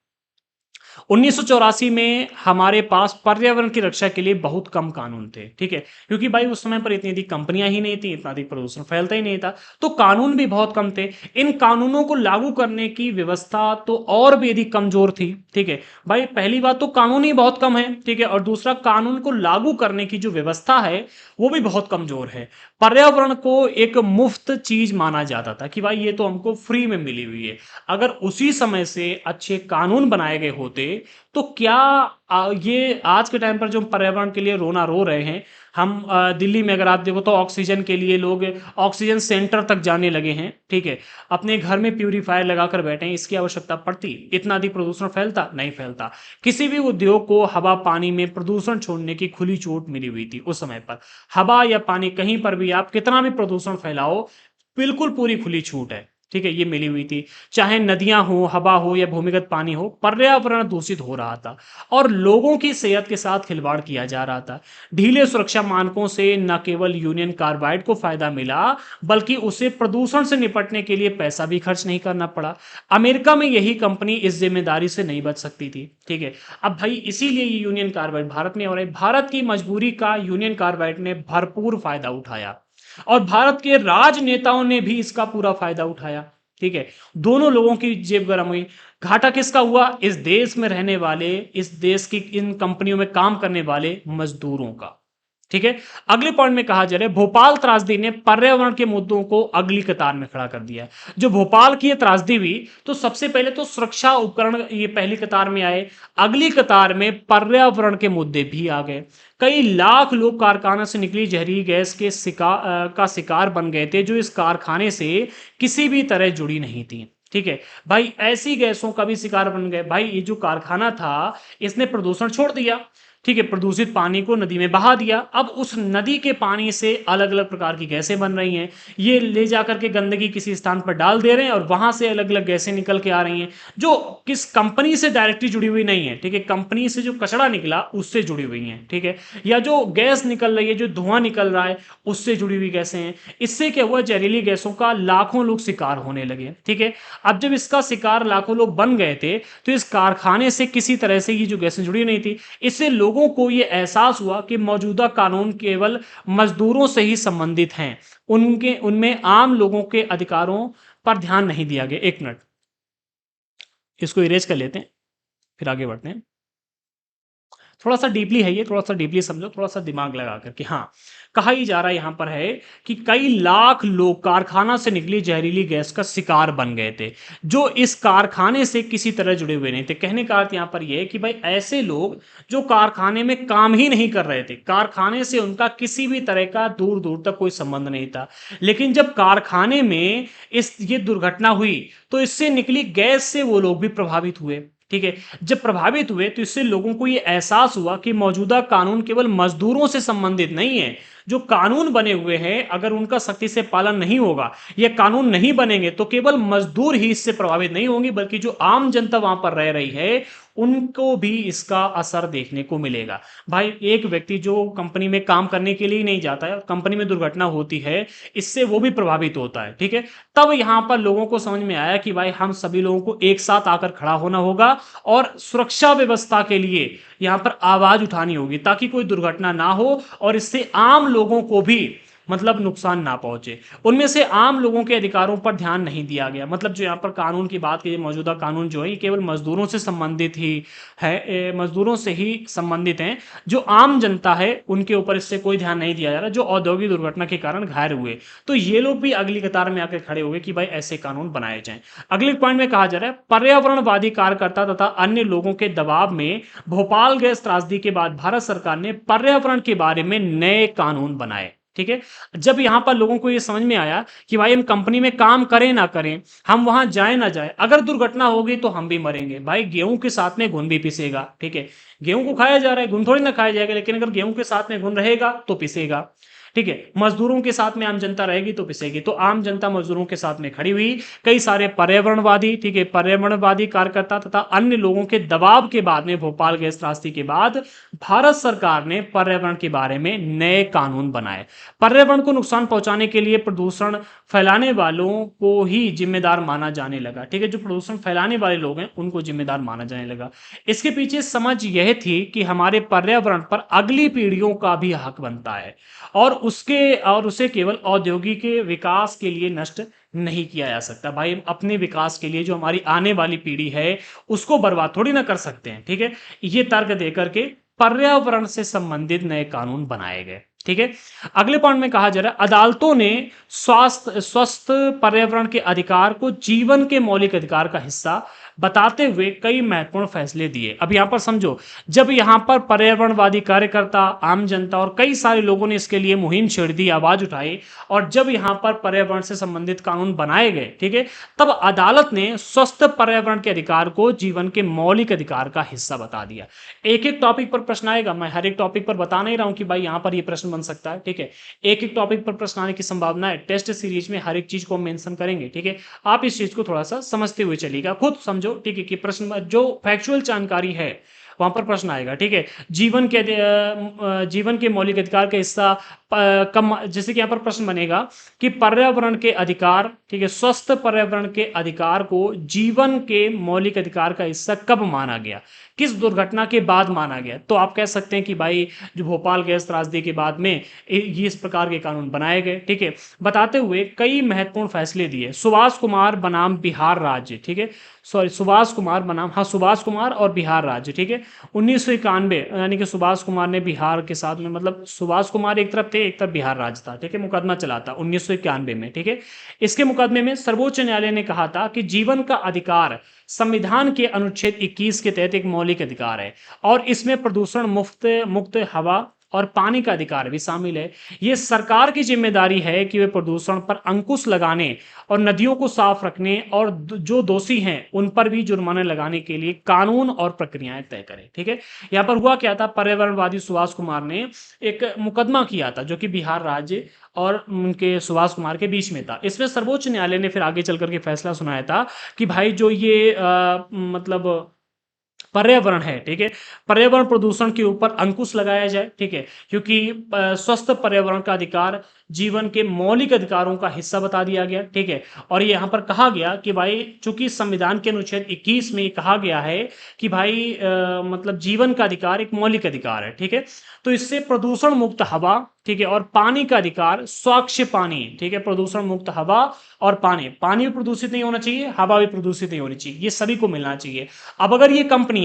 1984 में हमारे पास पर्यावरण की रक्षा के लिए बहुत कम कानून थे, ठीक है, क्योंकि भाई उस समय पर इतनी अधिक कंपनियां ही नहीं थी, इतना अधिक प्रदूषण फैलता ही नहीं था, तो कानून भी बहुत कम थे। इन कानूनों को लागू करने की व्यवस्था तो और भी अधिक कमजोर थी, ठीक है। भाई पहली बात तो कानून ही बहुत कम है, ठीक है, और दूसरा कानून को लागू करने की जो व्यवस्था है वो भी बहुत कमजोर है। पर्यावरण को एक मुफ्त चीज माना जाता था कि भाई ये तो हमको फ्री में मिली हुई है। अगर उसी समय से अच्छे कानून बनाए गए होते तो क्या ये आज के टाइम पर जो पर्यावरण के लिए रोना रो रहे हैं हम, दिल्ली में अगर आप देखो तो ऑक्सीजन के लिए लोग ऑक्सीजन सेंटर तक जाने लगे हैं, ठीक है, अपने घर में प्यूरीफायर लगाकर बैठे हैं। इसकी आवश्यकता पड़ती, इतना अधिक प्रदूषण फैलता नहीं फैलता। किसी भी उद्योग को हवा पानी में प्रदूषण छोड़ने की खुली छूट मिली हुई थी उस समय पर। हवा या पानी कहीं पर भी आप कितना भी प्रदूषण फैलाओ, बिल्कुल पूरी खुली छूट है, ठीक है, ये मिली हुई थी। चाहे नदियां हो, हवा हो या भूमिगत पानी हो, पर्यावरण दूषित हो रहा था और लोगों की सेहत के साथ खिलवाड़ किया जा रहा था। ढीले सुरक्षा मानकों से न केवल यूनियन कार्बाइड को फायदा मिला, बल्कि उसे प्रदूषण से निपटने के लिए पैसा भी खर्च नहीं करना पड़ा। अमेरिका में यही कंपनी इस जिम्मेदारी से नहीं बच सकती थी, ठीक है। अब भाई इसीलिए ये यूनियन कार्बाइड भारत में, और भारत की मजबूरी का यूनियन कार्बाइड ने भरपूर फायदा उठाया और भारत के राजनेताओं ने भी इसका पूरा फायदा उठाया, ठीक है। दोनों लोगों की जेब गर्म हुई। घाटा किसका हुआ? इस देश में रहने वाले, इस देश की इन कंपनियों में काम करने वाले मजदूरों का, ठीक है। अगले पॉइंट में कहा जा रहा है, भोपाल त्रासदी ने पर्यावरण के मुद्दों को अगली कतार में खड़ा कर दिया। जो भोपाल की त्रासदी हुई तो सबसे पहले तो सुरक्षा उपकरण ये पहली कतार में आए, अगली कतार में पर्यावरण के मुद्दे भी आ गए। कई लाख लोग कारखाने से निकली जहरीली गैस के का शिकार बन गए थे, जो इस कारखाने से किसी भी तरह जुड़ी नहीं थी, ठीक है। भाई ऐसी गैसों का भी शिकार बन गए। भाई ये जो कारखाना था इसने प्रदूषण छोड़ दिया, ठीक है, प्रदूषित पानी को नदी में बहा दिया। अब उस नदी के पानी से अलग अलग प्रकार की गैसें बन रही हैं, ये ले जाकर के गंदगी किसी स्थान पर डाल दे रहे हैं और वहां से अलग अलग गैसें निकल के आ रही हैं, जो किस कंपनी से डायरेक्टली जुड़ी हुई नहीं है। ठीक है, कंपनी से जो कचरा निकला उससे जुड़ी हुई हैं। ठीक है, या जो गैस निकल रही है, जो धुआं निकल रहा है, उससे जुड़ी हुई गैसें हैं। इससे क्या हुआ, जहरीली गैसों का लाखों लोग शिकार होने लगे। ठीक है, अब जब इसका शिकार लाखों लोग बन गए थे, तो इस कारखाने से किसी तरह से ये जो गैसें जुड़ी नहीं थी, इससे लोगों को ये एहसास हुआ कि मौजूदा कानून केवल मजदूरों से ही संबंधित हैं, उनके उनमें आम लोगों के अधिकारों पर ध्यान नहीं दिया गया। एक मिनट, इसको इरेज कर लेते हैं, फिर आगे बढ़ते हैं। थोड़ा सा डीपली है ये, थोड़ा सा डीपली समझो, थोड़ा सा दिमाग लगा करके। हाँ, कहा ही जा रहा है यहां पर है कि कई लाख लोग कारखाना से निकली जहरीली गैस का शिकार बन गए थे, जो इस कारखाने से किसी तरह जुड़े हुए नहीं थे। कहने का अर्थ यहां पर यह है कि भाई ऐसे लोग जो कारखाने में काम ही नहीं कर रहे थे, कारखाने से उनका किसी भी तरह का दूर दूर तक कोई संबंध नहीं था, लेकिन जब कारखाने में ये दुर्घटना हुई तो इससे निकली गैस से वो लोग भी प्रभावित हुए। ठीक है, जब प्रभावित हुए तो इससे लोगों को यह एहसास हुआ कि मौजूदा कानून केवल मजदूरों से संबंधित नहीं है। जो कानून बने हुए हैं, अगर उनका सख्ती से पालन नहीं होगा, ये कानून नहीं बनेंगे, तो केवल मजदूर ही इससे प्रभावित नहीं होंगे, बल्कि जो आम जनता वहां पर रह रही है उनको भी इसका असर देखने को मिलेगा। भाई एक व्यक्ति जो कंपनी में काम करने के लिए नहीं जाता है, कंपनी में दुर्घटना होती है, इससे वो भी प्रभावित होता है। ठीक है, तब यहां पर लोगों को समझ में आया कि भाई हम सभी लोगों को एक साथ आकर खड़ा होना होगा और सुरक्षा व्यवस्था के लिए यहां पर आवाज उठानी होगी, ताकि कोई दुर्घटना ना हो और इससे आम लोगों को भी मतलब नुकसान ना पहुंचे। उनमें से आम लोगों के अधिकारों पर ध्यान नहीं दिया गया। मतलब जो यहाँ पर कानून की बात की, मौजूदा कानून जो है ये केवल मजदूरों से संबंधित ही है, मजदूरों से ही संबंधित हैं। जो आम जनता है उनके ऊपर इससे कोई ध्यान नहीं दिया जा रहा, जो औद्योगिक दुर्घटना के कारण घायल हुए, तो ये लोग भी अगली कतार में आकर खड़े हुए कि भाई ऐसे कानून बनाए जाएं। अगले पॉइंट में कहा जा रहा है, पर्यावरणवादी कार्यकर्ता तथा अन्य लोगों के दबाव में भोपाल गैस त्रासदी के बाद भारत सरकार ने पर्यावरण के बारे में नए कानून बनाए। ठीक है, जब यहां पर लोगों को यह समझ में आया कि भाई हम कंपनी में काम करें ना करें, हम वहां जाए ना जाए, अगर दुर्घटना होगी तो हम भी मरेंगे। भाई गेहूं के साथ में घुन भी पिसेगा। ठीक है, गेहूं को खाया जा रहा है, घुन थोड़ी ना खाया जाएगा, लेकिन अगर गेहूं के साथ में घुन रहेगा तो पिसेगा। ठीक है, मजदूरों के साथ में आम जनता रहेगी तो पिसेगी। तो आम जनता मजदूरों के साथ में खड़ी हुई, कई सारे पर्यावरणवादी, ठीक है, पर्यावरणवादी कार्यकर्ता तथा अन्य लोगों के दबाव के बाद में भोपाल गैस त्रासदी के बाद भारत सरकार ने पर्यावरण के बारे में नए कानून बनाए। पर्यावरण को नुकसान पहुंचाने के लिए प्रदूषण फैलाने वालों को ही जिम्मेदार माना जाने लगा। ठीक है, जो प्रदूषण फैलाने वाले लोग हैं उनको जिम्मेदार माना जाने लगा। इसके पीछे समझ यह थी कि हमारे पर्यावरण पर अगली पीढ़ियों का भी हक बनता है और उसे केवल औद्योगिक के विकास के लिए नष्ट नहीं किया जा सकता। भाई हम अपने विकास के लिए जो हमारी आने वाली पीढ़ी है उसको बर्बाद थोड़ी ना कर सकते हैं। ठीक है, ये तर्क देकर के पर्यावरण से संबंधित नए कानून बनाए गए। ठीक है, अगले पॉइंट में कहा जा रहा है, अदालतों ने स्वस्थ पर्यावरण के अधिकार को जीवन के मौलिक अधिकार का हिस्सा बताते हुए कई महत्वपूर्ण फैसले दिए। अब यहां पर समझो, जब यहां पर पर्यावरणवादी कार्यकर्ता, आम जनता और कई सारे लोगों ने इसके लिए मुहिम छेड़ दी, आवाज उठाई, और जब यहां पर पर्यावरण से संबंधित कानून बनाए गए, ठीक है, तब अदालत ने स्वस्थ पर्यावरण के अधिकार को जीवन के मौलिक अधिकार का हिस्सा बता दिया। एक एक टॉपिक पर प्रश्न आएगा, मैं हर एक टॉपिक पर बता नहीं रहा हूं कि भाई यहां पर ये प्रश्न बन सकता है। ठीक है, एक एक टॉपिक पर प्रश्न आने की संभावना है। टेस्ट सीरीज में हर एक चीज को मेंशन करेंगे। ठीक है, आप इस चीज को थोड़ा सा समझते हुए चलिएगा, खुद समझो। ठीक है, कि प्रश्न जो फैक्चुअल जानकारी है वहां पर प्रश्न आएगा। ठीक है, जीवन के मौलिक अधिकार का हिस्सा कम, जैसे कि यहां पर प्रश्न बनेगा कि पर्यावरण के अधिकार, ठीक है, स्वस्थ पर्यावरण के अधिकार को जीवन के मौलिक अधिकार का हिस्सा कब माना गया, किस दुर्घटना के बाद माना गया। तो आप कह सकते हैं कि भाई जो भोपाल गैस त्रासदी के बाद में ये इस प्रकार के कानून बनाए गए। ठीक है, बताते हुए कई महत्वपूर्ण फैसले दिए। सुभाष कुमार बनाम बिहार राज्य, ठीक है, सॉरी सुभाष कुमार बनाम, हाँ, सुभाष कुमार और बिहार राज्य। ठीक है, 1991, यानी कि सुभाष कुमार ने बिहार के साथ में, मतलब सुभाष कुमार एक तरफ थे, एक तरफ बिहार राज्य था। ठीक है, मुकदमा चला था 1991 में। ठीक है, इसके मुकदमे में सर्वोच्च न्यायालय ने कहा था कि जीवन का अधिकार संविधान के अनुच्छेद 21 के तहत एक मौलिक अधिकार है और इसमें प्रदूषण मुक्त हवा, और पानी का अधिकार भी शामिल है। ये सरकार की जिम्मेदारी है कि वे प्रदूषण पर अंकुश लगाने और नदियों को साफ रखने और जो दोषी हैं उन पर भी जुर्माने लगाने के लिए कानून और प्रक्रियाएं तय करें। ठीक है, यहाँ पर हुआ क्या था, पर्यावरणवादी सुभाष कुमार ने एक मुकदमा किया था जो कि बिहार राज्य और उनके सुभाष कुमार के बीच में था। इसमें सर्वोच्च न्यायालय ने फिर आगे चल करके फैसला सुनाया था कि भाई जो ये मतलब पर्यावरण है, ठीक है, पर्यावरण प्रदूषण के ऊपर अंकुश लगाया जाए। ठीक है, क्योंकि स्वस्थ पर्यावरण का अधिकार जीवन के मौलिक अधिकारों का हिस्सा बता दिया गया। ठीक है, और ये यहाँ पर कहा गया कि भाई चूंकि संविधान के अनुच्छेद 21 में कहा गया है कि भाई मतलब जीवन का अधिकार एक मौलिक अधिकार है। ठीक है, तो इससे प्रदूषण मुक्त हवा, ठीक है, और पानी का अधिकार, स्वच्छ पानी, ठीक है, प्रदूषण मुक्त हवा और पानी, पानी भी प्रदूषित नहीं होना चाहिए, हवा भी प्रदूषित नहीं होनी चाहिए, ये सभी को मिलना चाहिए। अब अगर ये कंपनियां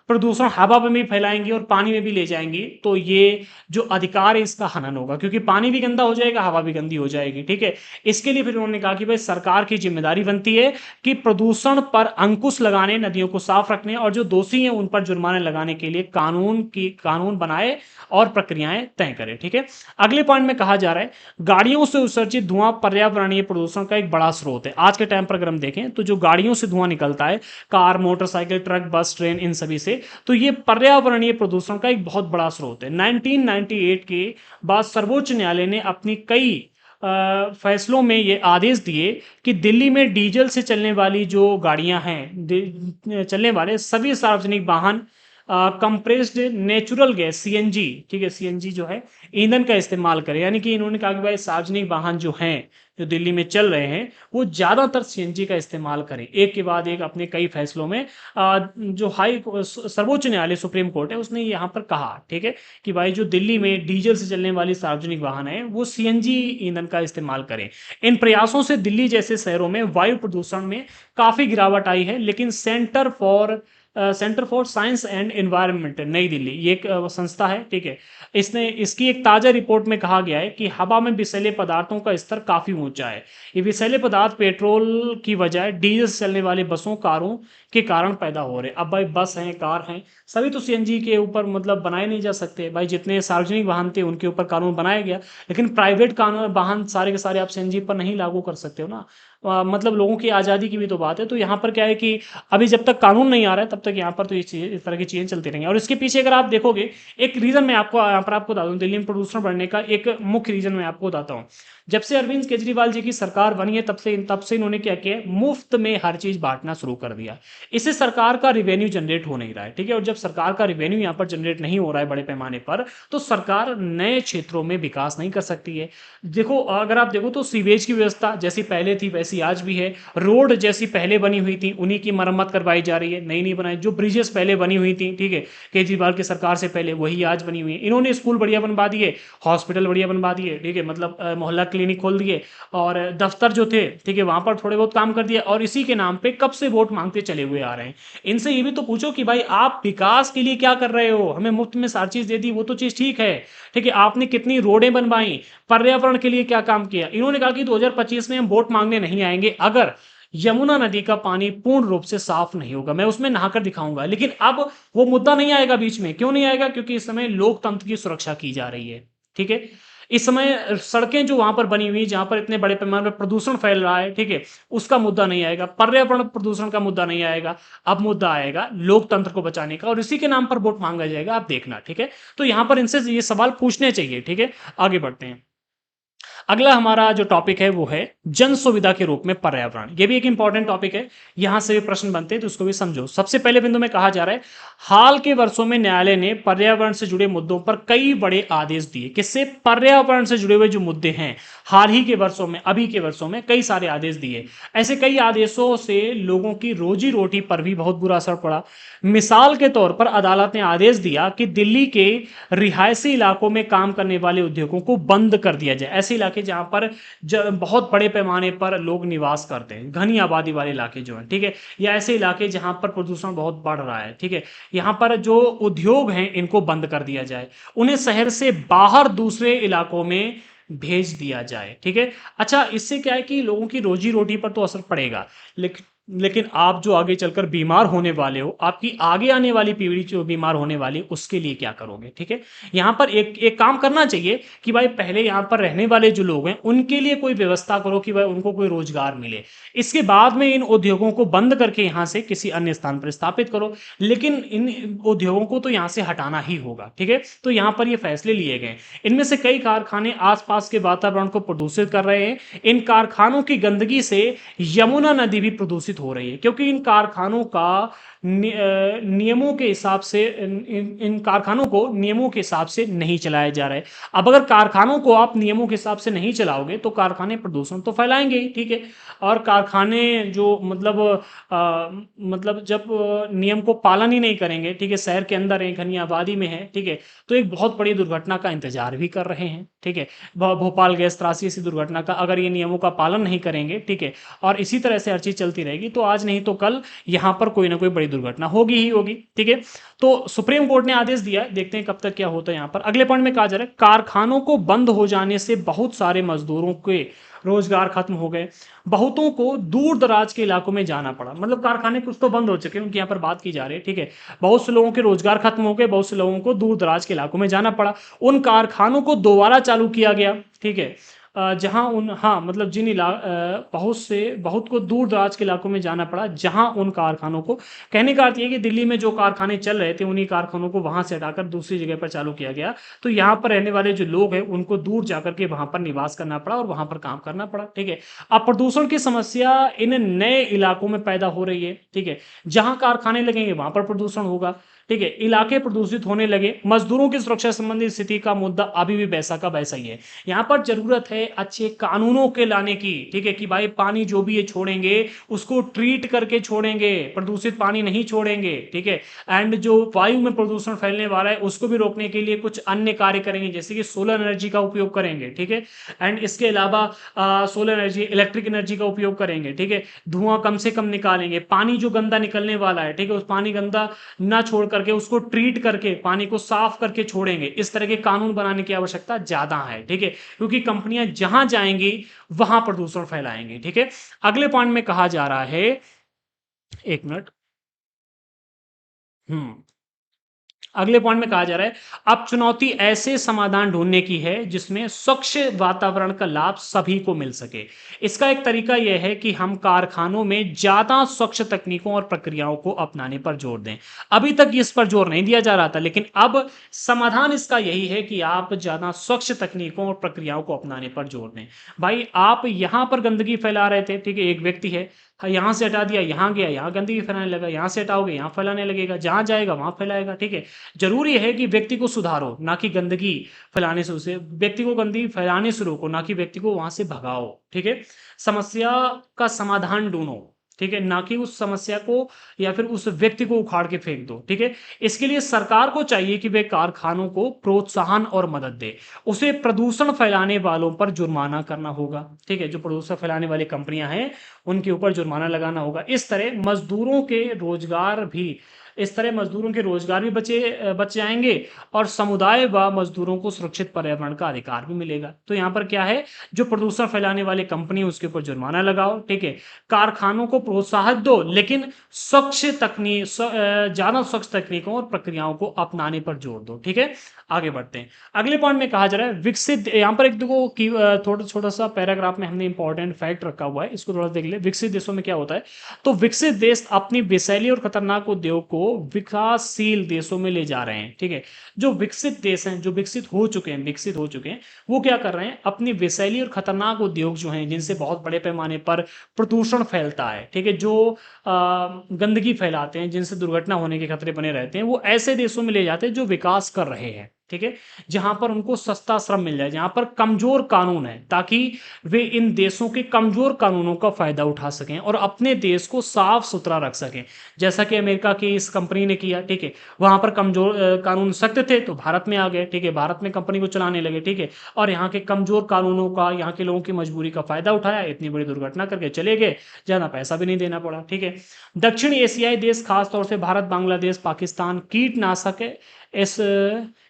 प्रदूषण हवा में भी फैलाएंगी और पानी में भी ले जाएंगी तो ये जो अधिकार है इसका हनन होगा, क्योंकि पानी भी गंदा हो जाएगा, हवा भी गंदी हो जाएगी। ठीक है, इसके लिए फिर उन्होंने कहा कि भाई सरकार की जिम्मेदारी बनती है कि प्रदूषण पर अंकुश लगाने, नदियों को साफ रखने और जो दोषी हैं उन पर जुर्माने लगाने के लिए कानून बनाए और प्रक्रियाएं तय करें। ठीक है, अगले पॉइंट में कहा जा रहा है गाड़ियों से उत्सर्जित धुआं पर्यावरणीय प्रदूषण का एक बड़ा स्रोत है। आज के टाइम पर अगर हम देखें तो जो गाड़ियों से धुआं निकलता है, कार, मोटरसाइकिल, ट्रक, बस, ट्रेन, इन सभी से, तो ये पर्यावरणीय प्रदूषण का एक बहुत बड़ा स्रोत है। 1998 के बाद सर्वोच्च न्यायालय ने अपनी कई फैसलों में ये आदेश दिए कि दिल्ली में डीजल से चलने वाली जो गाड़ियां हैं, चलने वाले सभी सार्वजनिक वाहन कंप्रेस्ड नेचुरल गैस सीएनजी, ठीक है, सीएनजी जो है ईंधन का इस्तेमाल करें। यानी कि इन्होंने कहा कि भाई सार्वजनिक वाहन जो हैं जो दिल्ली में चल रहे हैं वो ज्यादातर सीएनजी का इस्तेमाल करें। एक के बाद एक अपने कई फैसलों में जो सर्वोच्च न्यायालय सुप्रीम कोर्ट है उसने यहाँ पर कहा, ठीक है, कि भाई जो दिल्ली में डीजल से चलने वाली सार्वजनिक वाहन है वो सीएनजी ईंधन का इस्तेमाल करें। इन प्रयासों से दिल्ली जैसे शहरों में वायु प्रदूषण में काफी गिरावट आई है, लेकिन centre for science and environment नई दिल्ली, ये एक संस्था है, ठीक है, इसने इसकी एक ताजा रिपोर्ट में कहा गया है कि हवा में विषैले पदार्थों का स्तर काफी ऊंचा है। ये विषैले पदार्थ पेट्रोल की बजाय डीजल से चलने वाले बसों, कारों के कारण पैदा हो रहे हैं। अब भाई बस हैं, कार हैं, सभी तो सीएनजी के ऊपर मतलब बनाए नहीं जा सकते। भाई जितने सार्वजनिक वाहन थे उनके ऊपर कानून बनाया गया, लेकिन प्राइवेट कानून वाहन सारे के सारे आप सीएनजी पर नहीं लागू कर सकते हो ना। मतलब लोगों की आज़ादी की भी तो बात है। तो यहाँ पर क्या है कि अभी जब तक कानून नहीं आ रहा है तब तक यहाँ पर तो ये चीज़, इस तरह की चीज़ें चलती रहेंगी। और इसके पीछे अगर आप देखोगे एक रीज़न मैं आपको यहाँ पर आपको बता दूँ, दिल्ली में प्रदूषण बढ़ने का एक मुख्य रीज़न मैं आपको बताता हूँ। जब से अरविंद केजरीवाल जी की सरकार बनी है तब से इन्होंने क्या किया, मुफ्त में हर चीज़ बांटना शुरू कर दिया। इससे सरकार का रिवेन्यू जनरेट हो नहीं रहा है, ठीक है, और जब सरकार का रिवेन्यू यहाँ पर जनरेट नहीं हो रहा है बड़े पैमाने पर, तो सरकार नए क्षेत्रों में विकास नहीं कर सकती है। देखो, अगर आप देखो तो सीवेज की व्यवस्था जैसी पहले थी वैसी आज भी है, रोड जैसी पहले बनी हुई थी उन्हीं की मरम्मत करवाई जा रही है, नई नहीं बनाई। जो ब्रिजेस पहले बनी हुई थी, ठीक है, केजरीवाल की सरकार से पहले, वही आज बनी हुई है। इन्होंने स्कूल बढ़िया बनवा दिए, हॉस्पिटल बढ़िया बनवा दिए, ठीक है, मतलब मोहल्ला क्लिनिक खोल दिए, और दफ्तर जो थे, ठीक है, वहां पर थोड़े बहुत काम कर दिया, और इसी के नाम पे कब से वोट मांगते चले हुए आ रहे हैं। इनसे ये भी तो पूछो कि भाई आप विकास के लिए क्या कर रहे हो, हमें मुफ्त में सारी चीज दे दी, वो तो चीज ठीक है, ठीक है, आपने कितनी रोडें बनवाई, पर्यावरण के लिए क्या काम किया। इन्होंने कहा कि 2025 में हम वोट मांगने नहीं आएंगे अगर यमुना नदी का पानी पूर्ण रूप से साफ नहीं होगा, मैं उसमें नहाकर दिखाऊंगा। लेकिन अब वो मुद्दा नहीं आएगा बीच में। क्यों नहीं आएगा? क्योंकि इस समय लोकतंत्र की सुरक्षा की जा रही है, ठीक है। इस समय सड़कें जो वहां पर बनी हुई, जहां पर इतने बड़े पैमाने पर प्रदूषण फैल रहा है, ठीक है, उसका मुद्दा नहीं आएगा, पर्यावरण प्रदूषण का मुद्दा नहीं आएगा। अब मुद्दा आएगा लोकतंत्र को बचाने का, और इसी के नाम पर वोट मांगा जाएगा, आप देखना, ठीक है। तो यहां पर इनसे ये सवाल पूछने चाहिए, ठीक है। आगे बढ़ते हैं। अगला हमारा जो टॉपिक है वो है जन सुविधा के रूप में पर्यावरण। ये भी एक इंपॉर्टेंट टॉपिक है, यहां से भी प्रश्न बनते हैं तो उसको भी समझो। सबसे पहले बिंदु में कहा जा रहा है हाल के वर्षों में न्यायालय ने पर्यावरण से जुड़े मुद्दों पर कई बड़े आदेश दिए। किससे? पर्यावरण से जुड़े हुए जो मुद्दे हैं हाल ही के वर्षों में, अभी के वर्षों में कई सारे आदेश दिए। ऐसे कई आदेशों से लोगों की रोजी रोटी पर भी बहुत बुरा असर पड़ा। मिसाल के तौर पर अदालत ने आदेश दिया कि दिल्ली के रिहायशी इलाकों में काम करने वाले उद्योगों को बंद कर दिया जाए। ऐसे इलाके जहां पर बहुत बड़े पैमाने पर लोग निवास करते हैं, घनी आबादी वाले इलाके जो हैं, ठीक है, या ऐसे इलाके जहां पर प्रदूषण बहुत बढ़ रहा है, ठीक है, यहां पर जो उद्योग हैं इनको बंद कर दिया जाए, उन्हें शहर से बाहर दूसरे इलाकों में भेज दिया जाए, ठीक है। अच्छा, इससे क्या है कि लोगों की रोजी रोटी पर तो असर पड़ेगा, लेकिन लेकिन आप जो आगे चलकर बीमार होने वाले हो, आपकी आगे आने वाली पीढ़ी जो बीमार होने वाली है, उसके लिए क्या करोगे? ठीक है, यहाँ पर एक एक काम करना चाहिए कि भाई पहले यहाँ पर रहने वाले जो लोग हैं उनके लिए कोई व्यवस्था करो कि भाई उनको कोई रोजगार मिले, इसके बाद में इन उद्योगों को बंद करके यहाँ से किसी अन्य स्थान पर स्थापित करो, लेकिन इन उद्योगों को तो यहाँ से हटाना ही होगा। ठीक है, तो यहाँ पर ये फैसले लिए गए। इनमें से कई कारखाने आसपास के वातावरण को प्रदूषित कर रहे हैं। इन कारखानों की गंदगी से यमुना नदी भी प्रदूषित हो रही है, क्योंकि इन कारखानों का नियमों के हिसाब से इन कारखानों को नियमों के हिसाब से नहीं चलाया जा रहा है। अब अगर कारखानों को आप नियमों के हिसाब से नहीं चलाओगे तो कारखाने प्रदूषण तो फैलाएंगे ही। ठीक है, और कारखाने जो मतलब जब नियम को पालन ही नहीं करेंगे, ठीक है, शहर के अंदर है, घनी आबादी में है, ठीक है, तो एक बहुत बड़ी दुर्घटना का इंतजार भी कर रहे हैं। ठीक है, भोपाल गैस त्रासदी ऐसी दुर्घटना का अगर ये नियमों का पालन नहीं करेंगे, ठीक है, और इसी तरह से हर चीज चलती रहेगी तो आज नहीं तो कल यहाँ पर कोई ना कोई बड़ी दुर्घटना होगी ही होगी। ठीक है, तो सुप्रीम कोर्ट ने आदेश दिया है, देखते हैं कब तक क्या होता है। यहाँ पर अगले पॉइंट में कहा जा रहा है कारखानों को बंद हो जाने से बहुत सारे मजदूरों के रोजगार खत्म हो गए, बहुतों को दूर दराज के इलाकों में जाना पड़ा। मतलब कारखाने कुछ तो बंद हो चुके हैं, उनकी यहाँ पर बात की जा रही है। ठीक है, बहुत से लोगों के रोजगार खत्म हो गए, बहुत से लोगों को दूर दराज के इलाकों में जाना पड़ा। उन कारखानों को दोबारा चालू किया गया। ठीक है, जहां उन हाँ मतलब बहुत को दूर दराज के इलाकों में जाना पड़ा, जहां उन कारखानों को, कहने का अर्थ ये कि दिल्ली में जो कारखाने चल रहे थे उन्हीं कारखानों को वहां से हटाकर दूसरी जगह पर चालू किया गया। तो यहाँ पर रहने वाले जो लोग हैं उनको दूर जाकर के वहां पर निवास करना पड़ा और वहां पर काम करना पड़ा। ठीक है, अब प्रदूषण की समस्या इन नए इलाकों में पैदा हो रही है। ठीक है, जहां कारखाने लगेंगे वहां पर प्रदूषण होगा। ठीक है, इलाके प्रदूषित होने लगे। मजदूरों की सुरक्षा संबंधी स्थिति का मुद्दा अभी भी वैसा का वैसा ही है। यहाँ पर जरूरत है अच्छे कानूनों के लाने की। ठीक है, कि भाई पानी जो भी ये छोड़ेंगे उसको ट्रीट करके छोड़ेंगे, प्रदूषित पानी नहीं छोड़ेंगे। ठीक है, एंड जो वायु में प्रदूषण फैलने वाला है उसको भी रोकने के लिए कुछ अन्य कार्य करेंगे, जैसे कि सोलर एनर्जी का उपयोग करेंगे। ठीक है, एंड इसके अलावा सोलर एनर्जी, इलेक्ट्रिक एनर्जी का उपयोग करेंगे। ठीक है, धुआं कम से कम निकालेंगे। पानी जो गंदा निकलने वाला है, ठीक है, उस पानी गंदा ना छोड़ करके उसको ट्रीट करके पानी को साफ करके छोड़ेंगे। इस तरह के कानून बनाने की आवश्यकता ज्यादा है। ठीक है, क्योंकि कंपनियां जहां जाएंगी वहां प्रदूषण फैलाएंगे। ठीक है, अगले पॉइंट में कहा जा रहा है, एक मिनट, अगले पॉइंट में कहा जा रहा है अब चुनौती ऐसे समाधान ढूंढने की है जिसमें स्वच्छ वातावरण का लाभ सभी को मिल सके। इसका एक तरीका यह है कि हम कारखानों में ज्यादा स्वच्छ तकनीकों और प्रक्रियाओं को अपनाने पर जोर दें। अभी तक इस पर जोर नहीं दिया जा रहा था, लेकिन अब समाधान इसका यही है कि आप ज्यादा स्वच्छ तकनीकों और प्रक्रियाओं को अपनाने पर जोर दें। भाई आप यहां पर गंदगी फैला रहे थे, ठीक है, एक व्यक्ति है, हाँ, यहाँ से हटा दिया, यहाँ गया, यहाँ गंदगी फैलाने लगा, यहाँ से हटाओगे यहाँ फैलाने लगेगा, जहाँ जाएगा वहां फैलाएगा। ठीक है, जरूरी है कि व्यक्ति को सुधारो, ना कि गंदगी फैलाने से, उसे व्यक्ति को गंदगी फैलाने से रोको, ना कि व्यक्ति को वहां से भगाओ। ठीक है, समस्या का समाधान ढूंढो। ठीक है, ना कि उस समस्या को या फिर उस व्यक्ति को उखाड़ के फेंक दो। ठीक है, इसके लिए सरकार को चाहिए कि वे कारखानों को प्रोत्साहन और मदद दे। उसे प्रदूषण फैलाने वालों पर जुर्माना करना होगा। ठीक है, जो प्रदूषण फैलाने वाली कंपनियां हैं उनके ऊपर जुर्माना लगाना होगा। इस तरह मजदूरों के रोजगार भी बच जाएंगे और समुदाय व मजदूरों को सुरक्षित पर्यावरण का अधिकार भी मिलेगा। तो यहाँ पर क्या है, जो प्रदूषण फैलाने वाली कंपनी उसके ऊपर जुर्माना लगाओ। ठीक है, कारखानों को प्रोत्साहन दो, लेकिन ज्यादा स्वच्छ तकनीकों और प्रक्रियाओं को अपनाने पर जोर दो। ठीक है, आगे बढ़ते हैं। अगले पॉइंट में कहा जा रहा है विकसित, यहाँ पर एक दो की थोड़ा छोटा सा पैराग्राफ में हमने इंपॉर्टेंट फैक्ट रखा हुआ है, इसको थोड़ा देख ले। विकसित देशों में क्या होता है, तो विकसित देश अपनी विषैली और खतरनाक उद्योग को विकासशील देशों में ले जा रहे हैं। ठीक है, जो विकसित देश हैं, जो विकसित हो चुके हैं, वो क्या कर रहे हैं, अपनी विषैली और खतरनाक उद्योग जो हैं, जिनसे बहुत बड़े पैमाने पर प्रदूषण फैलता है, ठीक है, जो गंदगी फैलाते हैं, जिनसे दुर्घटना होने के खतरे बने रहते हैं, वो ऐसे देशों में ले जाते हैं जो विकास कर रहे हैं। ठीक है, जहां पर उनको सस्ता श्रम मिल जाए, जहां पर कमजोर कानून है, ताकि वे इन देशों के कमजोर कानूनों का फायदा उठा सकें और अपने देश को साफ सुथरा रख सकें, जैसा कि अमेरिका की इस कंपनी ने किया। ठीक है, वहां पर कमजोर कानून सख्त थे तो भारत में आ गए। ठीक है, भारत में कंपनी को चलाने लगे। ठीक है, और यहाँ के कमजोर कानूनों का, यहाँ के लोगों की मजबूरी का फायदा उठाया, इतनी बड़ी दुर्घटना करके चले गए, ज्यादा पैसा भी नहीं देना पड़ा। ठीक है, दक्षिण एशियाई देश, खासतौर से भारत, बांग्लादेश, पाकिस्तान, कीटनाशक एस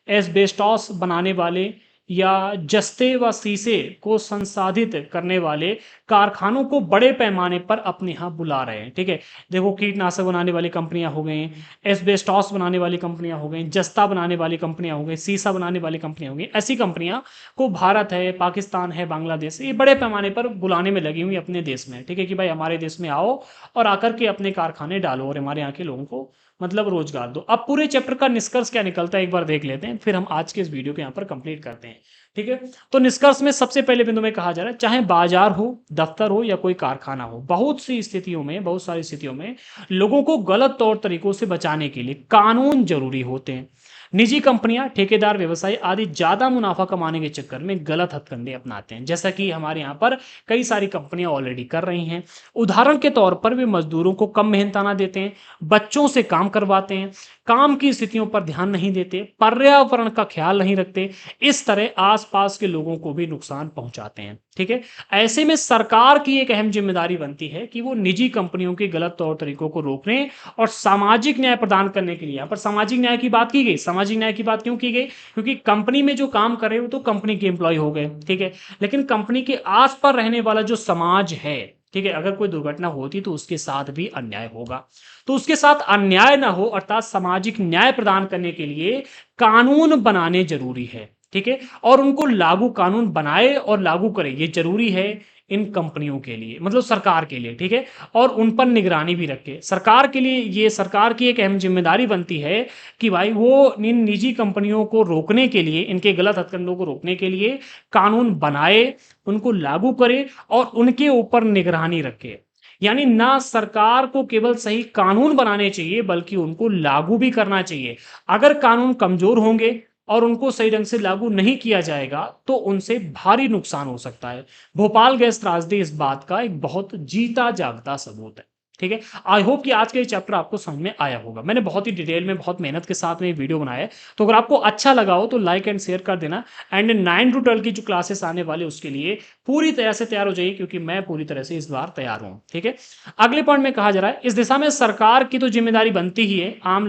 एस्बेस्टॉस बनाने वाले या जस्ते व शीशे को संसाधित करने वाले कारखानों को बड़े पैमाने पर अपने यहाँ बुला रहे हैं। ठीक है, देखो कीटनाशक बनाने वाली कंपनियां हो गई, एस्बेस्टॉस बनाने वाली कंपनियां हो गई, जस्ता बनाने वाली कंपनियां हो गई, शीशा बनाने वाली कंपनियां हो गई, ऐसी कंपनियां को भारत है, पाकिस्तान है, बांग्लादेश, ये बड़े पैमाने पर बुलाने में लगी हुई अपने देश में। ठीक है, कि भाई हमारे देश में आओ और आकर के अपने कारखाने डालो और हमारे यहाँ के लोगों को मतलब रोजगार दो। अब पूरे चैप्टर का निष्कर्ष क्या निकलता है एक बार देख लेते हैं, फिर हम आज के इस वीडियो को यहाँ पर कंप्लीट करते हैं। ठीक है, तो निष्कर्ष में सबसे पहले बिंदु में कहा जा रहा है, चाहे बाजार हो, दफ्तर हो या कोई कारखाना हो, बहुत सी स्थितियों में, बहुत सारी स्थितियों में लोगों को गलत तौर तरीकों से बचाने के लिए कानून जरूरी होते हैं। निजी कंपनियां, ठेकेदार व्यवसाय आदि ज्यादा मुनाफा कमाने के चक्कर में गलत हथकंडे अपनाते हैं, जैसा कि हमारे यहाँ पर कई सारी कंपनियां ऑलरेडी कर रही हैं। उदाहरण के तौर पर वे मजदूरों को कम मेहनताना देते हैं, बच्चों से काम करवाते हैं, काम की स्थितियों पर ध्यान नहीं देते, पर्यावरण का ख्याल नहीं रखते, इस तरह आसपास के लोगों को भी नुकसान पहुंचाते हैं। ठीक है, ऐसे में सरकार की एक अहम जिम्मेदारी बनती है कि वो निजी कंपनियों के गलत तौर तरीकों को रोकने और सामाजिक न्याय प्रदान करने के लिए, यहाँ पर सामाजिक न्याय की बात की गई। सामाजिक न्याय की बात क्यों की गई? क्योंकि कंपनी में जो काम कर रहे हो तो कंपनी के एम्प्लॉय हो गए। ठीक है, लेकिन कंपनी के आस पास रहने वाला जो समाज है, ठीक है, अगर कोई दुर्घटना होती तो उसके साथ भी अन्याय होगा। तो उसके साथ अन्याय ना हो अर्थात सामाजिक न्याय प्रदान करने के लिए कानून बनाने जरूरी है। ठीक है, और उनको लागू कानून बनाए और लागू करे, ये जरूरी है इन कंपनियों के लिए, मतलब सरकार के लिए। ठीक है, और उन पर निगरानी भी रखे। सरकार के लिए ये सरकार की एक अहम जिम्मेदारी बनती है कि भाई वो इन निजी कंपनियों को रोकने के लिए, इनके गलत हथकंडों को रोकने के लिए कानून बनाए, उनको लागू करे और उनके ऊपर निगरानी रखे। यानी ना सरकार को केवल सही कानून बनाने चाहिए बल्कि उनको लागू भी करना चाहिए। अगर कानून कमजोर होंगे और उनको सही ढंग से लागू नहीं किया जाएगा तो उनसे भारी नुकसान हो सकता है। भोपाल गैस त्रासदी इस बात का एक बहुत जीता जागता सबूत है। ठीक है, आई होप कि आज का ये चैप्टर आपको समझ में आया होगा। मैंने बहुत ही डिटेल में, बहुत मेहनत के साथ में ये वीडियो बनाया है, तो अगर आपको अच्छा लगा हो तो लाइक एंड शेयर कर देना। एंड 9 to 12 की जो क्लासेस आने वाले उसके लिए पूरी तरह से तैयार हो जाइए, क्योंकि मैं पूरी तरह से इस बार तैयार हूं। ठीक है, अगले पॉइंट में कहा जा रहा है, इस दिशा में सरकार की तो जिम्मेदारी बनती ही है, आम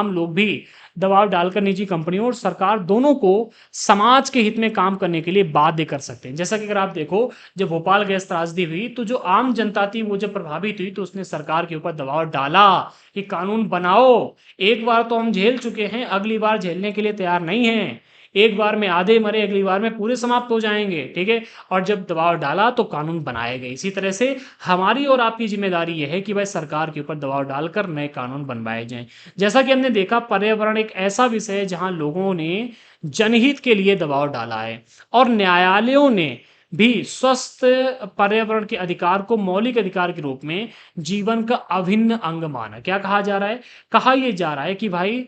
लोग भी दबाव डालकर निजी कंपनियों और सरकार दोनों को समाज के हित में काम करने के लिए बाध्य कर सकते हैं। जैसा कि अगर आप देखो, जब भोपाल गैस त्रासदी हुई तो जो आम जनता थी वो जब प्रभावित हुई तो उसने सरकार के ऊपर दबाव डाला कि कानून बनाओ। एक बार तो हम झेल चुके हैं, अगली बार झेलने के लिए तैयार नहीं है। एक बार में आधे मरे, अगली बार में पूरे समाप्त हो जाएंगे। ठीक है, और जब दबाव डाला तो कानून बनाए गए। इसी तरह से हमारी और आपकी जिम्मेदारी यह है कि भाई सरकार के ऊपर दबाव डालकर नए कानून बनवाए जाएं। जैसा कि हमने देखा, पर्यावरण एक ऐसा विषय है जहां लोगों ने जनहित के लिए दबाव डाला है और न्यायालयों ने भी स्वस्थ पर्यावरण के अधिकार को मौलिक अधिकार के रूप में जीवन का अभिन्न अंग माना। क्या कहा जा रहा है? कहा यह जा रहा है कि भाई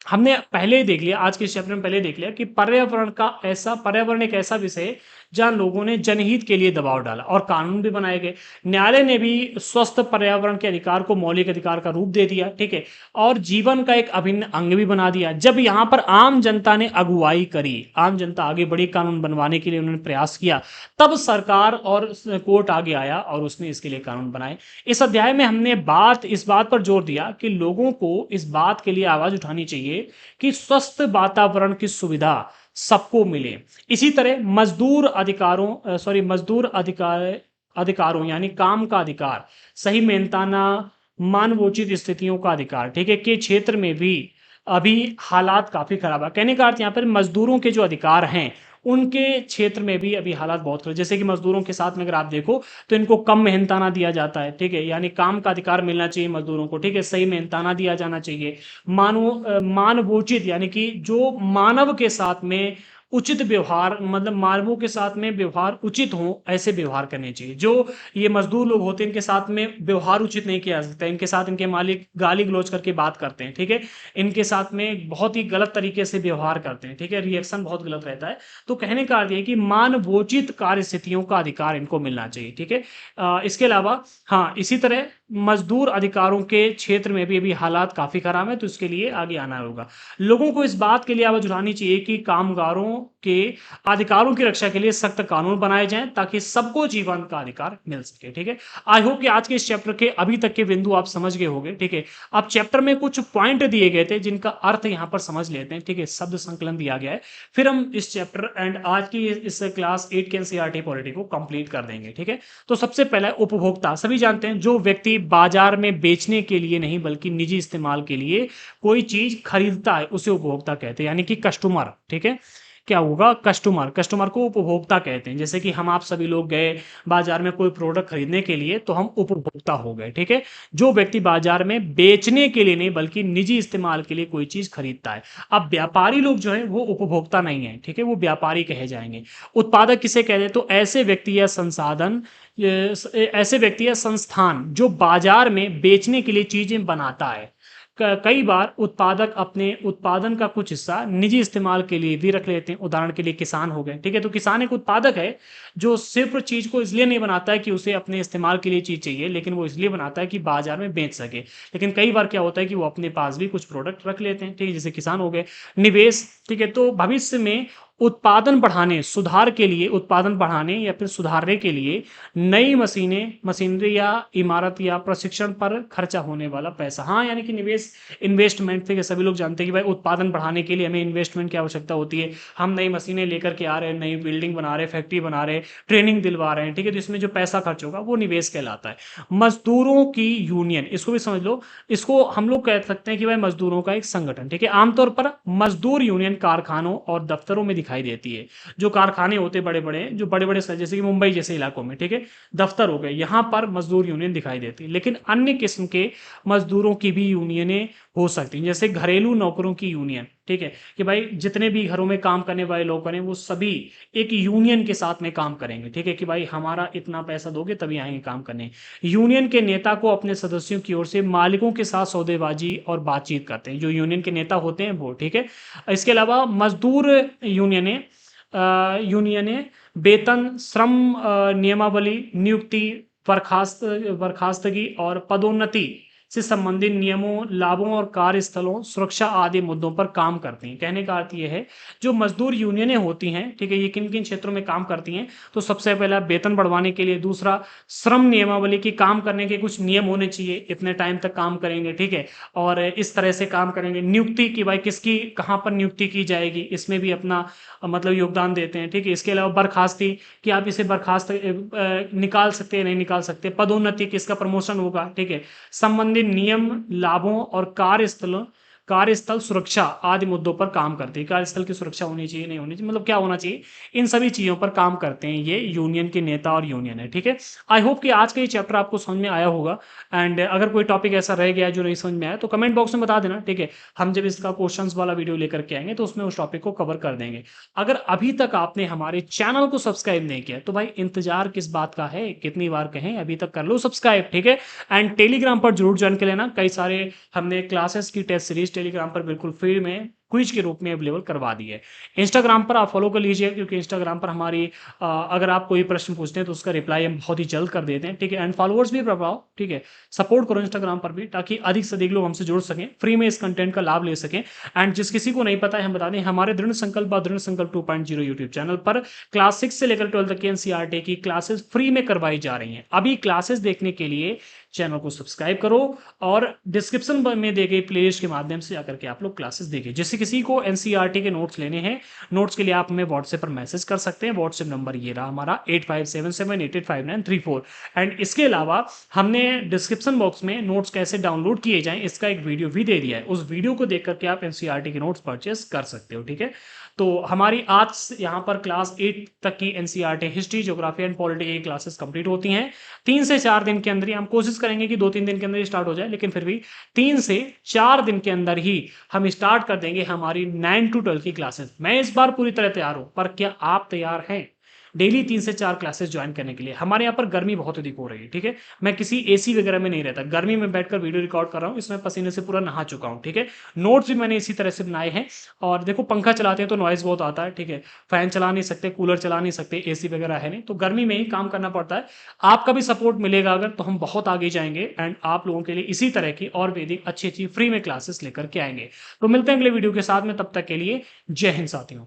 हमने पहले ही देख लिया, आज के चैप्टर में पहले देख लिया कि पर्यावरण एक ऐसा विषय है जहां लोगों ने जनहित के लिए दबाव डाला और कानून भी बनाए गए। न्यायालय ने भी स्वस्थ पर्यावरण के अधिकार को मौलिक अधिकार का रूप दे दिया। ठीक है, और जीवन का एक अभिन्न अंग भी बना दिया। जब यहां पर आम जनता ने अगुवाई करी, आम जनता आगे बढ़ी, कानून बनवाने के लिए उन्होंने प्रयास किया, तब सरकार और कोर्ट आगे आया और उसने इसके लिए कानून बनाए। इस अध्याय में हमने इस बात पर जोर दिया कि लोगों को इस बात के लिए आवाज उठानी चाहिए कि स्वस्थ वातावरण की सुविधा सबको मिले। इसी तरह अधिकारों यानी काम का अधिकार, सही मेहनताना, मानवोचित स्थितियों का अधिकार, ठीक है, के क्षेत्र में भी अभी हालात काफी खराब है। कहने का अर्थ यहाँ पर मजदूरों के जो अधिकार हैं उनके क्षेत्र में भी अभी हालात बहुत खराब। जैसे कि मजदूरों के साथ में अगर आप देखो तो इनको कम मेहनताना दिया जाता है। ठीक है, यानी काम का अधिकार मिलना चाहिए मजदूरों को। ठीक है, सही मेहनताना दिया जाना चाहिए। मानवोचित यानी कि जो मानव के साथ में उचित व्यवहार, मतलब मानवों के साथ में व्यवहार उचित हो, ऐसे व्यवहार करने चाहिए। जो ये मजदूर लोग होते हैं इनके साथ में व्यवहार उचित नहीं किया जा सकता। इनके साथ इनके मालिक गाली गलौज करके बात करते हैं। ठीक है, इनके साथ में बहुत ही गलत तरीके से व्यवहार करते हैं। ठीक है, रिएक्शन बहुत गलत रहता है। तो कहने का अर्थ है कि मानवोचित कार्य स्थितियों का अधिकार इनको मिलना चाहिए। ठीक है, इसके अलावा हाँ, इसी तरह मजदूर अधिकारों के क्षेत्र में भी अभी हालात काफ़ी खराब है, तो इसके लिए आगे आना होगा। लोगों को इस बात के लिए आवाज़ उठानी चाहिए कि कामगारों के अधिकारों की रक्षा के लिए सख्त कानून बनाए जाएँ ताकि सबको जीवन का अधिकार मिल सके, ठीक है? आई होप कि आज के इस चैप्टर के अभी तक के बिंदु आप समझ गए होंगे, ठीक है? अब चैप्टर में कुछ पॉइंट दिए गए थे जिनका अर्थ यहाँ पर समझ लेते हैं, ठीक है? शब्द संकलन दिया गया है। फिर हम इस चैप्टर एंड आज की इस क्लास 8 के एनसीईआरटी पॉलिटी को कंप्लीट कर देंगे, ठीक है? तो सबसे पहला है उपभोक्ता। सभी जानते हैं जो व्यक्ति बाजार में बेचने के लिए नहीं बल्कि निजी इस्तेमाल के लिए कोई चीज खरीदता है उसे उपभोक्ता कहते हैं, यानी कि कस्टमर, ठीक है? क्या होगा? कस्टमर। कस्टमर को उपभोक्ता कहते हैं। जैसे कि हम आप सभी लोग गए बाजार में कोई प्रोडक्ट खरीदने के लिए तो हम उपभोक्ता हो गए, ठीक है? जो व्यक्ति बाजार में बेचने के लिए नहीं बल्कि निजी इस्तेमाल के लिए कोई चीज खरीदता है। अब व्यापारी लोग जो है वो उपभोक्ता नहीं है, ठीक है? वो व्यापारी कहे जाएंगे। उत्पादक किसे कहते हैं? तो ऐसे व्यक्ति या संसाधन, ऐसे व्यक्ति या संस्थान जो बाजार में बेचने के लिए चीजें बनाता है। कई बार उत्पादक अपने उत्पादन का कुछ हिस्सा निजी इस्तेमाल के लिए भी रख लेते हैं। उदाहरण के लिए किसान हो गए, ठीक है? तो किसान एक उत्पादक है जो सिर्फ चीज को इसलिए नहीं बनाता है कि उसे अपने इस्तेमाल के लिए चीज चाहिए, लेकिन वो इसलिए बनाता है कि बाजार में बेच सके। लेकिन कई बार क्या होता है कि वो अपने पास भी कुछ प्रोडक्ट रख लेते हैं, ठीक है? जैसे किसान हो गए। निवेश, ठीक है? तो भविष्य में उत्पादन बढ़ाने, सुधार के लिए, उत्पादन बढ़ाने या फिर सुधारने के लिए नई मशीनें, मशीनरी या इमारत या प्रशिक्षण पर खर्चा होने वाला पैसा। हाँ, यानी कि निवेश, इन्वेस्टमेंट, ठीक है? सभी लोग जानते हैं कि भाई उत्पादन बढ़ाने के लिए हमें इन्वेस्टमेंट की आवश्यकता होती है। हम नई मशीनें लेकर के आ रहे हैं, नई बिल्डिंग बना रहे हैं, फैक्ट्री बना रहे हैं, ट्रेनिंग दिलवा रहे हैं, ठीक है? तो इसमें जो पैसा खर्च होगा वो निवेश कहलाता है। मजदूरों की यूनियन, इसको भी समझ लो। इसको हम लोग कह सकते हैं कि भाई मजदूरों का एक संगठन, ठीक है? आमतौर पर मजदूर यूनियन कारखानों और दफ्तरों में दिखाई देती है। जो कारखाने होते बड़े बड़े, जो बड़े बड़े जैसे कि मुंबई जैसे इलाकों में, ठीक है? दफ्तर हो गए, यहां पर मजदूर यूनियन दिखाई देती है। लेकिन अन्य किस्म के मजदूरों की भी यूनियनें हो सकती हैं, जैसे घरेलू नौकरों की यूनियन, ठीक है? कि भाई जितने भी घरों में काम करने वाले लोग हैं वो सभी एक यूनियन के साथ में काम करेंगे, ठीक है? कि भाई हमारा इतना पैसा दोगे तभी आएंगे काम करने। यूनियन के नेता को अपने सदस्यों की ओर से मालिकों के साथ सौदेबाजी और बातचीत करते हैं, जो यूनियन के नेता होते हैं वो, ठीक है? इसके अलावा मजदूर यूनियनें यूनियनें वेतन, श्रम नियमावली, नियुक्ति, बर्खास्त बर्खास्तगी और पदोन्नति से संबंधित नियमों, लाभों और कार्यस्थलों, सुरक्षा आदि मुद्दों पर काम करती हैं। कहने का अर्थ ये है, जो मजदूर यूनियनें होती हैं, ठीक है? ये किन किन क्षेत्रों में काम करती हैं? तो सबसे पहला वेतन बढ़वाने के लिए, दूसरा श्रम नियमावली की, काम करने के कुछ नियम होने चाहिए, इतने टाइम तक काम करेंगे, ठीक है? और इस तरह से काम करेंगे। नियुक्ति की, भाई किसकी कहाँ पर नियुक्ति की जाएगी, इसमें भी अपना मतलब योगदान देते हैं, ठीक है? इसके अलावा बर्खास्ती, कि आप इसे बर्खास्त निकाल सकते हैं, नहीं निकाल सकते। पदोन्नति, किसका प्रमोशन होगा, ठीक है? संबंधित नियम, लाभों और कार्यस्थल सुरक्षा आदि मुद्दों पर काम करते हैं। कार्यस्थल की सुरक्षा होनी चाहिए, नहीं होनी चाहिए, मतलब क्या होना चाहिए, इन सभी चीजों पर काम करते हैं ये यूनियन के नेता और यूनियन है, ठीक है? आई होप कि आज का ये चैप्टर आपको समझ में आया होगा। एंड अगर कोई टॉपिक ऐसा रह गया है जो नहीं समझ में आया तो कमेंट बॉक्स में बता देना, ठीक है? हम जब इसका क्वेश्चंस वाला वीडियो लेकर के आएंगे तो उसमें उस टॉपिक को कवर कर देंगे। अगर अभी तक आपने हमारे चैनल को सब्सक्राइब नहीं किया तो भाई इंतजार किस बात का है, कितनी बार कहें, अभी तक कर लो सब्सक्राइब, ठीक है? एंड टेलीग्राम पर जरूर ज्वाइन कर लेना। कई सारे हमने क्लासेस की टेस्ट सीरीज टेलीग्राम पर बिल्कुल फ्री में क्विज के रूप में अवेलेबल करवा दी है। इंस्टाग्राम पर आप फॉलो कर लीजिए, क्योंकि इंस्टाग्राम पर हमारी अगर आप कोई प्रश्न पूछते हैं तो उसका रिप्लाई हम बहुत ही जल्द कर देते हैं, ठीक है? एंड फॉलोअर्स भी बढ़ाओ, ठीक है? सपोर्ट करो इंस्टाग्राम पर भी, ताकि अधिक से अधिक लोग हमसे जुड़ सकें, फ्री में इस कंटेंट का लाभ ले सकें। एंड जिस किसी को नहीं पता है हम बता दें, हमारे दृढ़ संकल्प 2.0 यूट्यूब चैनल पर क्लास 6 से लेकर 12 तक की एनसीईआरटी की क्लासेस फ्री में करवाई जा रही हैं। अभी क्लासेस देखने के लिए चैनल को सब्सक्राइब करो और डिस्क्रिप्शन में दी गई प्लेलिस्ट के माध्यम से आकर के आप लोग क्लासेस देखिए। जैसे किसी को एनसीईआरटी के नोट्स लेने हैं, नोट्स के लिए आप हमें व्हाट्सएप पर मैसेज कर सकते हैं। व्हाट्सएप नंबर ये रहा हमारा 8577885934। एंड इसके अलावा हमने डिस्क्रिप्शन बॉक्स में नोट्स कैसे डाउनलोड किए जाएं इसका एक वीडियो भी दे दिया है। उस वीडियो को देख करके आप एनसीईआरटी के नोट्स परचेस कर सकते हो, ठीक है? तो हमारी आज यहाँ पर क्लास 8 तक की NCERT history, geography and polity की क्लासेस कंप्लीट होती हैं 3 से 4 दिन के अंदर ही। हम कोशिश करेंगे कि 2-3 दिन के अंदर ही स्टार्ट हो जाए, लेकिन फिर भी 3 से 4 दिन के अंदर ही हम स्टार्ट कर देंगे हमारी 9 to 12 की क्लासेस। मैं इस बार पूरी तरह तैयार हूं, पर क्या आप तैयार हैं? डेली 3 से 4 क्लासेस ज्वाइन करने के लिए। हमारे यहाँ पर गर्मी बहुत अधिक हो रही है, ठीक है? मैं किसी एसी वगैरह में नहीं रहता, गर्मी में बैठकर वीडियो रिकॉर्ड कर रहा हूँ, इसमें पसीने से पूरा नहा चुका हूँ, ठीक है? नोट्स भी मैंने इसी तरह से बनाए हैं और देखो पंखा चलाते हैं तो नॉइज़ बहुत आता है, ठीक है? फैन चला नहीं सकते, कूलर चला नहीं सकते, एसी वगैरह है नहीं, तो गर्मी में ही काम करना पड़ता है। आपका भी सपोर्ट मिलेगा अगर तो हम बहुत आगे जाएँगे एंड आप लोगों के लिए इसी तरह की और भी अधिक अच्छी-अच्छी फ्री में क्लासेस लेकर के आएँगे। तो मिलते हैं अगले वीडियो के साथ में, तब तक के लिए जय हिंद साथियों।